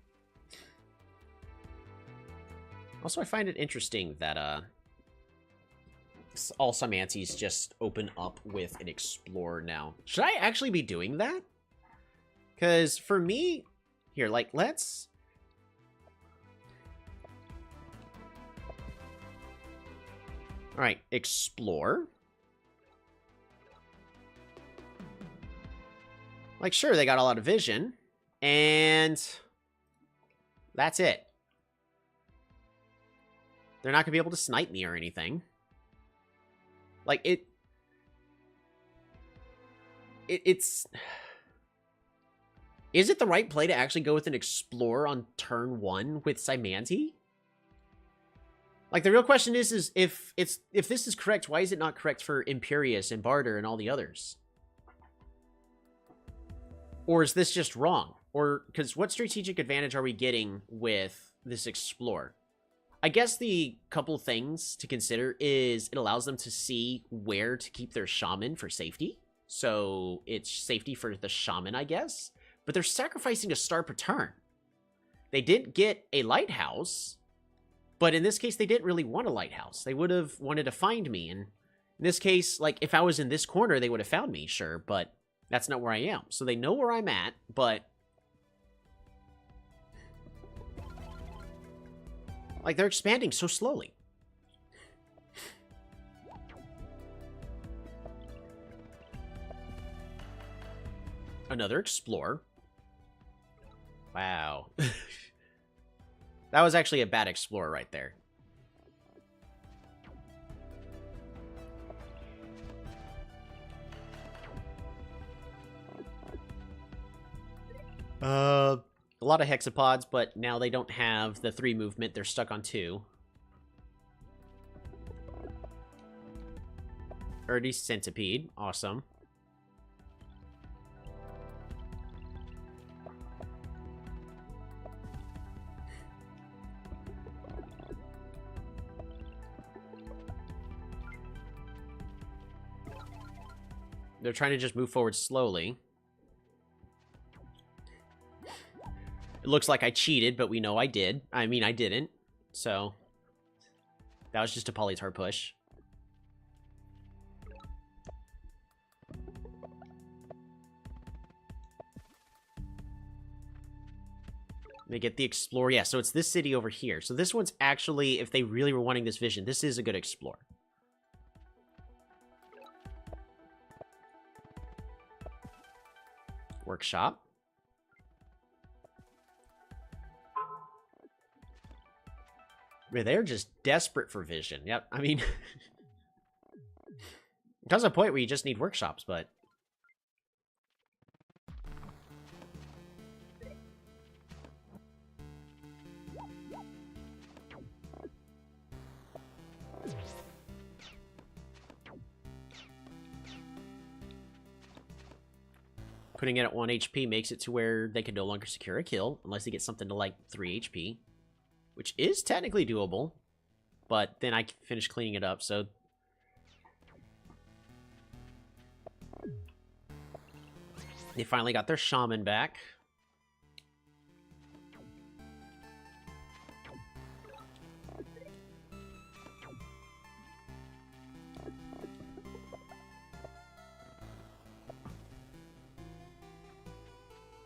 Also, I find it interesting that all Symantes just open up with an explorer now. Should I actually be doing that? Because for me, here, like, let's... Alright, explore. Like, sure, they got a lot of vision, and that's it. They're not going to be able to snipe me or anything. Like, it's... Is it the right play to actually go with an Explorer on turn 1 with Symante? Like, the real question is if this is correct, why is it not correct for Imperius and Barter and all the others? Or is this just wrong? Or, because what strategic advantage are we getting with this Explorer? I guess the couple things to consider is it allows them to see where to keep their shaman for safety. So it's safety for the shaman, I guess. But they're sacrificing a star per turn. They didn't get a lighthouse, but in this case, they didn't really want a lighthouse. They would have wanted to find me. And in this case, like, if I was in this corner, they would have found me, sure. But that's not where I am. So they know where I'm at, but... like, they're expanding so slowly. Another Explorer. Wow. That was actually a bad Explorer right there. A lot of hexapods, but now they don't have the 3 movement. They're stuck on 2. Erdy Centipede. Awesome. They're trying to just move forward slowly. It looks like I cheated, but we know I did. I mean, I didn't. So, that was just a Polytar push. They get the Explorer. Yeah, so it's this city over here. So this one's actually, if they really were wanting this vision, this is a good Explorer. Workshop. They're just desperate for vision. Yep, I mean... it comes a point where you just need workshops, but... putting it at 1 HP makes it to where they can no longer secure a kill, unless they get something to, like, 3 HP. Which is technically doable, but then I finish cleaning it up, so... they finally got their shaman back.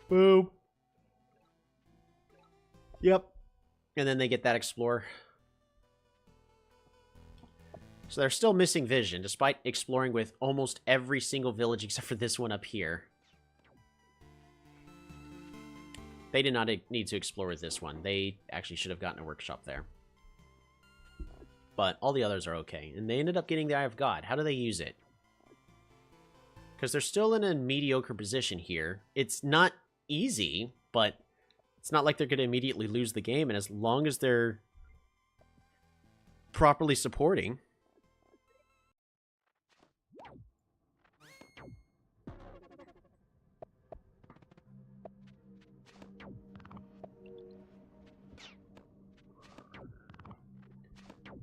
Boom. Yep. And then they get that Explorer. So they're still missing vision, despite exploring with almost every single village except for this one up here. They did not need to explore with this one. They actually should have gotten a workshop there. But all the others are okay. And they ended up getting the Eye of God. How do they use it? Because they're still in a mediocre position here. It's not easy, but it's not like they're going to immediately lose the game, and as long as they're properly supporting...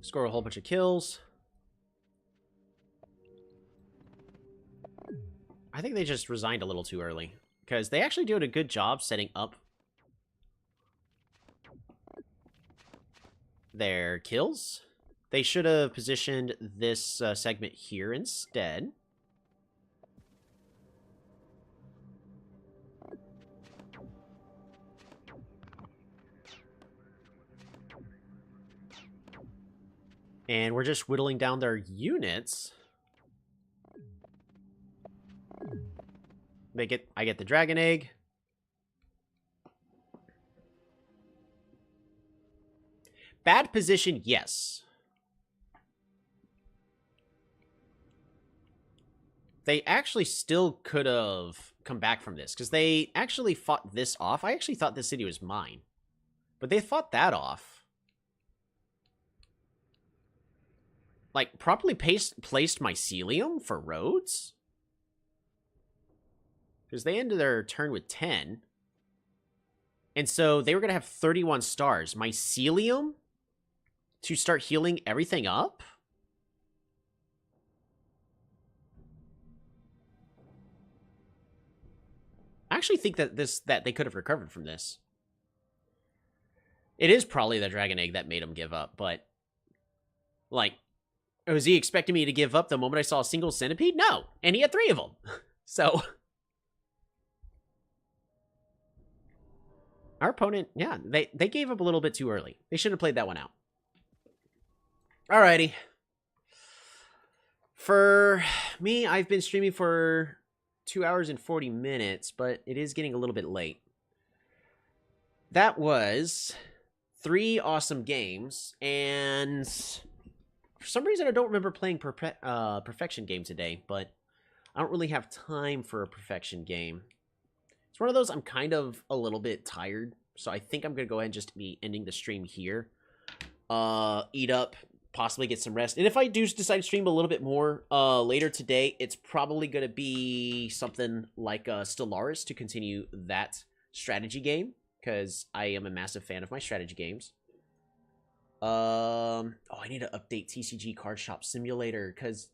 Score a whole bunch of kills. I think they just resigned a little too early, because they actually did a good job setting up their kills. They should have positioned this segment here instead. And we're just whittling down their units. I get the dragon egg. Bad position, yes. They actually still could have come back from this, because they actually fought this off. I actually thought this city was mine, but they fought that off. Like, properly placed mycelium for roads? Because they ended their turn with 10. And so they were going to have 31 stars. Mycelium? To start healing everything up? I actually think that they could have recovered from this. It is probably the dragon egg that made him give up, but... Like... Was he expecting me to give up the moment I saw a single centipede? No. And he had 3 of them. So. Our opponent, yeah, they gave up a little bit too early. They should have played that one out. Alrighty. For me, I've been streaming for 2 hours and 40 minutes, but it is getting a little bit late. That was 3 awesome games, and... For some reason, I don't remember playing Perfection game today, but I don't really have time for a Perfection game. It's one of those I'm kind of a little bit tired, so I think I'm going to go ahead and just be ending the stream here. Eat up, possibly get some rest. And if I do decide to stream a little bit more later today, it's probably going to be something like Stellaris to continue that strategy game, because I am a massive fan of my strategy games. Oh, I need to update TCG Card Shop Simulator because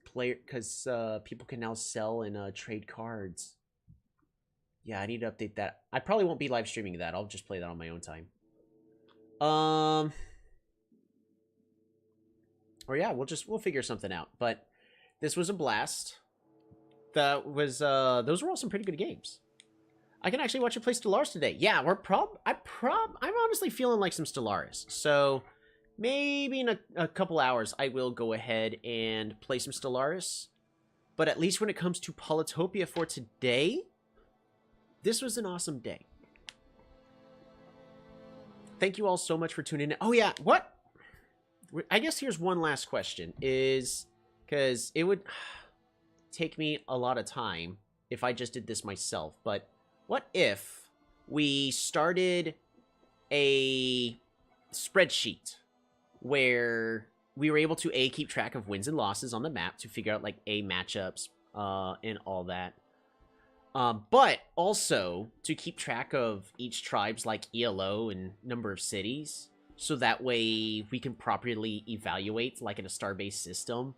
people can now sell and trade cards. Yeah, I need to update that. I probably won't be live streaming that. I'll just play that on my own time. Or yeah, we'll figure something out. But this was a blast. That was those were all some pretty good games. I can actually watch you play Stellaris today. Yeah, I'm honestly feeling like some Stellaris. So maybe in a couple hours, I will go ahead and play some Stellaris. But at least when it comes to Polytopia for today, this was an awesome day. Thank you all so much for tuning in. Oh yeah, what? I guess here's one last question. Is, because it would take me a lot of time if I just did this myself. But what if we started a spreadsheet where we were able to keep track of wins and losses on the map to figure out like matchups and all that, but also to keep track of each tribe's like ELO and number of cities, so that way we can properly evaluate, like in a star-based system,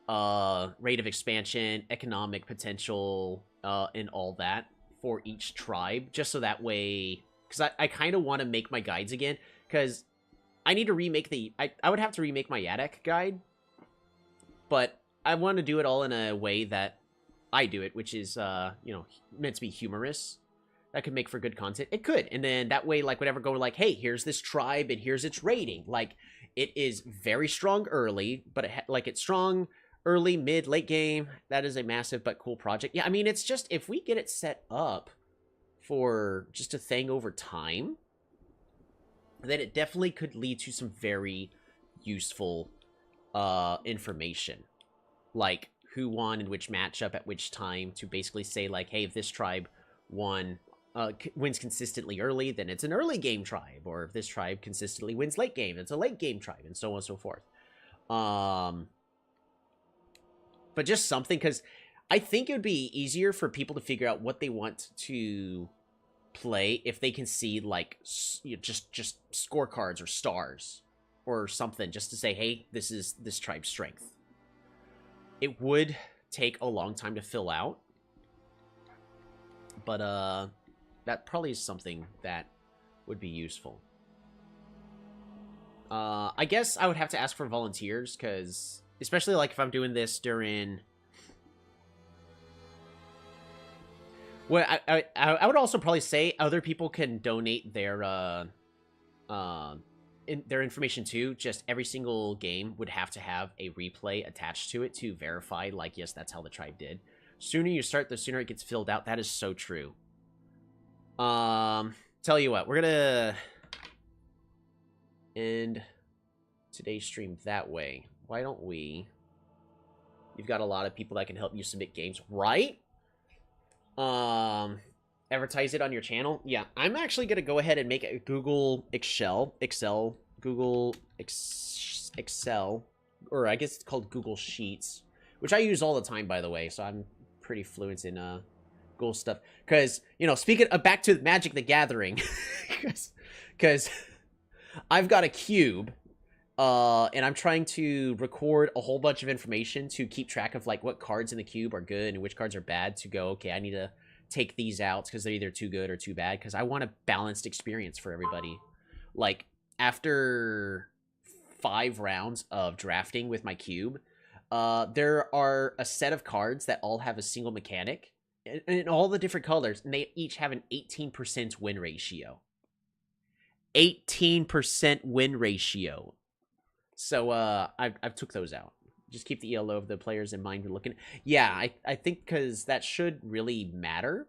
rate of expansion, economic potential, and all that for each tribe, just so that way, because I kind of want to make my guides again, because I need to remake I would have to remake my Yadek guide, but I want to do it all in a way that I do it, which is, you know, meant to be humorous. That could make for good content. It could, and then that way, like, whenever go like, hey, here's this tribe, and here's its rating. Like, it is very strong early, but it's strong early, mid, late game. That is a massive but cool project. Yeah, I mean, it's just, if we get it set up for just a thing over time, then it definitely could lead to some very useful information, like who won in which matchup at which time, to basically say like, hey, if this tribe won wins consistently early, then it's an early game tribe. Or if this tribe consistently wins late game, it's a late game tribe, and so on and so forth. But just something, because I think it would be easier for people to figure out what they want to play if they can see, like, just scorecards or stars or something, just to say, hey, this is this tribe's strength. It would take a long time to fill out, but that probably is something that would be useful. I guess I would have to ask for volunteers, because especially like if I'm doing this during... Well, I would also probably say other people can donate their their information too. Just every single game would have to have a replay attached to it to verify, like, yes, that's how the tribe did. Sooner you start, the sooner it gets filled out. That is so true. Tell you what, we're gonna end today's stream that way. Why don't we... You've got a lot of people that can help you submit games, right? Advertise it on your channel. Yeah, I'm actually gonna go ahead and make a Google Excel, or I guess it's called Google Sheets, which I use all the time, by the way, so I'm pretty fluent in Google stuff. Because, you know, speaking of, back to Magic the Gathering, because I've got a cube, and I'm trying to record a whole bunch of information to keep track of, like, what cards in the cube are good and which cards are bad, to go, okay, I need to take these out because they're either too good or too bad, because I want a balanced experience for everybody. Like, after 5 rounds of drafting with my cube, there are a set of cards that all have a single mechanic in all the different colors, and they each have an 18% win ratio. 18% win ratio. So, I've took those out. Just keep the ELO of the players in mind when looking. Yeah, I think because that should really matter.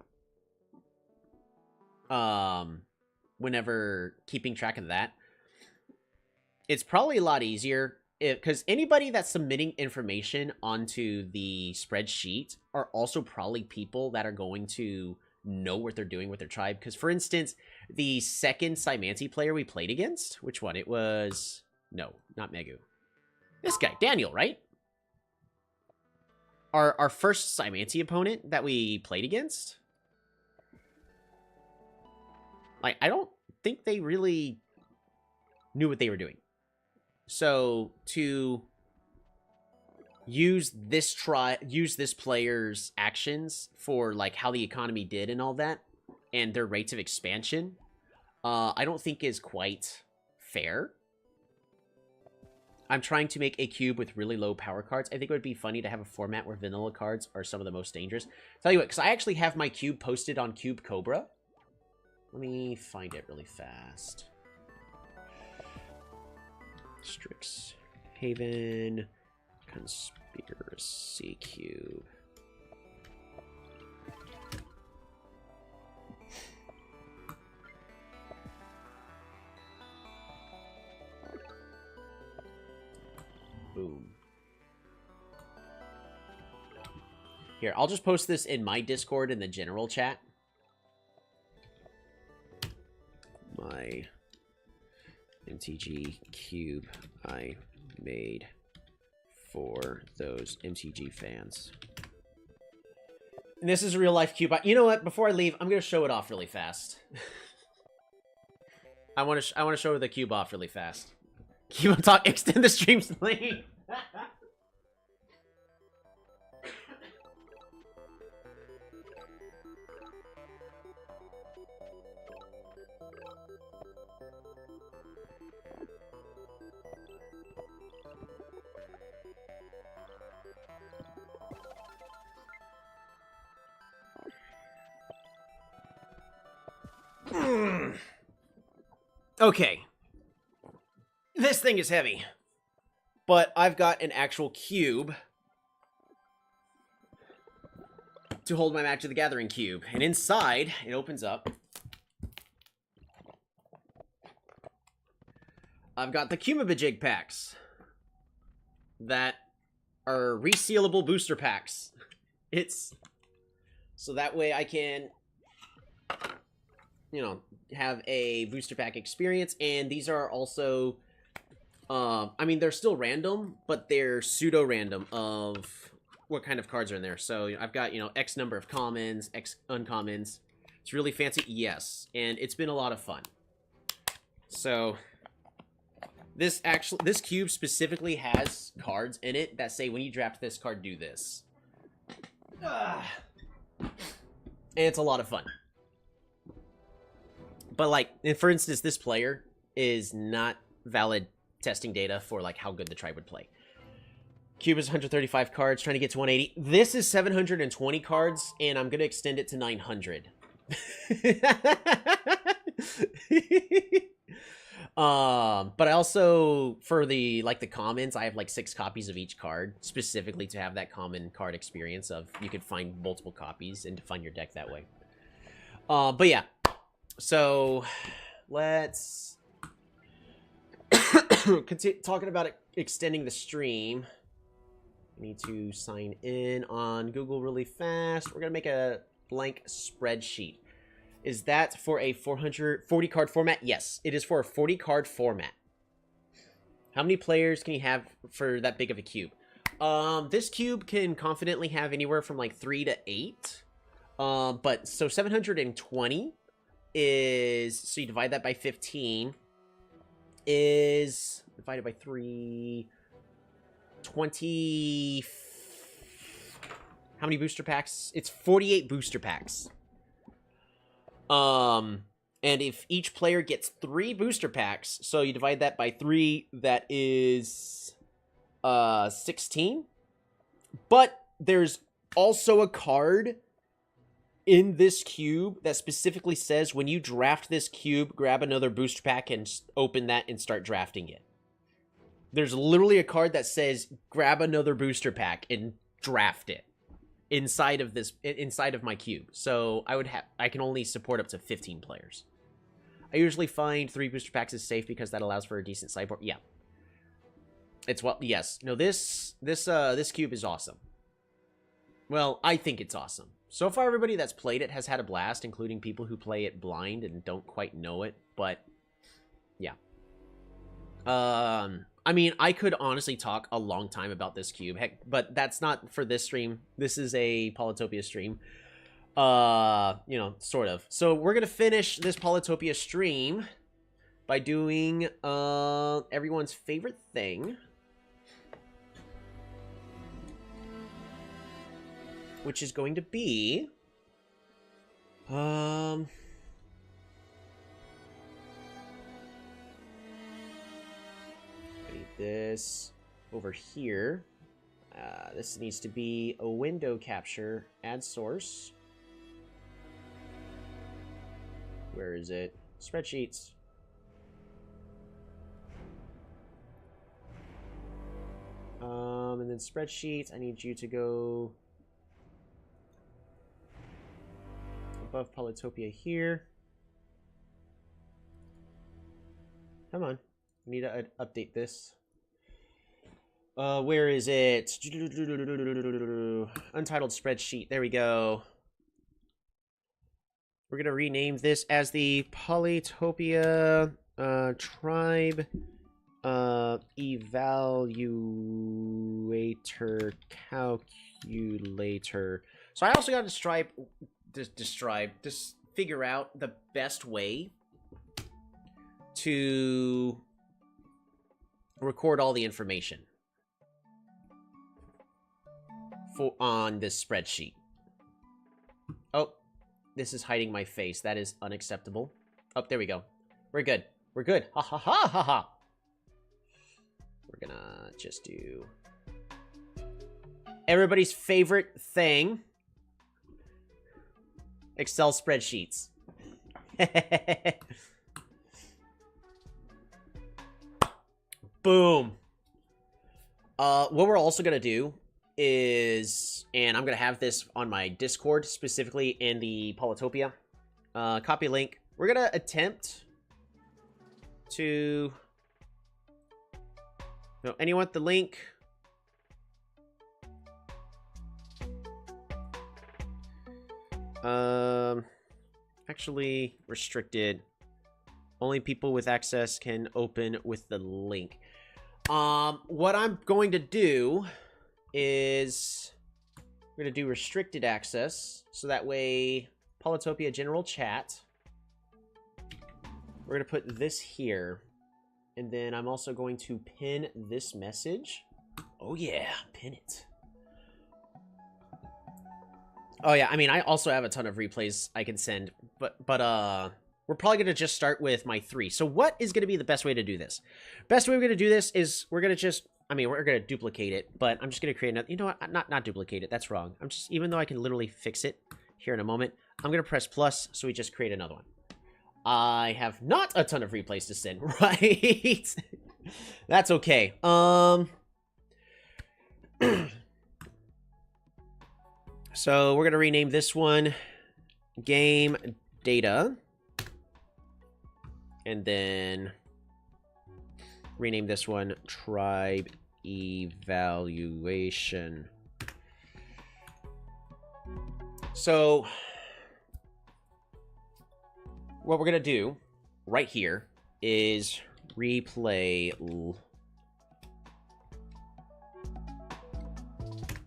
Whenever keeping track of that. It's probably a lot easier, because anybody that's submitting information onto the spreadsheet are also probably people that are going to know what they're doing with their tribe. Because, for instance, the second Symanti player we played against, which one? It was... No, not Megu. This guy, Daniel, right? Our first Symanti opponent that we played against? Like, I don't think they really knew what they were doing. So, to use this player's actions for, like, how the economy did and all that, and their rates of expansion, I don't think is quite fair. I'm trying to make a cube with really low power cards. I think it would be funny to have a format where vanilla cards are some of the most dangerous. Tell you what, because I actually have my cube posted on Cube Cobra. Let me find it really fast. Strixhaven Conspiracy Cube. Boom. Here, I'll just post this in my Discord in the general chat. My MTG cube I made for those MTG fans. And this is a real life cube. You know what? Before I leave, I'm gonna show it off really fast. I want to show the cube off really fast. Keep on talking. Extend the stream lane. Okay. This thing is heavy. But I've got an actual cube to hold my Magic the Gathering cube. And inside, it opens up. I've got the Cubamajig packs that are resealable booster packs. It's so that way I can you know, have a booster pack experience. And these are also, I mean, they're still random, but they're pseudo-random of what kind of cards are in there. So I've got, you know, X number of commons, X uncommons. It's really fancy, yes, and it's been a lot of fun. So this cube specifically has cards in it that say when you draft this card, do this. And it's a lot of fun. But like, for instance, this player is not valid testing data for like how good the tribe would play. Cube is 135 cards, trying to get to 180. This is 720 cards, and I'm gonna extend it to 900. But I also, for the commons, I have like 6 copies of each card specifically to have that common card experience of you could find multiple copies and define your deck that way. But yeah, so let's continue talking about extending the stream. I need to sign in on Google really fast. We're gonna make a blank spreadsheet. Is that for a 440 card format? Yes, it is for a 40 card format. How many players can you have for that big of a cube? This cube can confidently have anywhere from like 3 to 8. But so 720 is, so you divide that by 15 is divided by 3, 20. How many booster packs? It's 48 booster packs. And if each player gets 3 booster packs, so you divide that by 3, that is 16. But there's also a card in this cube that specifically says when you draft this cube, grab another booster pack and open that and start drafting it. There's literally a card that says grab another booster pack and draft it inside of my cube. So I can only support up to 15 players. I usually find 3 booster packs is safe because that allows for a decent sideboard. Yeah. It's what, yes. No, this cube is awesome. Well, I think it's awesome. So far, everybody that's played it has had a blast, including people who play it blind and don't quite know it, but yeah. I mean, I could honestly talk a long time about this cube, heck, but that's not for this stream. This is a Polytopia stream. You know, sort of. So we're gonna finish this Polytopia stream by doing everyone's favorite thing, which is going to be this over here. This needs to be a window capture. Add source. Where is it? Spreadsheets. And then spreadsheets. I need you to go above Polytopia here. Come on. I need to update this. Where is it? Untitled spreadsheet. There we go. We're gonna rename this as the Polytopia Tribe Evaluator Calculator. So I also got to figure out the best way to record all the information on this spreadsheet. Oh, this is hiding my face. That is unacceptable. Oh, there we go. We're good. We're good. Ha ha ha ha ha. We're gonna just do everybody's favorite thing. Excel spreadsheets. Boom. What we're also gonna do is, and I'm gonna have this on my Discord, specifically in the Polytopia copy link. We're gonna attempt to. No, anyone want the link? Actually, restricted. Only people with access can open with the link. What I'm going to do is we're going to do restricted access. So that way, Polytopia general chat. We're going to put this here. And then I'm also going to pin this message. Oh yeah, pin it. Oh yeah, I mean, I also have a ton of replays I can send, but we're probably going to just start with my 3. So what is going to be the best way to do this? Best way we're going to do this is we're going to just, I mean, we're going to duplicate it, but I'm just going to create another, you know what, not duplicate it, that's wrong. I'm just, even though I can literally fix it here in a moment, I'm going to press plus, so we just create another one. I have not a ton of replays to send, right? That's okay. So we're going to rename this one Game Data. And then rename this one Tribe Evaluation. So what we're going to do right here is replay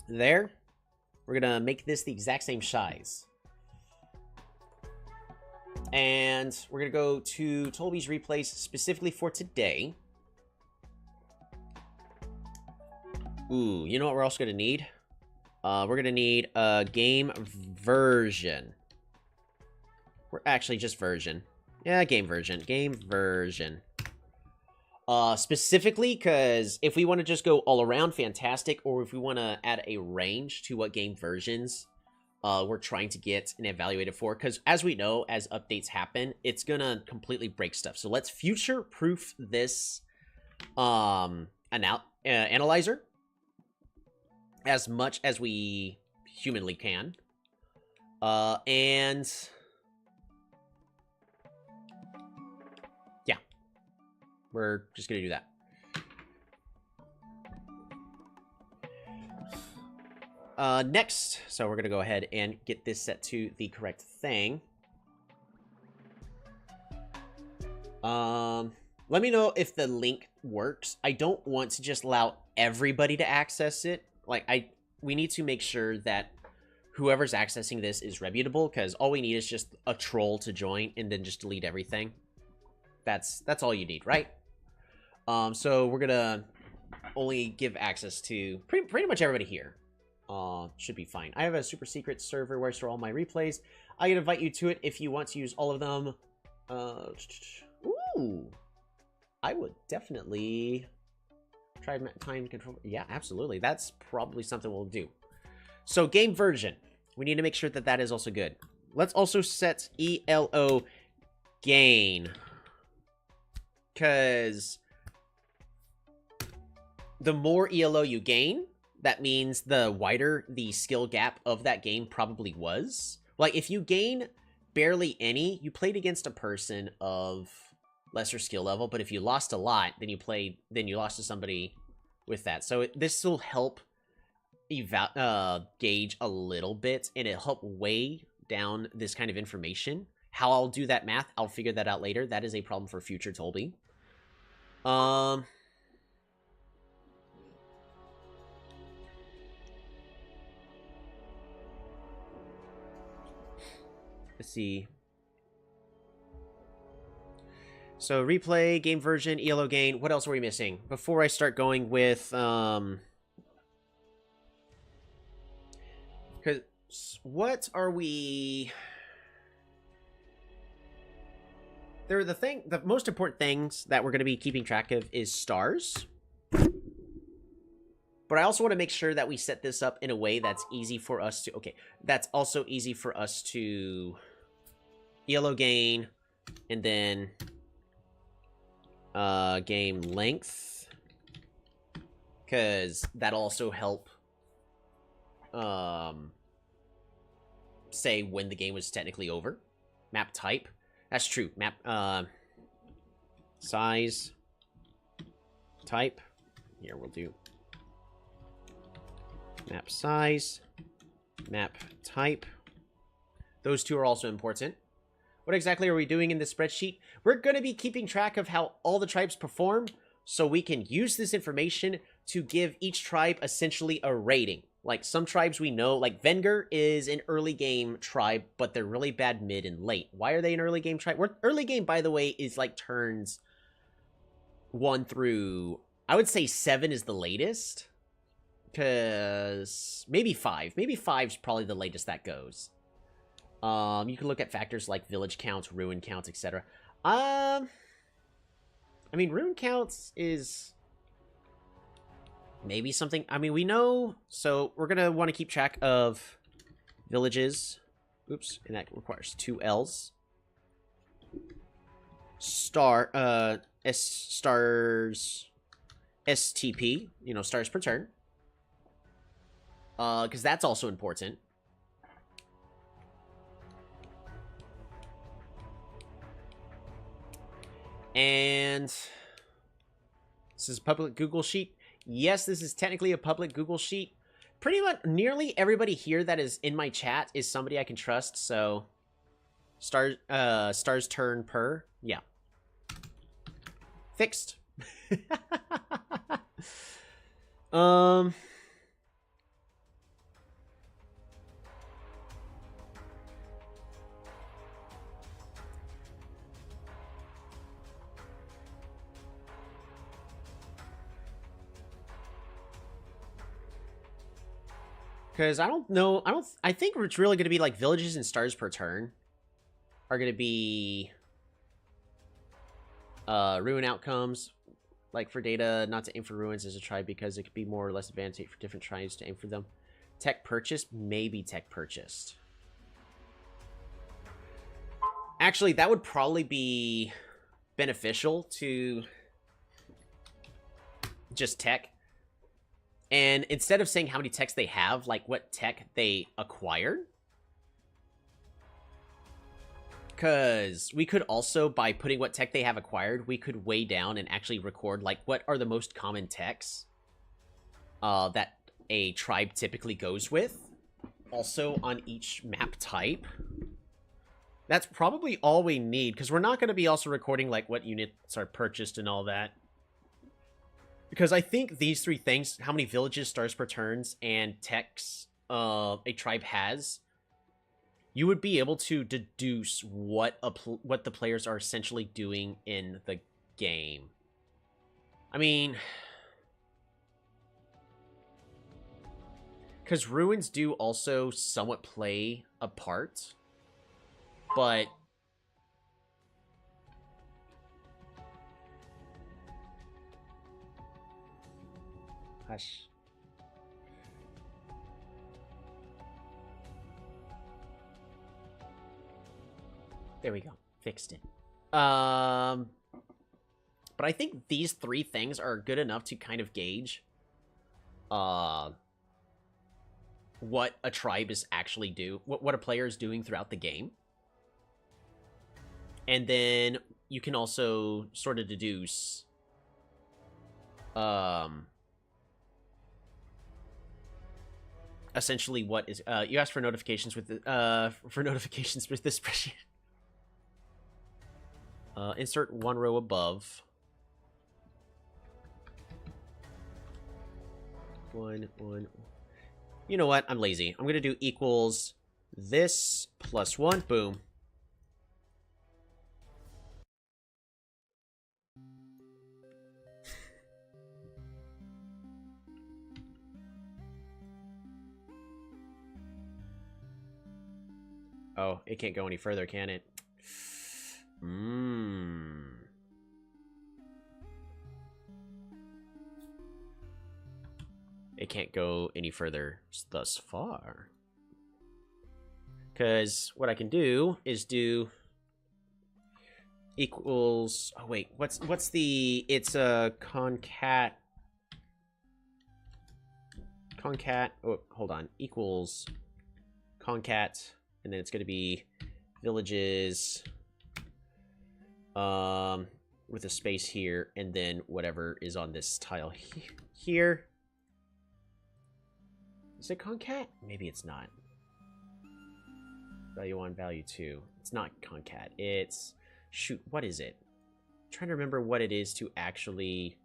there. We're going to make this the exact same size. And we're going to go to Tolby's replays specifically for today. Ooh, you know what we're also going to need? We're going to need a game version. We're actually just version. Yeah, game version. Game version. Specifically, because if we want to just go all around, fantastic. Or if we want to add a range to what game versions we're trying to get and evaluate it for. Because as we know, as updates happen, it's going to completely break stuff. So let's future-proof this analyzer as much as we humanly can. And yeah, we're just going to do that. Next, so we're going to go ahead and get this set to the correct thing. Let me know if the link works. I don't want to just allow everybody to access it. Like, we need to make sure that whoever's accessing this is reputable, because all we need is just a troll to join and then just delete everything. That's all you need, right? So we're gonna only give access to pretty much everybody here. Should be fine. I have a super secret server where I store all my replays. I can invite you to it if you want to use all of them. Ooh, I would definitely try time control. Yeah, absolutely. That's probably something we'll do. So game version, we need to make sure that that is also good. Let's also set ELO gain, because the more ELO you gain, that means the wider the skill gap of that game probably was. Like, if you gain barely any, you played against a person of lesser skill level, but if you lost a lot, then you lost to somebody with that. So this will help gauge a little bit, and it'll help weigh down this kind of information. How I'll do that math, I'll figure that out later. That is a problem for future Tolby. Let's see. So replay, game version, ELO gain. What else are we missing? Before I start going with because what are we? The most important things that we're going to be keeping track of is stars. But I also want to make sure that we set this up in a way that's easy for us to, okay, that's also easy for us to ELO gain, and then game length, because that'll also help say when the game was technically over. Map type, that's true. Map size type, here we'll do map size, map type. Those two are also important. What exactly are we doing in this spreadsheet? We're going to be keeping track of how all the tribes perform so we can use this information to give each tribe essentially a rating. Like some tribes we know, like Venger is an early game tribe, but they're really bad mid and late. Why are they an early game tribe? Early game, by the way, is like turns 1 through, I would say 7 is the latest. Because maybe 5. Maybe 5 is probably the latest that goes. You can look at factors like village counts, ruin counts, etc. I mean, ruin counts is maybe something. I mean, we know. So we're gonna want to keep track of villages. Oops, and that requires 2 L's. Stars STP. You know, stars per turn. Because that's also important. And this is a public Google Sheet. Yes, this is technically a public Google Sheet. Pretty much nearly everybody here that is in my chat is somebody I can trust, so stars turn per. Yeah. Fixed. Because I don't know, I think it's really going to be like villages and stars per turn are going to be ruin outcomes. Like for data, not to aim for ruins as a tribe because it could be more or less advantageous for different tribes to aim for them. Tech purchased, maybe tech purchased. Actually, that would probably be beneficial to just tech. And instead of saying how many techs they have, like what tech they acquired. Because we could also, by putting what tech they have acquired, we could weigh down and actually record, like, what are the most common techs that a tribe typically goes with. Also on each map type. That's probably all we need, because we're not going to be also recording, like, what units are purchased and all that. Because I think these 3 things, how many villages, stars per turns, and techs a tribe has, you would be able to deduce what the players are essentially doing in the game. I mean, because ruins do also somewhat play a part, but hush. There we go. Fixed it. But I think these 3 things are good enough to kind of gauge what a tribe is actually what a player is doing throughout the game. And then you can also sort of deduce essentially what is you asked for notifications with the with this spreadsheet. Insert 1 row above. 1. You know what? I'm lazy. I'm gonna do equals this plus 1. Boom. Oh, it can't go any further, can it? It can't go any further thus far. Because what I can do is do equals... Oh, wait. What's the... It's a concat... Oh, hold on. Equals concat... And then it's going to be villages with a space here, and then whatever is on this tile here. Is it concat? Maybe it's not. Value 1, value 2. It's not concat. It's... Shoot, what is it? I'm trying to remember what it is to actually...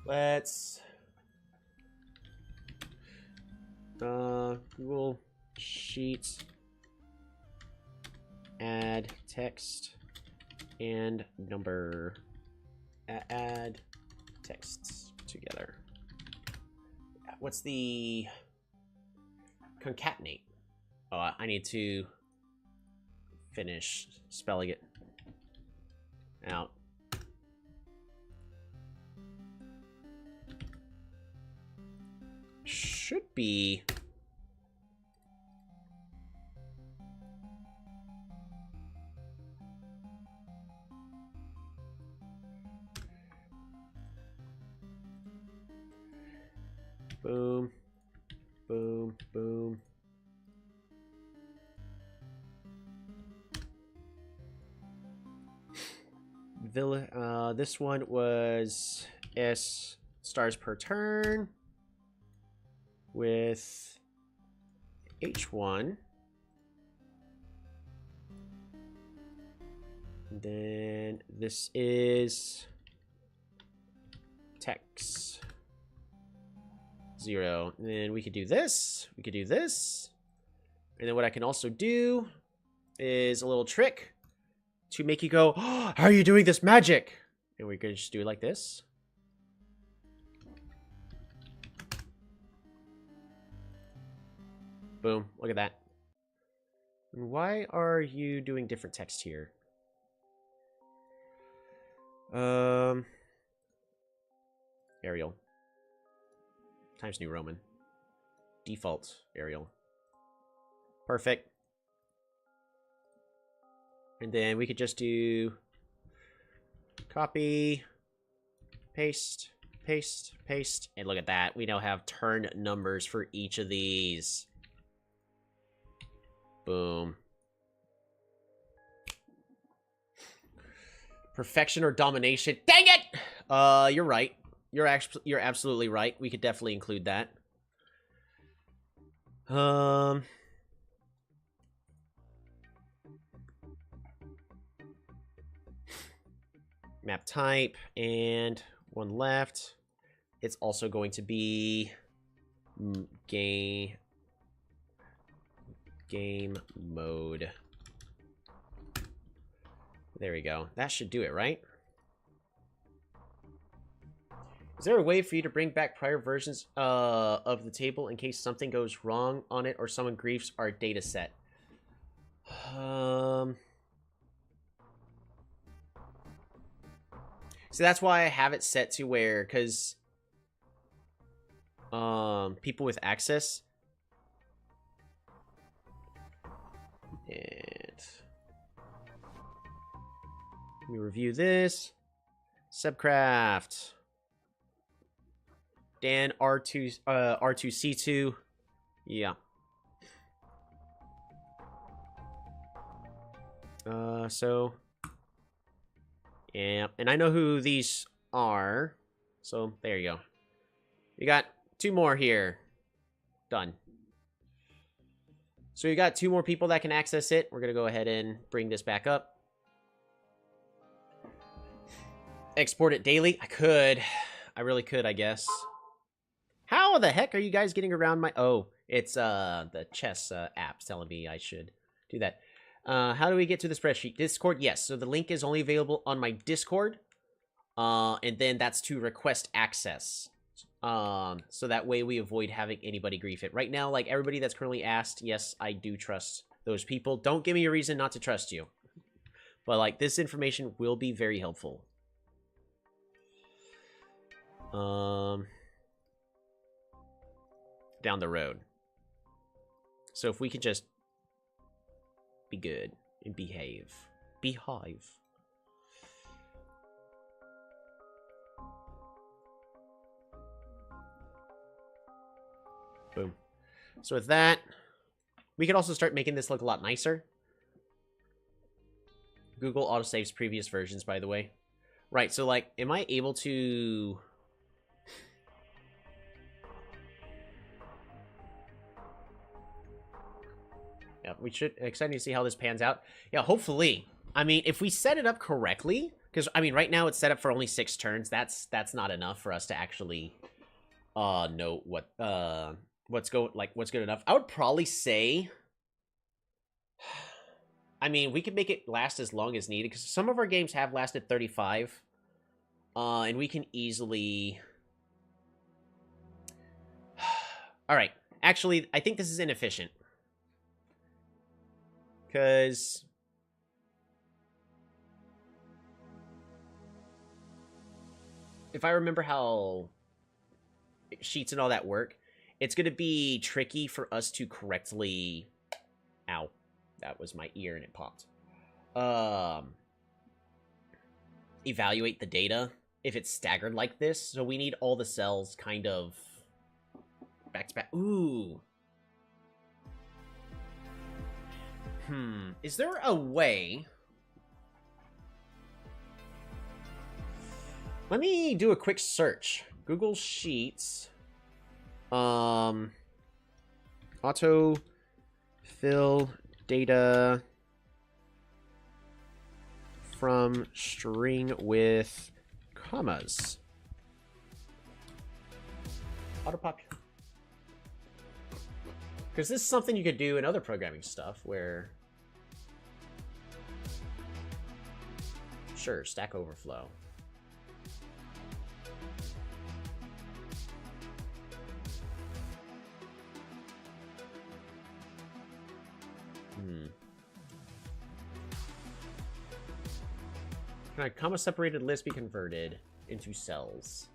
Let's... Google Sheets. Add text and number. Add texts together. What's the concatenate? Oh, I need to finish spelling it out. Should be. Boom, boom, boom. This one was S stars per turn with H1. And then this is text 0. And then we could do this. We could do this. And then what I can also do is a little trick to make you go, oh, how are you doing this magic? And we could just do it like this. Boom. Look at that. And why are you doing different text here? Arial. Times New Roman. Default Arial. Perfect. And then we could just do copy, paste, paste, paste. And look at that. We now have turn numbers for each of these. Boom. Perfection or domination. Dang it! You're right. You're absolutely right. We could definitely include that. Map type and one left. It's also going to be game mode. There we go. That should do it, right? Is there a way for you to bring back prior versions of the table in case something goes wrong on it or someone griefs our data set? So that's why I have it set to where, because people with access. And let me review this. Subcraft. Dan R2 R2C2. Yeah. So yeah, and I know who these are. So there you go. You got 2 more here. Done. So you got 2 more people that can access it. We're gonna go ahead and bring this back up. Export it daily. I could. I really could, I guess. How the heck are you guys getting around my... Oh, it's the chess app's telling me I should do that. How do we get to the spreadsheet? Discord, yes. So the link is only available on my Discord. And then that's to request access. So that way we avoid having anybody grief it. Right now, like everybody that's currently asked, yes, I do trust those people. Don't give me a reason not to trust you. But like this information will be very helpful. Down the road. So if we could just be good and behave. Behave. Boom. So with that, we could also start making this look a lot nicer. Google autosaves previous versions, by the way. Right, so, like, am I able to... Yeah, we should... Excited to see how this pans out. Yeah, hopefully. I mean, if we set it up correctly... Because, I mean, right now it's set up for only 6 turns. That's not enough for us to actually know what's good enough. I would probably say... I mean, we could make it last as long as needed, because some of our games have lasted 35. And we can easily... Alright. Actually, I think this is inefficient. Because... if I remember how sheets and all that work, it's going to be tricky for us to correctly... Ow. That was my ear and it popped. Evaluate the data if it's staggered like this. So we need all the cells kind of back to back. Ooh. Is there a way... Let me do a quick search. Google Sheets. Auto fill data from string with commas. Auto pop. Because this is something you could do in other programming stuff where... Sure, Stack Overflow. Can a comma-separated list be converted into cells?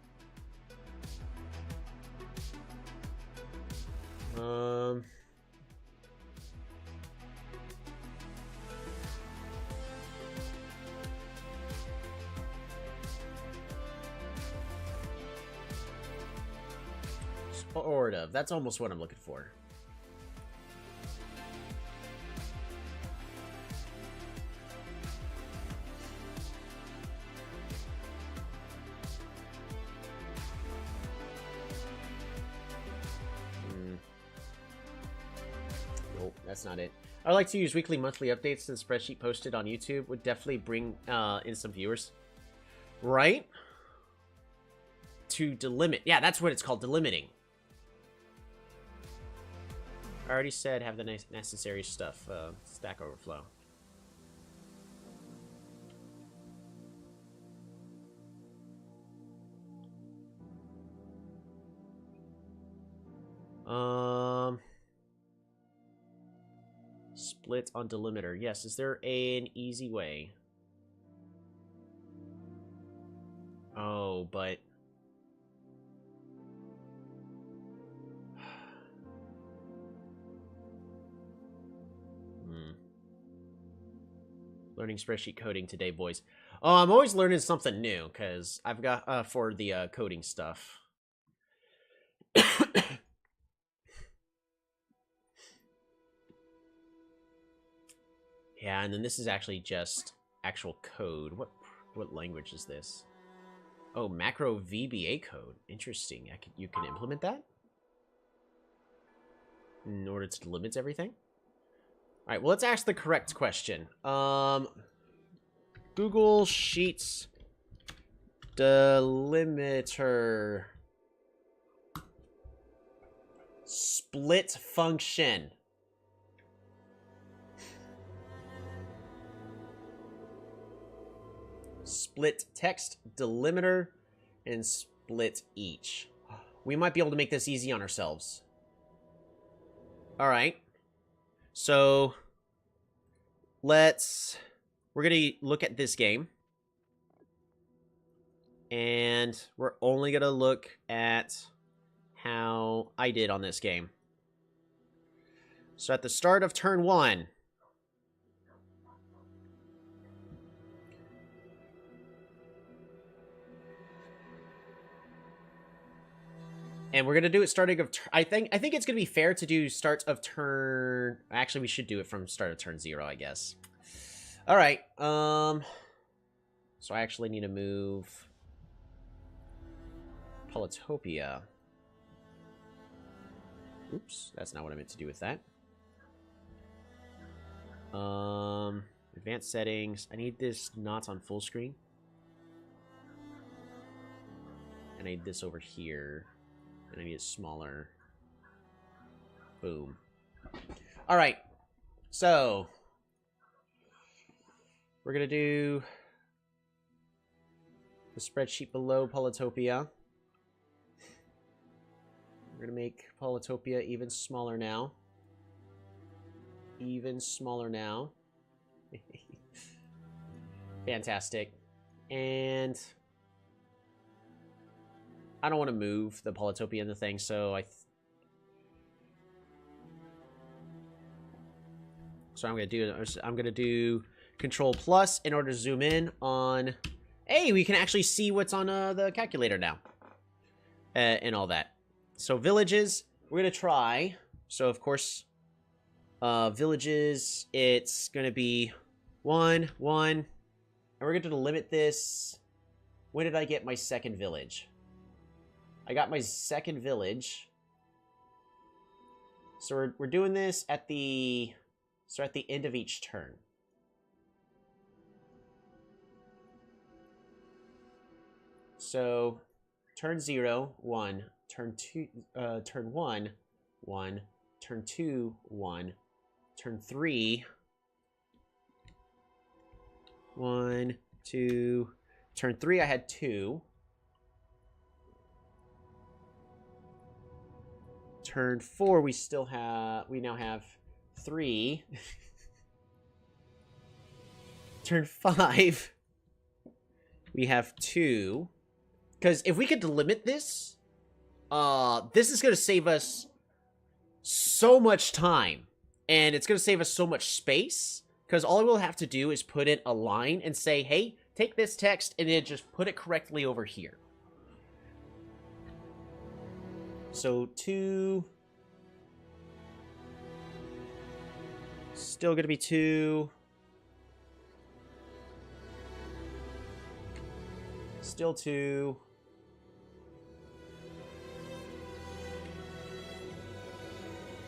Sort of. That's almost what I'm looking for. That's not it. I like to use weekly, monthly updates, and the spreadsheet posted on YouTube would definitely bring in some viewers. Right? To delimit. Yeah, that's what it's called, delimiting. I already said have the necessary stuff. Stack Overflow. Split on delimiter. Yes, is there an easy way? Oh, but... Learning spreadsheet coding today, boys. Oh, I'm always learning something new, because I've got, for the coding stuff. Yeah, and then this is actually just actual code. What language is this? Oh, macro VBA code. Interesting. You can implement that in order to delimit everything. All right. Well, let's ask the correct question. Google Sheets delimiter split function. Split text, delimiter, and split each. We might be able to make this easy on ourselves. All right. So we're going to look at this game. And we're only going to look at how I did on this game. So at the start of turn 1, and we're going to do it starting of... I think it's going to be fair to do start of turn... Actually, we should do it from start of turn 0, I guess. All right. So I actually need to move Polytopia. Oops, that's not what I meant to do with that. Advanced settings. I need this not on full screen. And I need this over here. And I need it smaller. Boom. All right. So we're going to do the spreadsheet below Polytopia. We're going to make Polytopia even smaller now. Even smaller now. Fantastic. And I don't want to move the Polytopia in the thing, so I'm gonna do Control Plus in order to zoom in on. Hey, we can actually see what's on the calculator now, and all that. So villages, we're gonna try. So of course, villages, it's gonna be 1, 1, and we're going to limit this. When did I get my second village? I got my second village. So we're doing this at the end of each turn. So turn 0, 1, turn 2, turn 1, 1, turn 2, 1, turn 3, 1, 2, turn 3 I had 2. Turn 4 we now have 3. Turn 5 we have 2. Because if we could limit this, this is going to save us so much time. And it's going to save us so much space. Because all we'll have to do is put in a line and say, hey, take this text and then just put it correctly over here. So 2. Still going to be 2. Still 2.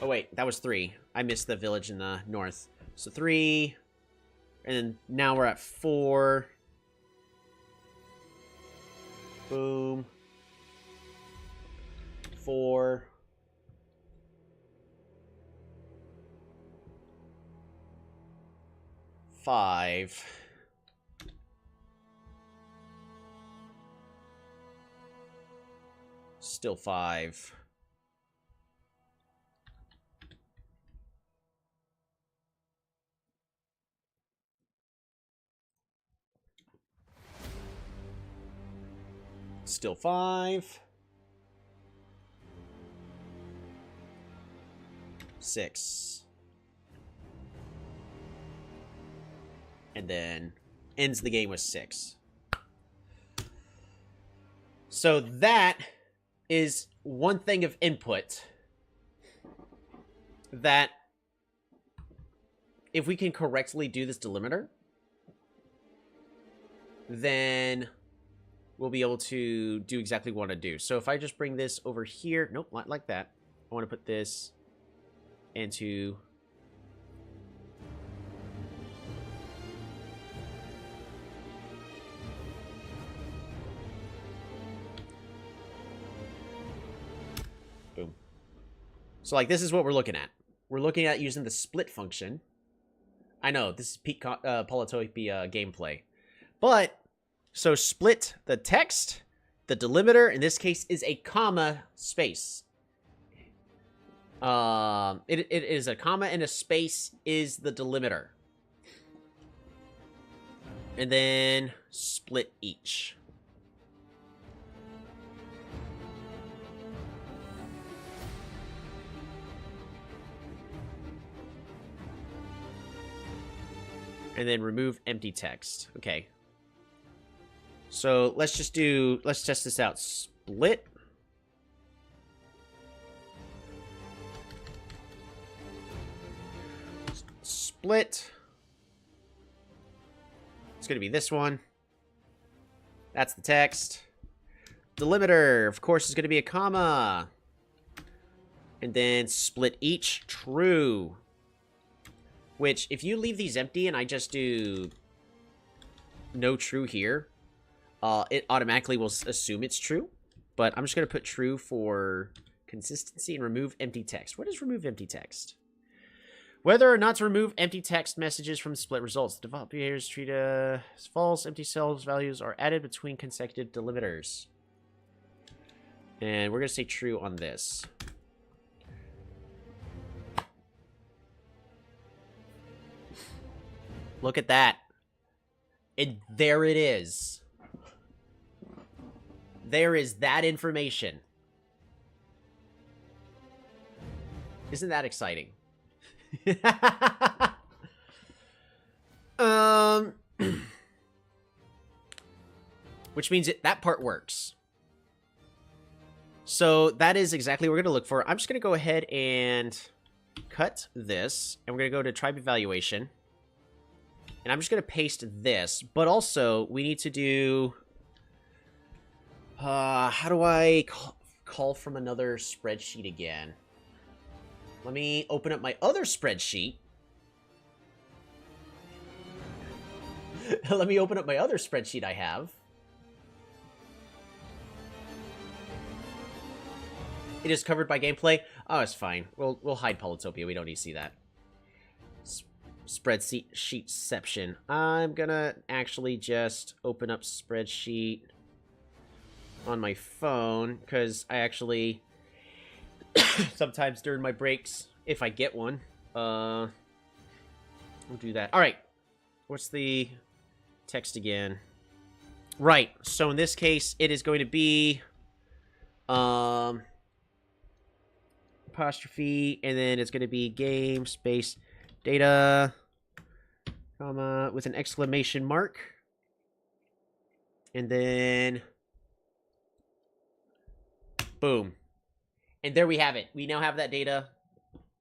Oh, wait, that was 3. I missed the village in the north. So 3, and then now we're at 4. Boom. 4. Five. Still 5. Still 5. 6. And then ends the game with 6. So that is one thing of input that if we can correctly do this delimiter, then we'll be able to do exactly what I want to do. So if I just bring this over here, nope, not like that. I want to put this into boom. So like this is what we're looking at. We're looking at using the split function. I know this is peak Polytopia gameplay, but so split the text. The delimiter in this case is a comma space. It is a comma and a space is the delimiter. And then split each. And then remove empty text. Okay. So let's test this out. Split. Split. It's going to be this one. That's the text. Delimiter, of course, is going to be a comma. And then split each true. Which, if you leave these empty and I just do no true here, it automatically will assume it's true. But I'm just going to put true for consistency and remove empty text. What is remove empty text? Whether or not to remove empty text messages from split results. The default behaviors treat as false. Empty cells values are added between consecutive delimiters. And we're going to say true on this. Look at that. And there it is. There is that information. Isn't that exciting? Which means that part works. So that is exactly what we're going to look for. I'm just going to go ahead and cut this. And we're going to go to tribe evaluation. And I'm just going to paste this. But also, we need to do... how do I call from another spreadsheet again? Let me open up my other spreadsheet. Let me open up my other spreadsheet I have. It is covered by gameplay. Oh, it's fine. We'll hide Polytopia. We don't need to see that. Spreadsheetception. I'm gonna actually just open up spreadsheet on my phone, because I actually sometimes during my breaks, if I get one, we'll do that. All right, what's the text again? Right, so in this case, it is going to be apostrophe, and then it's going to be game space data, comma, with an exclamation mark, and then boom. And there we have it. We now have that data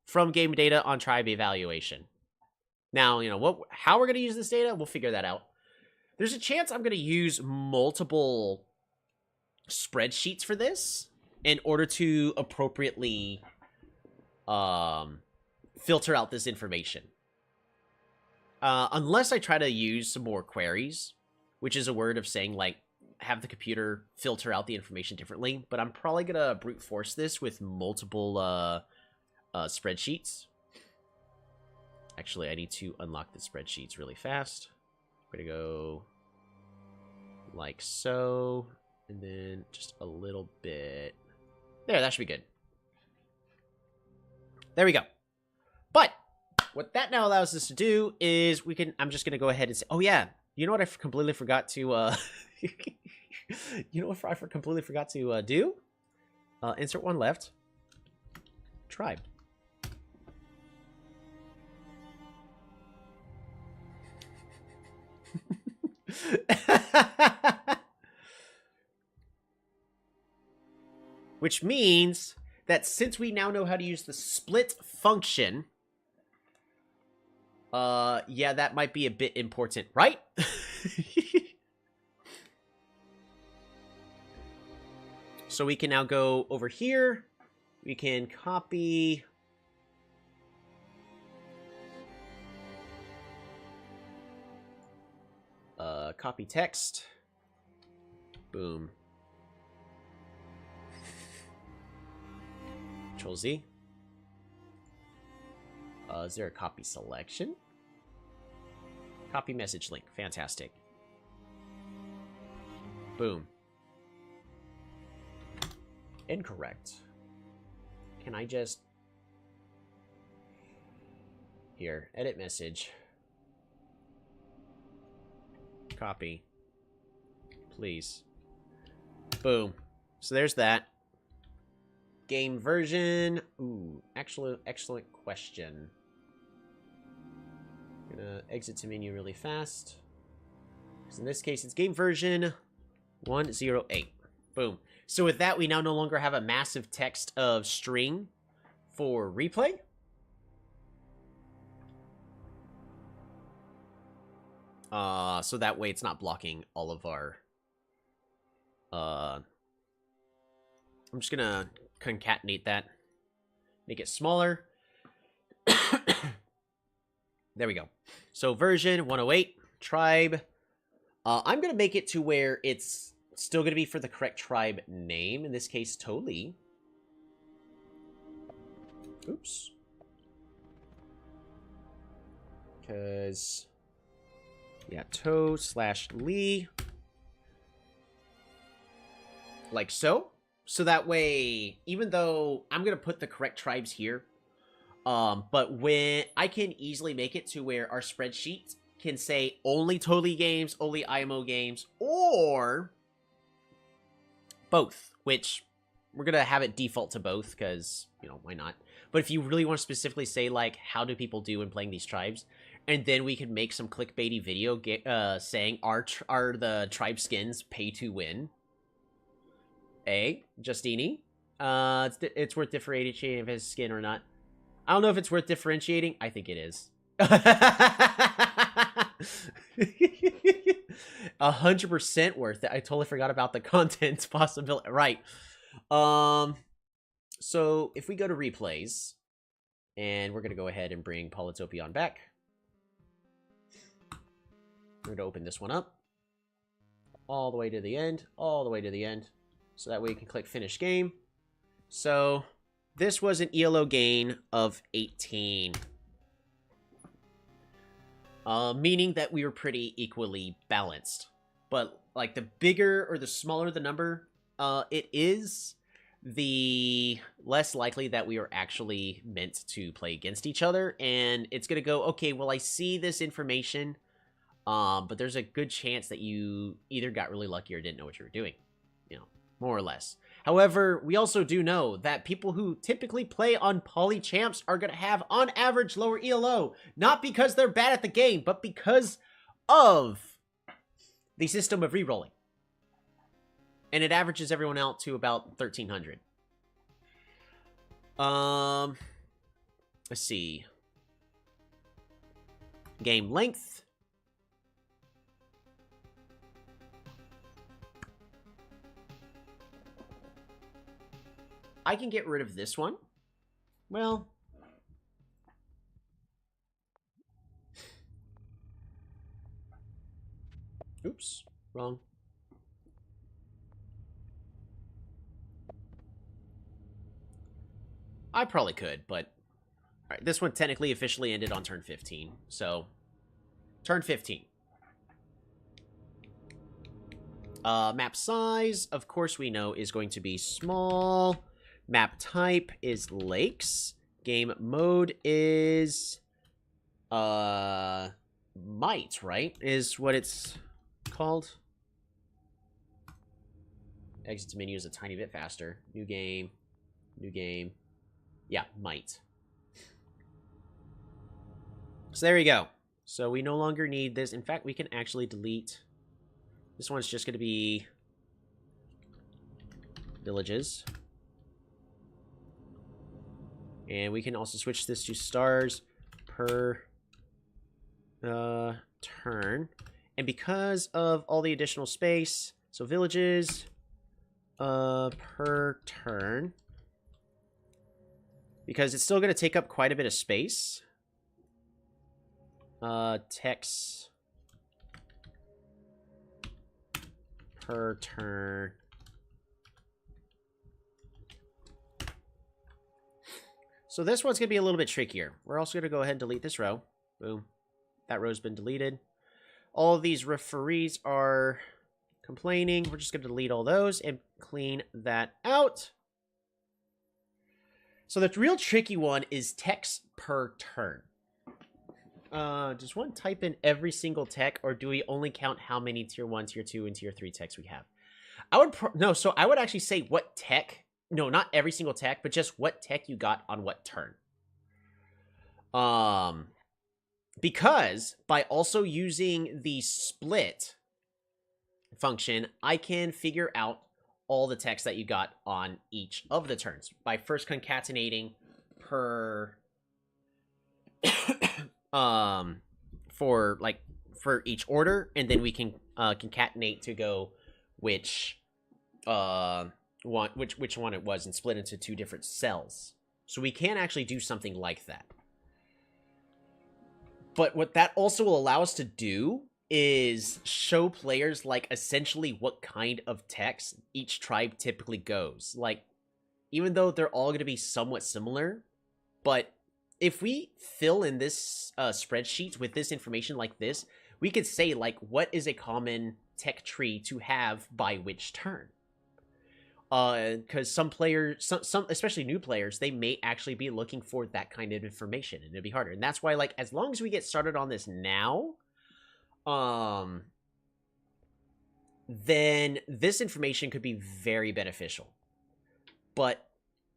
from game data on tribe evaluation. Now, you know, how we're going to use this data, we'll figure that out. There's a chance I'm going to use multiple spreadsheets for this in order to appropriately filter out this information. Unless I try to use some more queries, which is a word of saying, like, have the computer filter out the information differently. But I'm probably going to brute force this with multiple spreadsheets. Actually, I need to unlock the spreadsheets really fast. I'm going to go like so, and then just a little bit. There, that should be good. There we go. But what that now allows us to do is I'm just going to go ahead and say, oh yeah, you know what I completely forgot to, you know what I completely forgot to do? Insert one left. Tribe. Which means that since we now know how to use the split function, yeah, that might be a bit important, right? So we can now go over here. We can copy. Copy text. Boom. Control Z. Is there a copy selection? Copy message link. Fantastic. Boom. Incorrect. Can I just... Here, edit message. Copy. Please. Boom. So there's that. Game version. Ooh, excellent question. I'm gonna exit to menu really fast. So in this case, it's game version 108. Boom. So with that, we now no longer have a massive text of string for replay. So that way it's not blocking all of our... I'm just gonna concatenate that. Make it smaller. There we go. So version 108, tribe. I'm gonna make it to where it's still gonna be for the correct tribe name. In this case, Toli. Oops. Because... yeah, To/Lee. Like so. So that way, even though I'm going to put the correct tribes here, but when I can easily make it to where our spreadsheet can say only Toli games, only IMO games, or both, which we're going to have it default to both because, you know, why not? But if you really want to specifically say, like, how do people do in playing these tribes, and then we could make some clickbaity video saying, are the tribe skins pay to win? Justini. It's worth differentiating if it's skin or not. I don't know if it's worth differentiating. I think it is. 100% worth it. I totally forgot about the content possibility. Right. So if we go to replays, and we're going to go ahead and bring Polytopia on back. We're going to open this one up. All the way to the end. All the way to the end. So that way you can click finish game. So this was an ELO gain of 18. Meaning that we were pretty equally balanced. But like the bigger or the smaller the number it is, the less likely that we are actually meant to play against each other. And it's going to go, okay, well, I see this information, but there's a good chance that you either got really lucky or didn't know what you were doing, you know, more or less. However, we also do know that people who typically play on Poly Champs are going to have, on average, lower ELO. Not because they're bad at the game, but because of the system of rerolling. And it averages everyone out to about 1,300. Let's see. Game length. I can get rid of this one. Well, oops, wrong. I probably could, but all right, this one technically officially ended on turn 15. So, turn 15. Map size, of course we know, is going to be small. Map type is lakes. Game mode is might, right? Is what it's called. Exit to menu is a tiny bit faster. New game. New game. Yeah, might. So there you go. So we no longer need this. In fact, we can actually delete. This one's just going to be villages. And we can also switch this to stars per turn. And because of all the additional space, so villages per turn. Because it's still going to take up quite a bit of space. Text per turn. So this one's going to be a little bit trickier. We're also going to go ahead and delete this row. Boom. That row's been deleted. All of these referees are complaining. We're just going to delete all those and clean that out. So the real tricky one is text per turn. Does one type in every single tech, or do we only count how many tier 1, tier 2, and tier 3 techs we have? I would so I would actually say what tech. No, not every single tech, but just what tech you got on what turn. Because by also using the split function, I can figure out all the techs that you got on each of the turns by first concatenating per for for each order, and then we can concatenate to go which which one it was and split into 2 different cells. So we can actually do something like that. But what that also will allow us to do is show players, like, essentially what kind of text each tribe typically goes. Like, even though they're all going to be somewhat similar, but if we fill in this spreadsheet with this information like this, we could say, like, what is a common tech tree to have by which turn? Because some players, some especially new players, they may actually be looking for that kind of information, and it'll be harder. And that's why, like, as long as we get started on this now, then this information could be very beneficial. But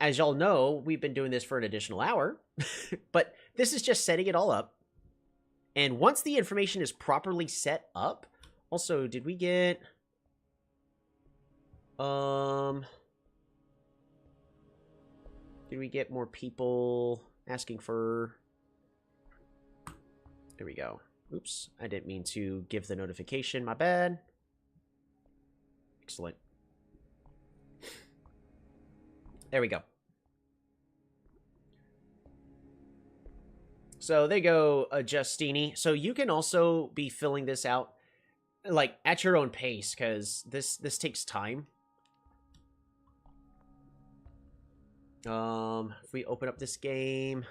as y'all know, we've been doing this for an additional hour, but this is just setting it all up. And once the information is properly set up, also, did we get... Did we get more people asking for... There we go. Oops, I didn't mean to give the notification. My bad. Excellent. There we go. So there you go, Justini. So you can also be filling this out, like, at your own pace, because this takes time. If we open up this game,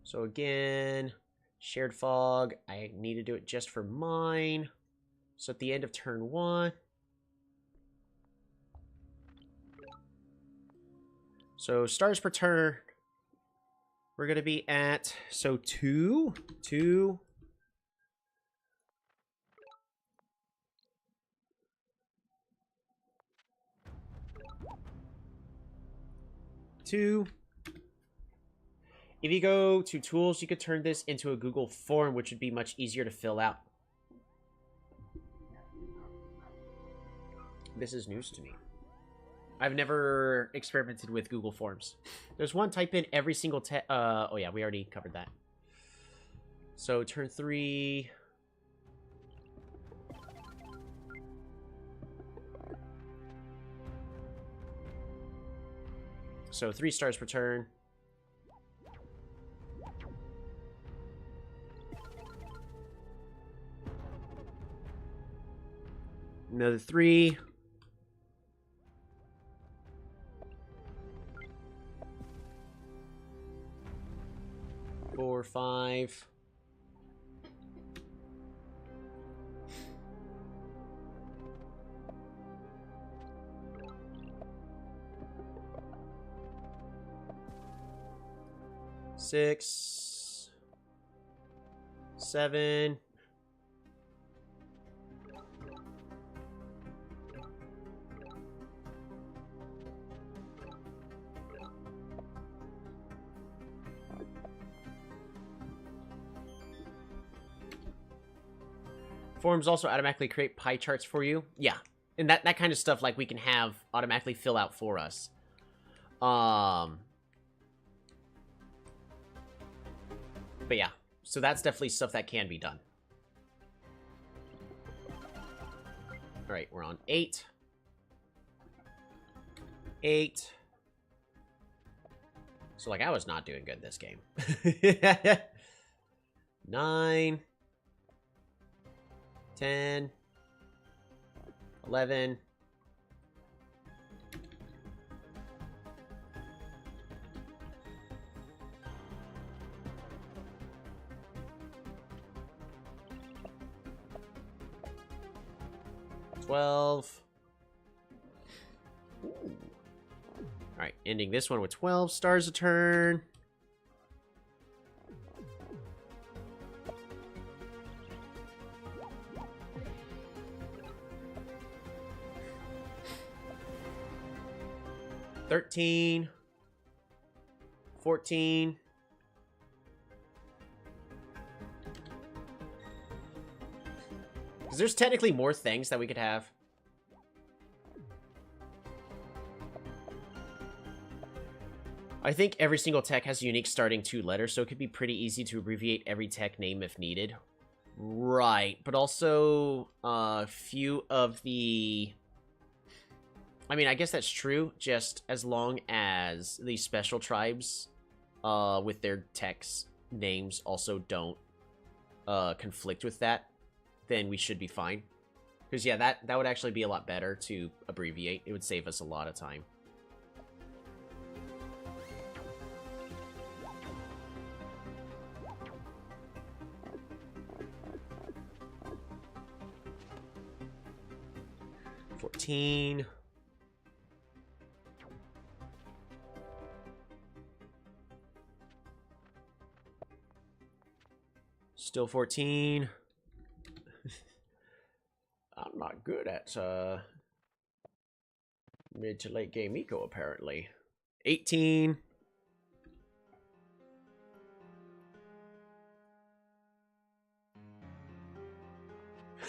so again, shared fog, I need to do it just for mine. So at the end of turn 1, so stars per turn, we're gonna be at, so 2, 2, 2. If you go to tools, you could turn this into a Google form, which would be much easier to fill out. This is news to me. I've never experimented with Google Forms. There's one, type in every single oh yeah, we already covered that. So turn 3. So 3 stars per turn. Another 3. 4, 5. Six, 7. Forms also automatically create pie charts for you. Yeah. And that kind of stuff, like, we can have automatically fill out for us. But yeah, so that's definitely stuff that can be done. All right, we're on 8. 8. So, like, I was not doing good this game. 9. 10. 11. 12. Alright, ending this one with 12 stars a turn. $13. 14. Because there's technically more things that we could have. I think every single tech has a unique starting 2 letters, so it could be pretty easy to abbreviate every tech name if needed. Right, but also a few of the... I mean, I guess that's true, just as long as the special tribes with their text names also don't conflict with that, then we should be fine. Because, yeah, that would actually be a lot better to abbreviate. It would save us a lot of time. $14. Still 14. I'm not good at mid to late game eco, apparently. 18.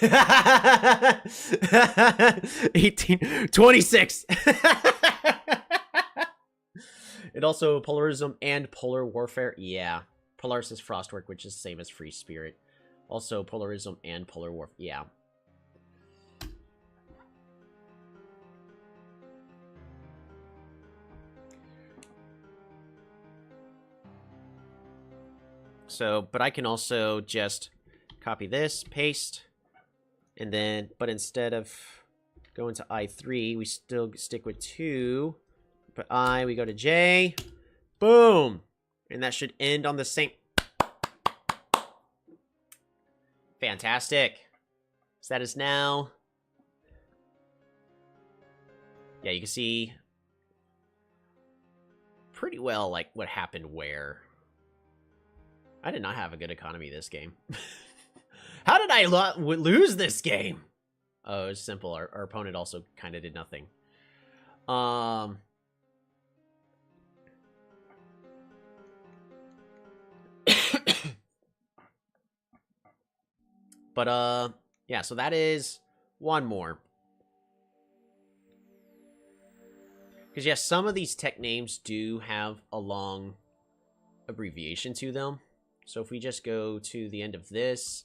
$18. 26. It also polarism and polar warfare. Yeah. Polaris is frostwork, which is the same as free spirit. Also polarism and polar warfare. Yeah. So, but I can also just copy this, paste, and then, but instead of going to I3, we still stick with 2. But I, we go to J. Boom! And that should end on the same. Fantastic. So that is now. Yeah, you can see pretty well, like, what happened where. I did not have a good economy this game. How did I lose this game? Oh, it's simple. Our opponent also kind of did nothing. But, yeah, so that is one more. Because, yes, some of these tech names do have a long abbreviation to them. So if we just go to the end of this,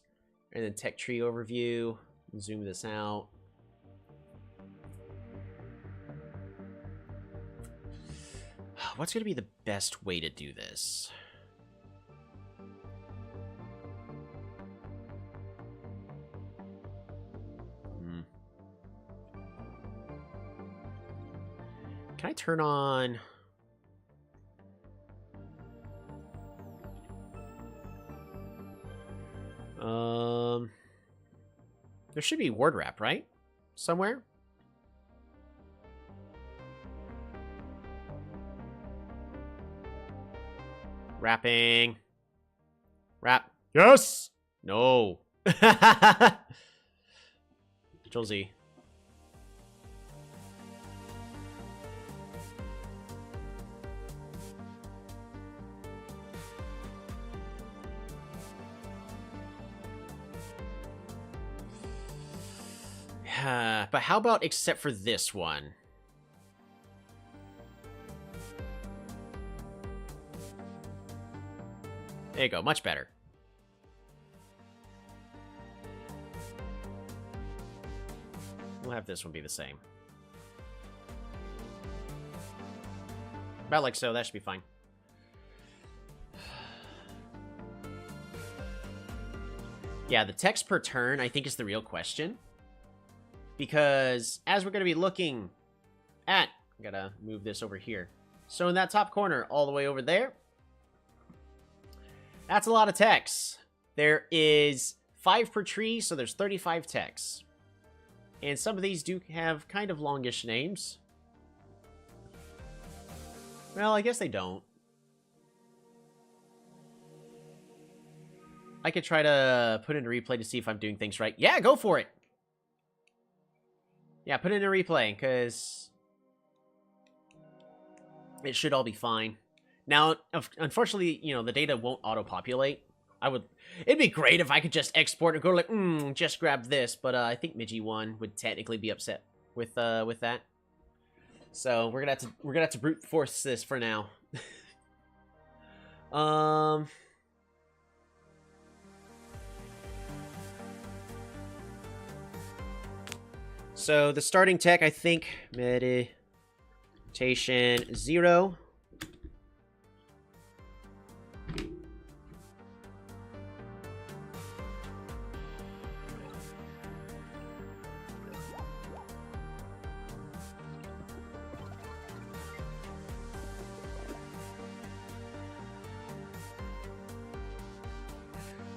and then tech tree overview, zoom this out. What's going to be the best way to do this? Can I turn on... There should be word wrap, right? Somewhere? Wrapping. Wrap. Yes! No. Control Z. But how about except for this one? There you go, much better. We'll have this one be the same. About like so, that should be fine. Yeah, the text per turn, I think, is the real question. Because as we're going to be looking at... I gotta move this over here. So in that top corner, all the way over there, that's a lot of text. There is 5 per tree, so there's 35 texts. And some of these do have kind of longish names. Well, I guess they don't. I could try to put in a replay to see if I'm doing things right. Yeah, go for it! Yeah, put in a replay, because it should all be fine. Now, unfortunately, you know, the data won't auto-populate. It'd be great if I could just export and go like, just grab this, but I think Migi1 would technically be upset with that. So we're gonna have to brute force this for now. So the starting tech, I think, meditation 0.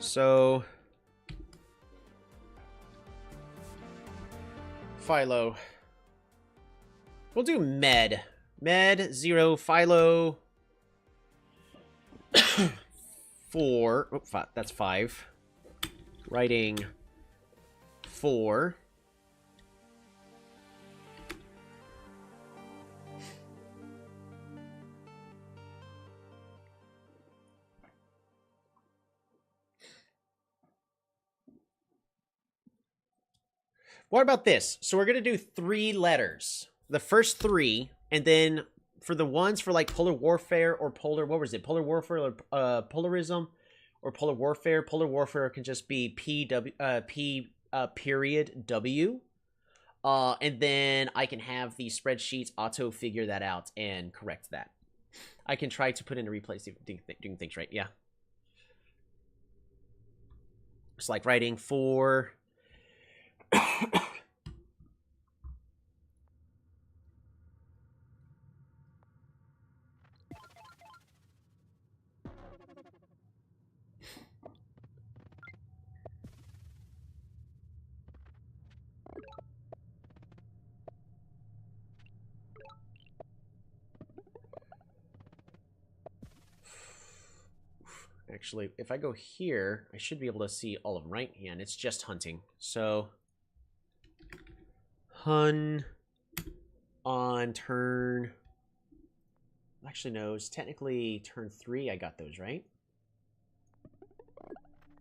So Philo. We'll do med. Med 0, Philo 4. Oh, that's 5. Writing 4. What about this? So we're going to do 3 letters. The first 3, and then for the ones for like polar warfare or polar, what was it? Polar warfare or polarism or polar warfare. Polar warfare can just be P period W. And then I can have the spreadsheets auto figure that out and correct that. I can try to put in a replay, see if doing things right. Yeah. It's like writing 4. Actually, if I go here, I should be able to see all of them, right? Yeah, and it's just hunting. So, hun on turn... Actually, no, it's technically turn 3. I got those, right?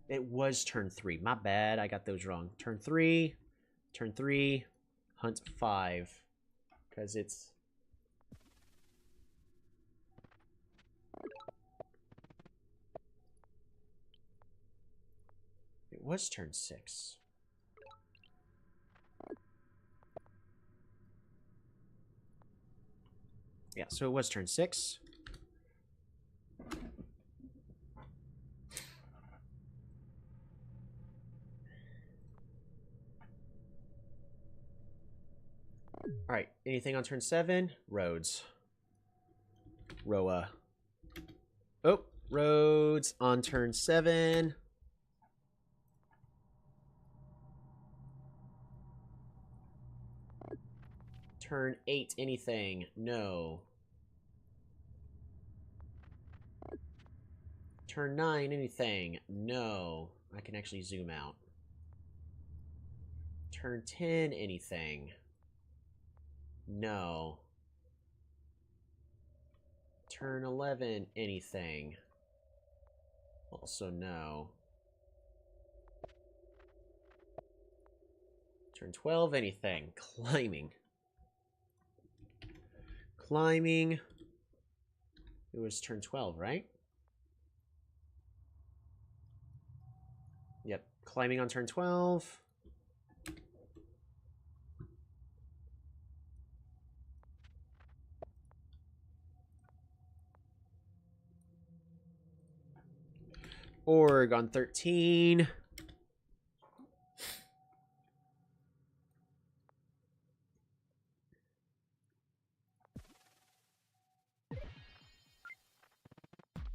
It was turn 3. My bad. I got those wrong. Turn 3, hunt 5. Because it's... It was turn 6. Yeah, so it was turn 6. All right, anything on turn 7? Roads. Roa. Oh, roads on turn 7. Turn 8, anything? No. Turn 9, anything? No. I can actually zoom out. Turn 10, anything? No. Turn 11, anything? Also no. Turn 12, anything? Climbing. Climbing. It was turn 12, right? Yep. Climbing on turn 12. Org on 13.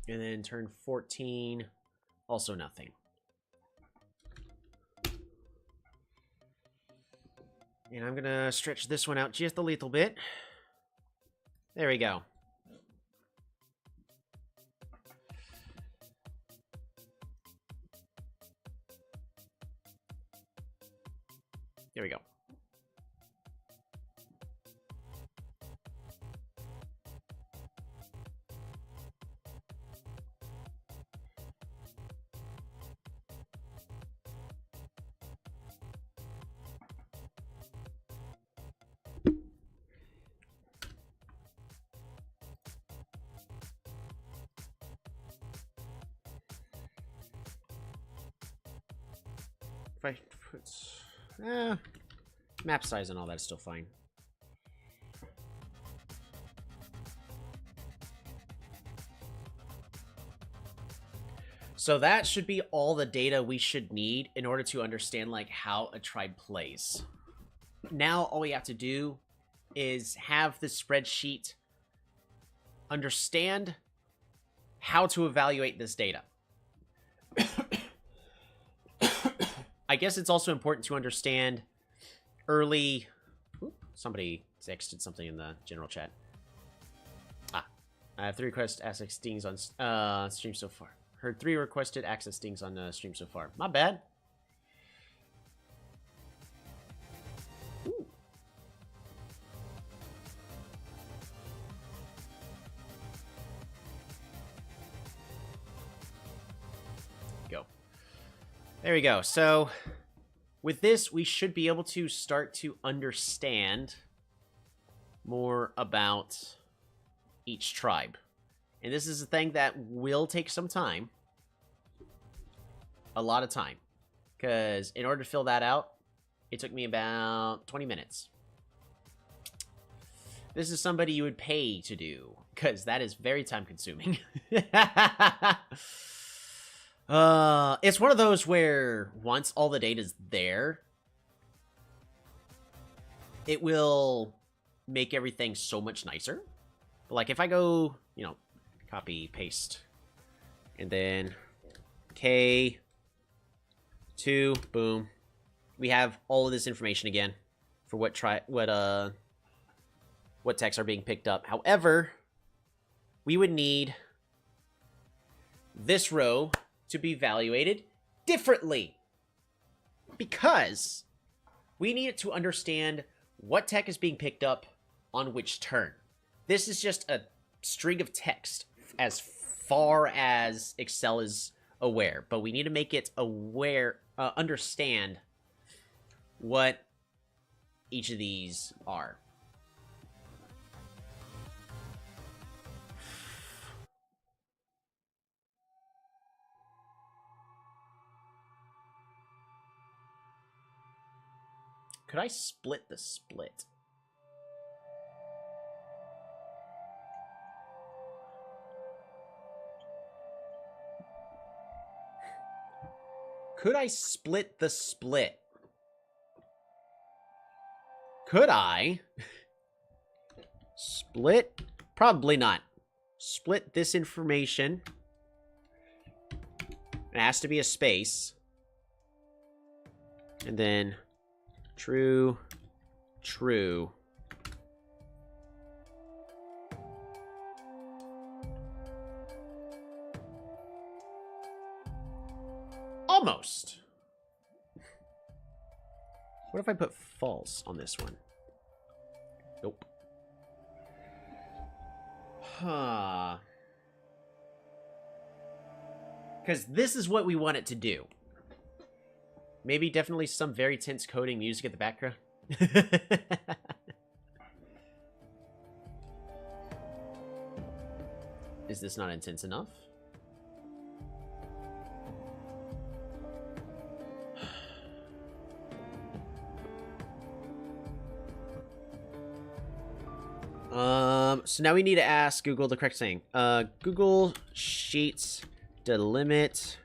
And then turn 14, also nothing. And I'm going to stretch this one out just a little bit. There we go. There we go. If I put... Map size and all that's still fine. So that should be all the data we should need in order to understand like how a tribe plays. Now all we have to do is have the spreadsheet understand how to evaluate this data. I guess it's also important to understand early... somebody texted something in the general chat. I have 3 requests access stings on stream so far. Heard 3 requested access stings on stream so far. My bad. Ooh. Go. There we go. So with this, we should be able to start to understand more about each tribe. And this is a thing that will take some time. A lot of time. Because in order to fill that out, it took me about 20 minutes. This is somebody you would pay to do. Because that is very time consuming. It's one of those where once all the data's there, it will make everything so much nicer. But like if I go, you know, copy, paste, and then K2, boom. We have all of this information again for what texts are being picked up. However, we would need this row to be evaluated differently because we need it to understand what tech is being picked up on which turn. This is just a string of text as far as Excel is aware, but we need to make it understand what each of these are. Could I split the split? Could I split the split? Could I? Split? Probably not. Split this information. It has to be a space. And then true, true. Almost. What if I put false on this one? Nope. Huh. Because this is what we want it to do. Maybe definitely some very tense coding music at the background. Is this not intense enough? So now we need to ask Google the correct thing. Google Sheets delimit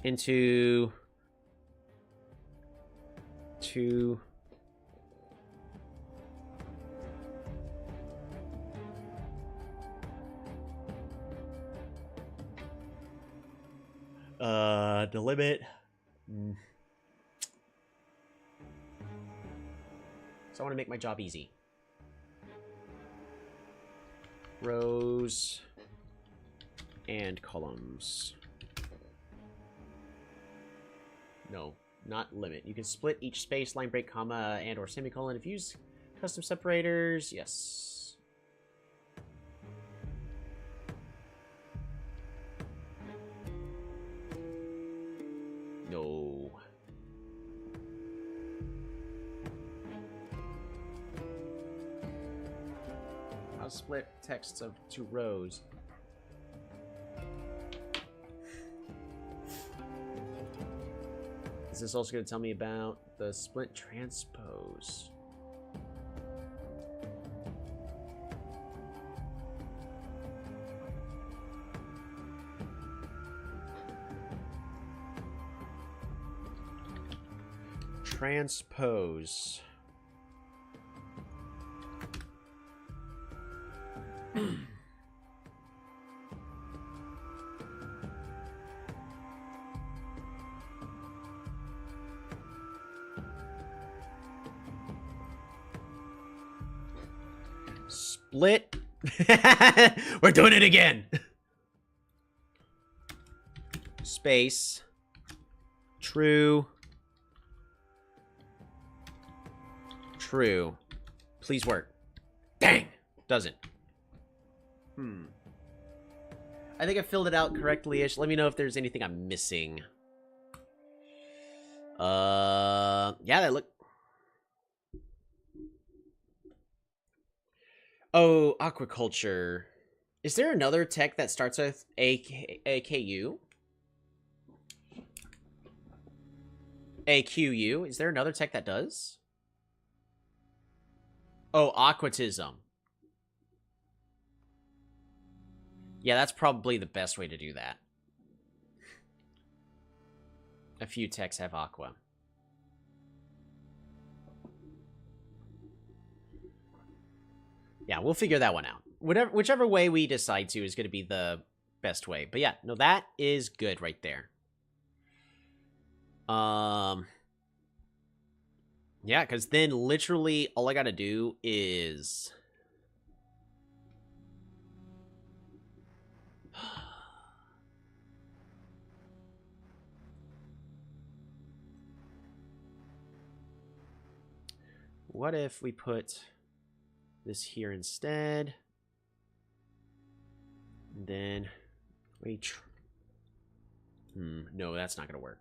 into two delimit. So I want to make my job easy. Rows and columns. No, not limit. You can split each space, line break, comma, and or semicolon if you use custom separators. Yes. No. I'll split texts of 2 rows. Is this also going to tell me about the split transpose? Transpose. Split. We're doing it again. Space. True. True. Please work. Dang. Doesn't. I think I filled it out correctly-ish. Let me know if there's anything I'm missing. Yeah, that look. Oh, aquaculture. Is there another tech that starts with AKU? AQU? Is there another tech that does? Oh, aquatism. Yeah, that's probably the best way to do that. A few techs have aqua. Yeah, we'll figure that one out. Whichever way we decide to is going to be the best way. But yeah, no, that is good right there. Yeah, because then literally all I got to do is... What if we put this here instead? And then we... no, that's not going to work.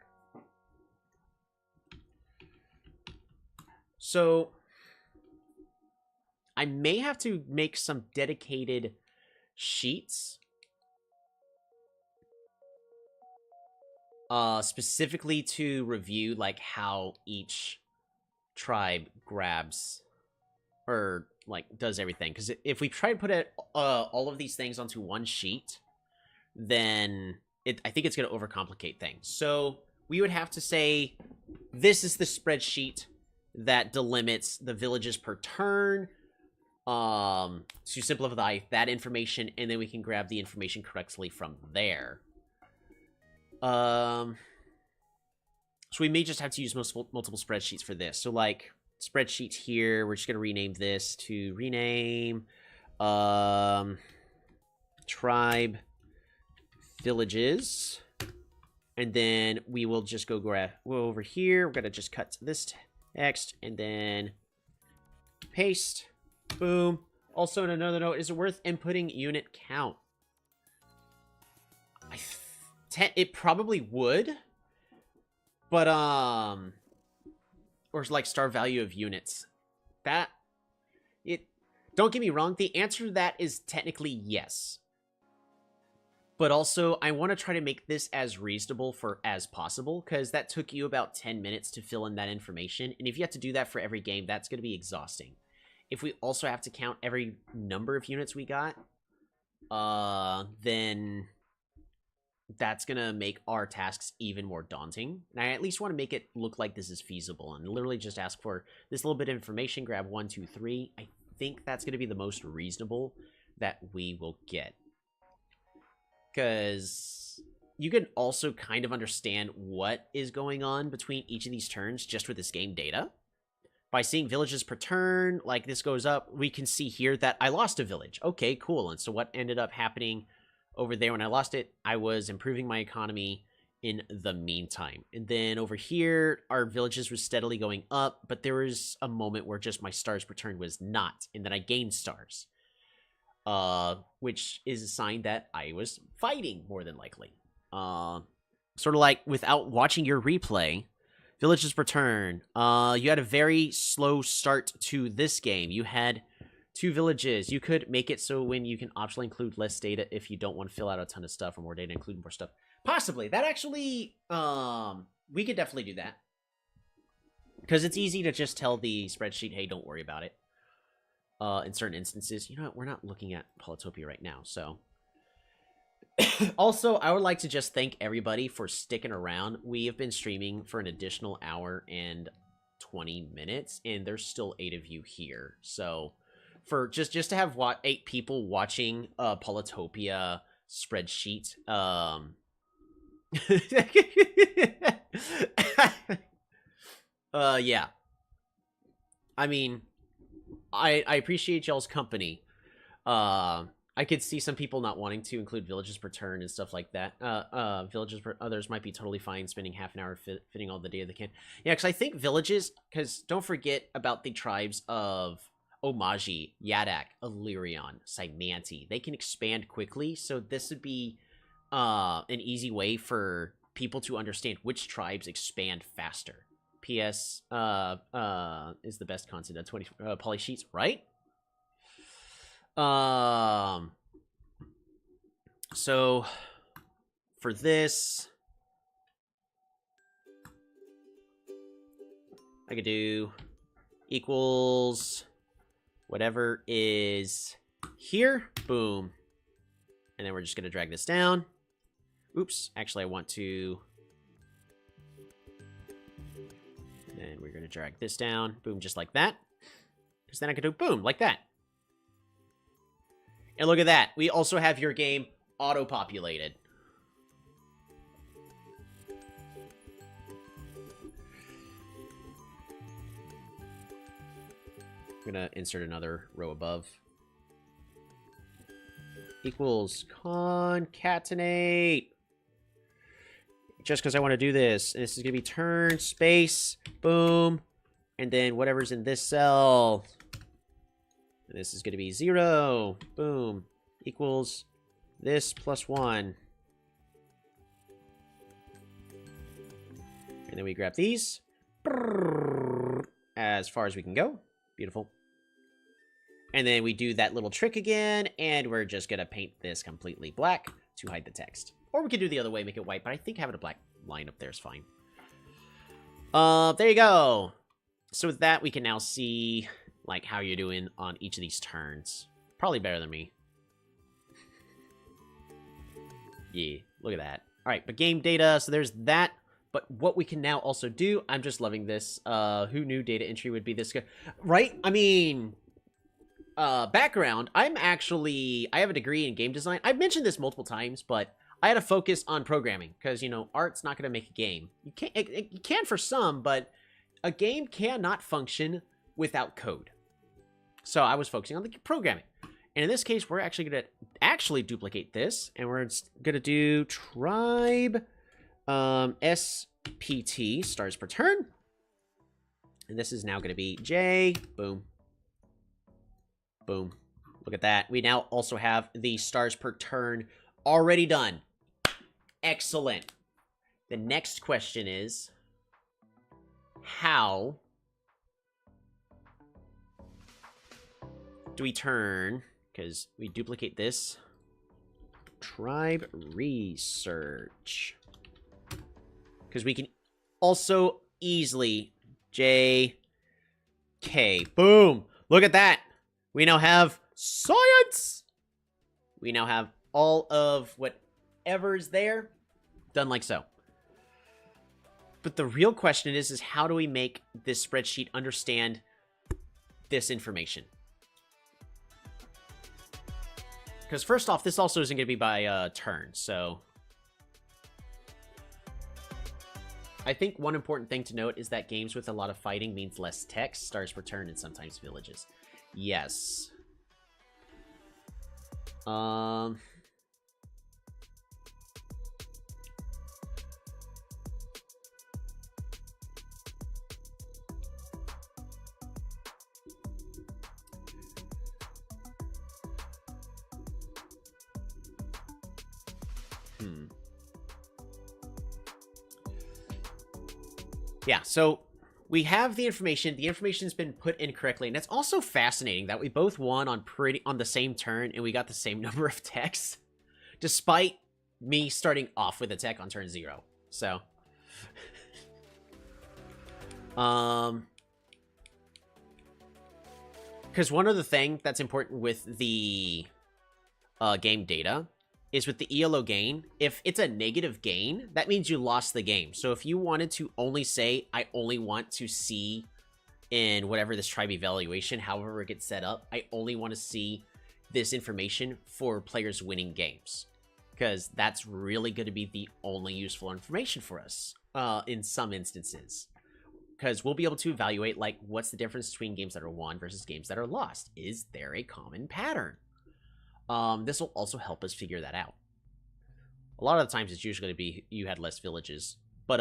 So, I may have to make some dedicated sheets. Specifically to review, like, how each tribe grabs or like does everything, because if we try to put it all of these things onto one sheet, then I think it's going to overcomplicate things. So we would have to say this is the spreadsheet that delimits the villages per turn, to simplify that information, and then we can grab the information correctly from there. So we may just have to use multiple spreadsheets for this. So, like, spreadsheets here, we're just going to rename this to rename tribe villages. And then we will just go over here. We're going to just cut to this text and then paste. Boom. Also, on another note, is it worth inputting unit count? It probably would. But, or like star value of units. Don't get me wrong, the answer to that is technically yes. But also, I want to try to make this as reasonable as possible, because that took you about 10 minutes to fill in that information, and if you have to do that for every game, that's going to be exhausting. If we also have to count every number of units we got, then that's going to make our tasks even more daunting. And I at least want to make it look like this is feasible and literally just ask for this little bit of information, grab 1, 2, 3. I think that's going to be the most reasonable that we will get. Because you can also kind of understand what is going on between each of these turns just with this game data. By seeing villages per turn, like this goes up, we can see here that I lost a village. Okay, cool. And so what ended up happening over there when I lost it, I was improving my economy in the meantime. And then over here, our villages were steadily going up, but there was a moment where just my stars per turn was not, and then I gained stars. Which is a sign that I was fighting, more than likely. Sort of like, without watching your replay, villages per turn, you had a very slow start to this game. You had 2 villages. You could make it so when you can optionally include less data if you don't want to fill out a ton of stuff, or more data, include more stuff. Possibly. That actually, we could definitely do that. Because it's easy to just tell the spreadsheet, hey, don't worry about it. In certain instances. You know what? We're not looking at Polytopia right now, so... Also, I would like to just thank everybody for sticking around. We have been streaming for an additional hour and 20 minutes, and there's still 8 of you here. So, for just to have 8 people watching Polytopia spreadsheet, yeah. I mean, I appreciate y'all's company. I could see some people not wanting to include villages per turn and stuff like that. Villages per others might be totally fine spending half an hour fitting all the data they can. Yeah, because I think villages, because don't forget about the tribes of Omaji, Yadak, Illyrion, Cymanti. They can expand quickly, so this would be an easy way for people to understand which tribes expand faster. P.S. Is the best concept at 20 poly sheets, right? So for this, I could do equals whatever is here, boom. And then we're just going to drag this down. Oops, actually I want to, and we're going to drag this down, boom, just like that. Because then I could do boom, like that. And look at that. We also have your game auto-populated. I'm going to insert another row above. Equals concatenate. Just because I want to do this. And this is going to be turn, space, boom. And then whatever's in this cell... And this is going to be 0, boom, equals this plus 1. And then we grab these as far as we can go. Beautiful. And then we do that little trick again, and we're just going to paint this completely black to hide the text. Or we could do the other way, make it white, but I think having a black line up there is fine. There you go. So with that, we can now see... like how you're doing on each of these turns. Probably better than me. Yeah, look at that. All right, but game data, so there's that. But what we can now also do, I'm just loving this. Who knew data entry would be this good? Right? I mean, background, I have a degree in game design. I've mentioned this multiple times, but I had a focus on programming because, you know, art's not going to make a game. You can for some, but a game cannot function without code. So I was focusing on the programming. And in this case, we're actually going to duplicate this. And we're going to do tribe SPT, stars per turn. And this is now going to be J, boom. Boom. Look at that. We now also have the stars per turn already done. Excellent. The next question is, how do we turn, because we duplicate this, tribe research, because we can also easily J, K, boom, look at that. We now have science. We now have all of whatever's there done like so. But the real question is how do we make this spreadsheet understand this information? Because first off, this also isn't going to be by turn, so... I think one important thing to note is that games with a lot of fighting means less text, stars per turn, and sometimes villages. Yes. Yeah, so we have the information. The information's been put in correctly, and it's also fascinating that we both won on the same turn, and we got the same number of techs, despite me starting off with a tech on turn 0. So, Because one other thing that's important with the game data is with the ELO gain, if it's a negative gain, that means you lost the game. So if you wanted to only say, I only want to see in whatever this tribe evaluation, however it gets set up, I only want to see this information for players winning games. Because that's really going to be the only useful information for us in some instances. Because we'll be able to evaluate, like, what's the difference between games that are won versus games that are lost? Is there a common pattern? This will also help us figure that out. A lot of the times it's usually going to be you had less villages. But,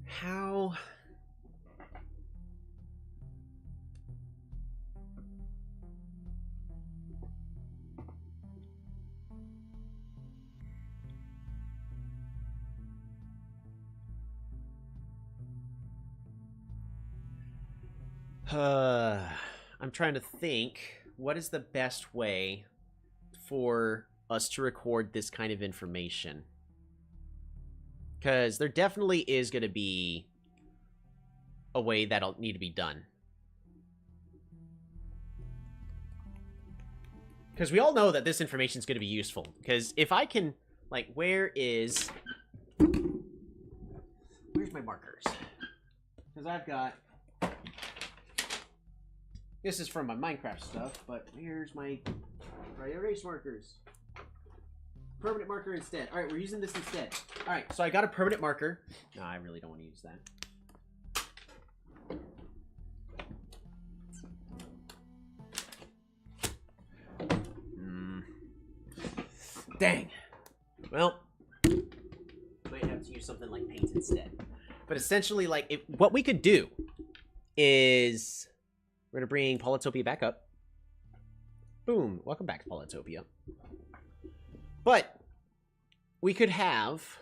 how... I'm trying to think, what is the best way for us to record this kind of information? Because there definitely is going to be a way that'll need to be done. Because we all know that this information is going to be useful. Because if I can, like, where's my markers? Because I've got... This is from my Minecraft stuff, but here's my erase markers. Permanent marker instead. All right, we're using this instead. All right, so I got a permanent marker. No, I really don't want to use that. Dang. Well, might have to use something like paint instead. But essentially, like, what we could do is... We're going to bring Polytopia back up. Boom. Welcome back, Polytopia. But we could have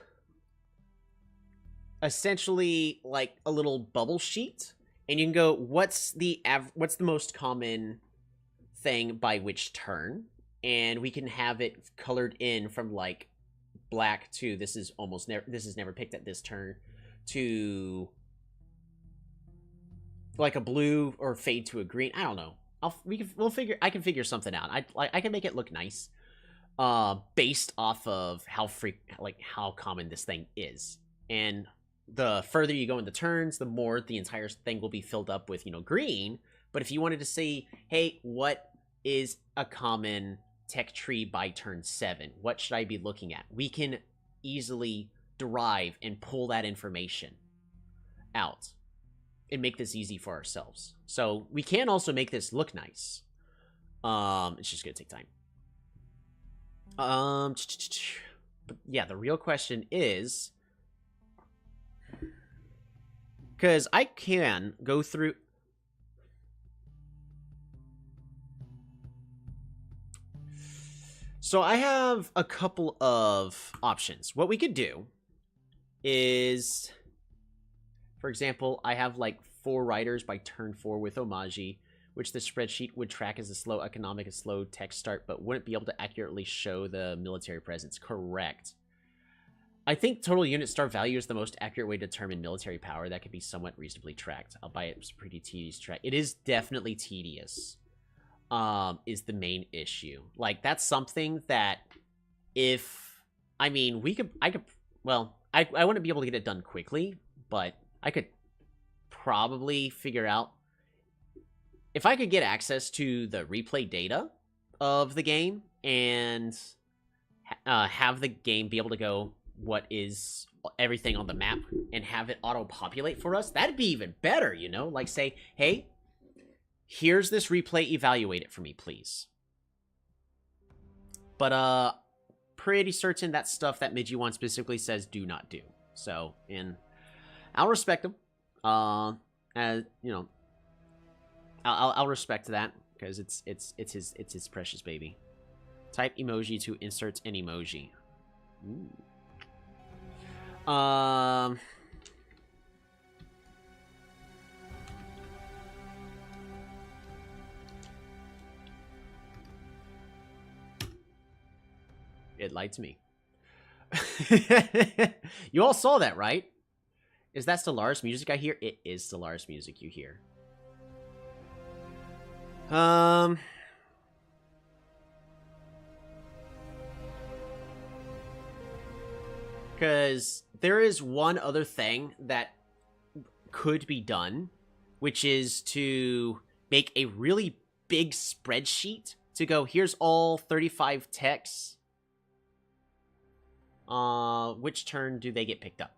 essentially like a little bubble sheet, and you can go, what's the most common thing by which turn? And we can have it colored in from like black to this is never picked at this turn to like a blue or fade to a green. I don't know. I can figure something out. I can make it look nice, based off of how common this thing is. And the further you go in the turns, the more the entire thing will be filled up with, green. But if you wanted to say, hey, what is a common tech tree by turn 7? What should I be looking at? We can easily derive and pull that information out and make this easy for ourselves. So we can also make this look nice. It's just gonna take time. But yeah, the real question is, because I can go through. So I have a couple of options. What we could do is, for example, I have like 4 riders by turn 4 with Omaji, which the spreadsheet would track as a slow economic and slow tech start, but wouldn't be able to accurately show the military presence. Correct. I think total unit star value is the most accurate way to determine military power that can be somewhat reasonably tracked. I'll buy it's pretty tedious to track. It is definitely tedious. Is the main issue. Like, that's something that I wouldn't be able to get it done quickly, but I could probably figure out if I could get access to the replay data of the game and have the game be able to go, what is everything on the map, and have it auto-populate for us, that'd be even better, Like, say, hey, here's this replay, evaluate it for me, please. But, pretty certain that stuff that Midgy1 specifically says do not do. So, I'll respect him. As, I'll respect that, because it's his precious baby. Type emoji to insert an emoji. Ooh. It lied to me. You all saw that, right? Is that Stellaris music I hear? It is Stellaris music you hear. Because there is one other thing that could be done, which is to make a really big spreadsheet to go, here's all 35 techs. Which turn do they get picked up?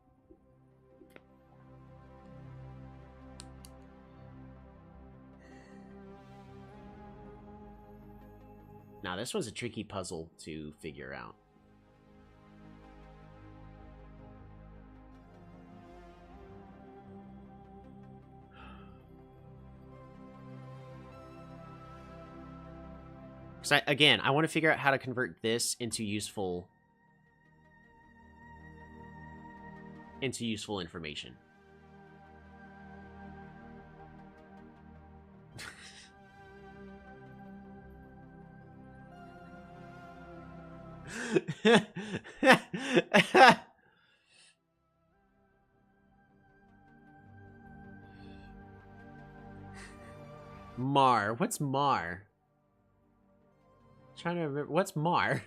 Now, this was a tricky puzzle to figure out. Because again, I want to figure out how to convert this into useful information. Mar. What's Mar? Trying to remember. What's Mar?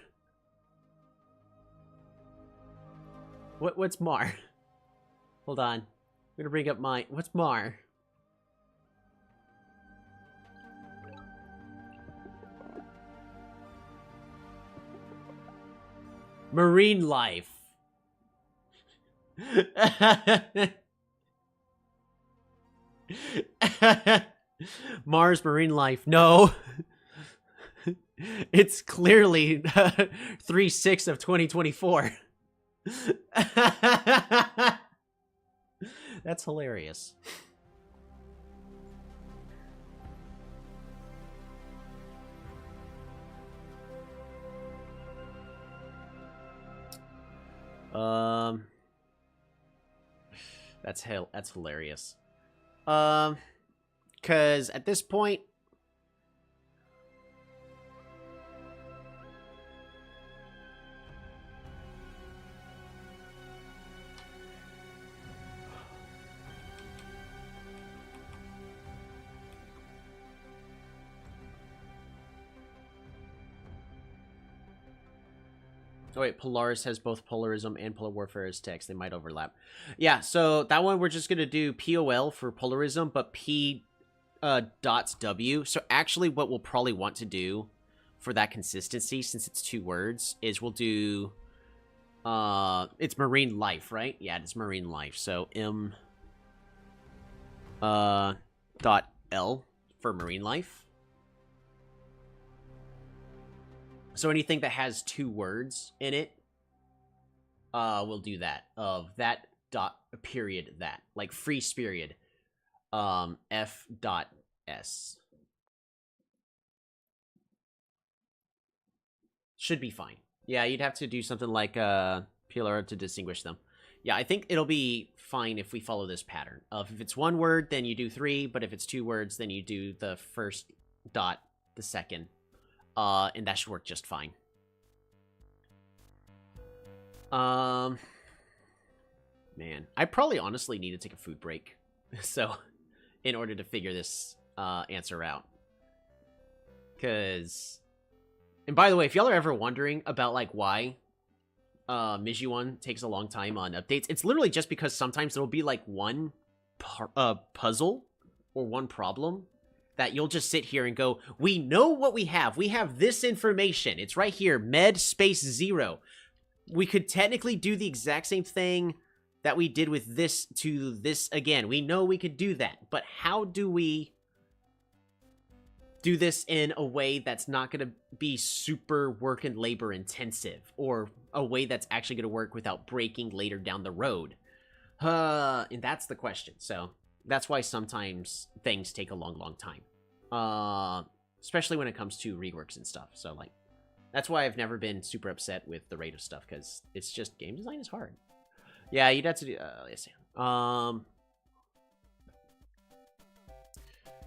What's Mar? Hold on. I'm gonna bring up my... What's Mar? Marine life. Mars marine life. No. It's clearly 3/6 of 2024. That's hilarious. That's hilarious. Cause at this point, oh wait, Polaris has both Polarism and Polar Warfare as text. They might overlap. Yeah, so that one we're just going to do POL for Polarism, but P dots W. So actually what we'll probably want to do for that consistency, since it's 2 words, is we'll do... it's marine life, right? Yeah, it's marine life. So M... dot L for marine life. So anything that has 2 words in it, we'll do that. Of that dot period that. Like free period. F dot S. Should be fine. Yeah, you'd have to do something like PLR to distinguish them. Yeah, I think it'll be fine if we follow this pattern. Of if it's 1 word, then you do 3, but if it's 2 words, then you do the first dot, the second. And that should work just fine. Man, I probably honestly need to take a food break. So, in order to figure this answer out. Because... And by the way, if y'all are ever wondering about, like, why Mijuan takes a long time on updates, it's literally just because sometimes there'll be, like, one puzzle or one problem that you'll just sit here and go, we know what we have. We have this information. It's right here, med space 0. We could technically do the exact same thing that we did with this to this again. We know we could do that, but how do we do this in a way that's not going to be super work and labor intensive, or a way that's actually going to work without breaking later down the road? And that's the question. So that's why sometimes things take a long time. Especially when it comes to reworks and stuff. So, like, that's why I've never been super upset with the rate of stuff, because it's just, game design is hard. Yeah, you'd have to do, let's see.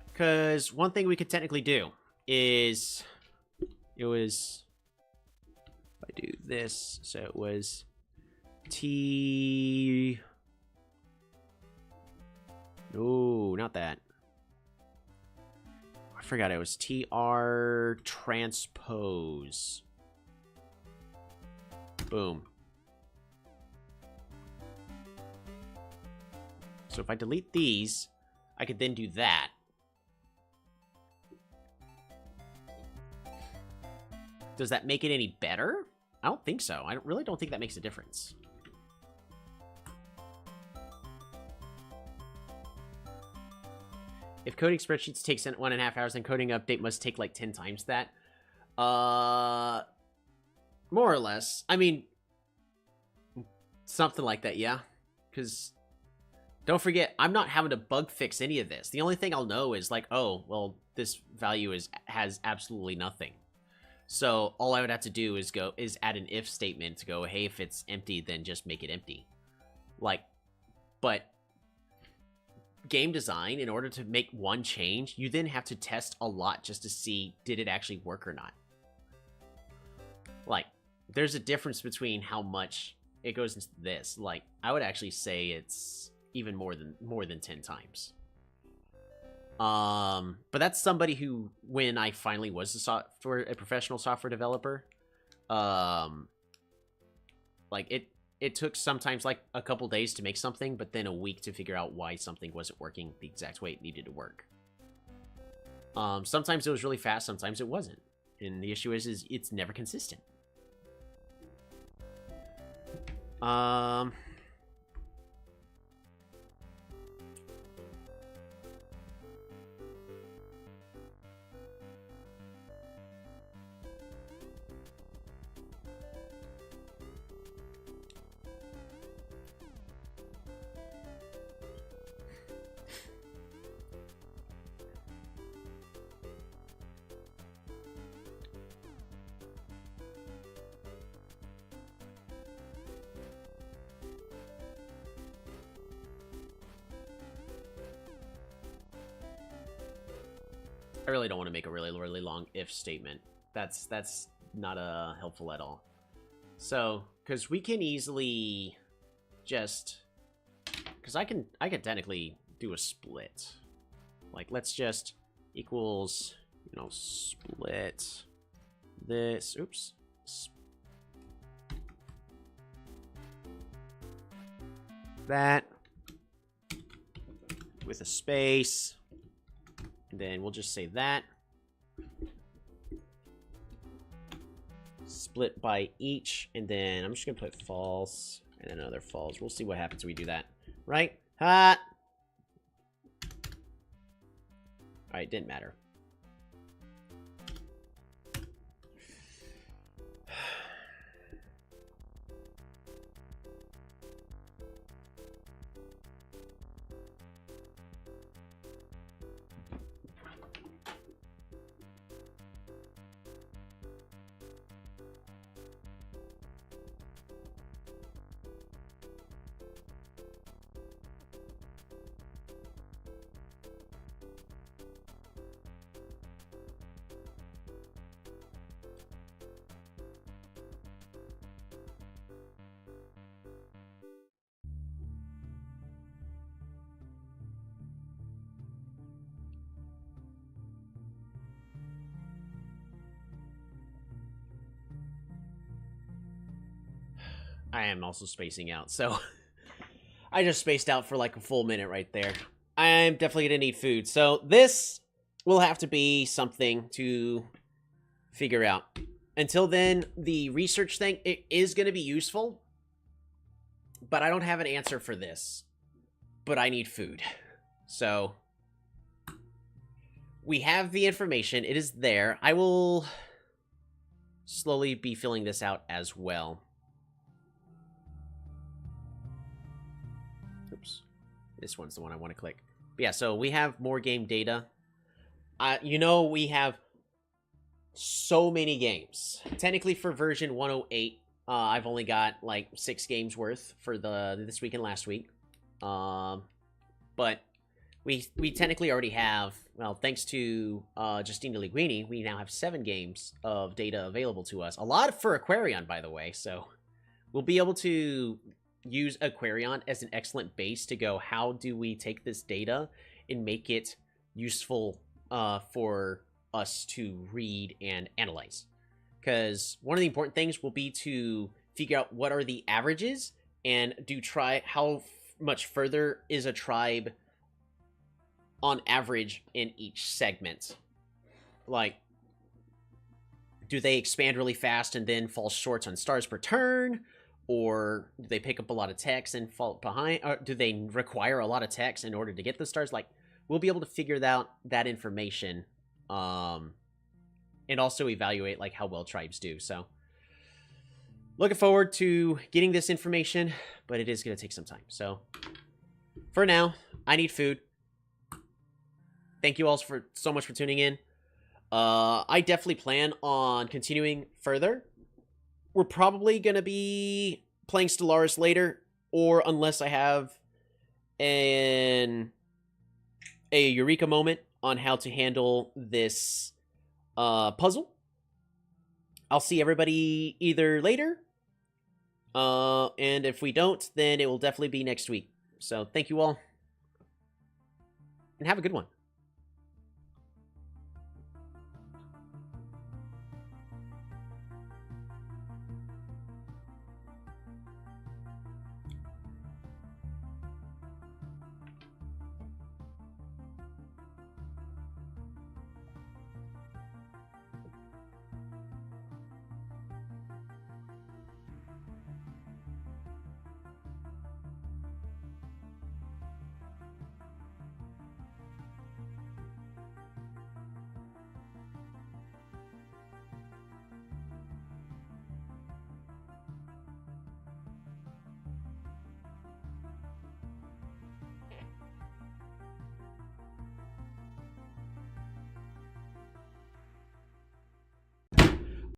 Because one thing we could technically do is, if I do this, so it was T... No, not that. I forgot it was TR transpose. Boom. So if I delete these, I could then do that. Does that make it any better? I don't think so. I really don't think that makes a difference. If coding spreadsheets takes 1.5 hours, then coding update must take like 10 times that. More or less. I mean, something like that, yeah. Because don't forget, I'm not having to bug fix any of this. The only thing I'll know is like, oh, well, this value has absolutely nothing. So all I would have to do is add an if statement to go, hey, if it's empty, then just make it empty. Like, but game design, in order to make one change, you then have to test a lot just to see, did it actually work or not? Like, there's a difference between how much it goes into this. Like, I would actually say it's even more than 10 times. But that's somebody who, when I finally was a professional software developer, like it took sometimes like a couple days to make something, but then a week to figure out why something wasn't working the exact way it needed to work. Sometimes it was really fast, sometimes it wasn't. And the issue is it's never consistent. I really don't want to make a really long if statement. That's not helpful at all. So, because we can easily just, because I can technically do a split. Like, let's just equals, you know, split this. Oops. That with a space. And then we'll just say that. Split by each. And then I'm just going to put false. And then another false. We'll see what happens when we do that. Right? Ha! Alright, didn't matter. I am also spacing out, so I just spaced out for like a full minute right there. I'm definitely gonna need food, so this will have to be something to figure out. Until then, the research thing, it is gonna be useful, but I don't have an answer for this. But I need food. So we have the information, it is there. I will slowly be filling this out as well. Oops. This one's the one I want to click. But yeah, so we have more game data. You know, we have so many games. Technically for version 108, I've only got like 6 games worth for this week and last week. But we technically already have, well, thanks to Justina Linguini, we now have 7 games of data available to us. A lot for Aquarion, by the way, so we'll be able to use Aquarion as an excellent base to go, how do we take this data and make it useful for us to read and analyze? Because one of the important things will be to figure out what are the averages and how much further is a tribe on average in each segment. Like, do they expand really fast and then fall short on stars per turn? Or do they pick up a lot of text and fall behind? Or do they require a lot of text in order to get the stars? Like, we'll be able to figure out that information, and also evaluate like how well tribes do. So, looking forward to getting this information, but it is going to take some time. So, for now, I need food. Thank you all so much for tuning in. I definitely plan on continuing further. We're probably going to be playing Stellaris later, or unless I have a eureka moment on how to handle this puzzle. I'll see everybody either later, and if we don't, then it will definitely be next week. So thank you all, and have a good one.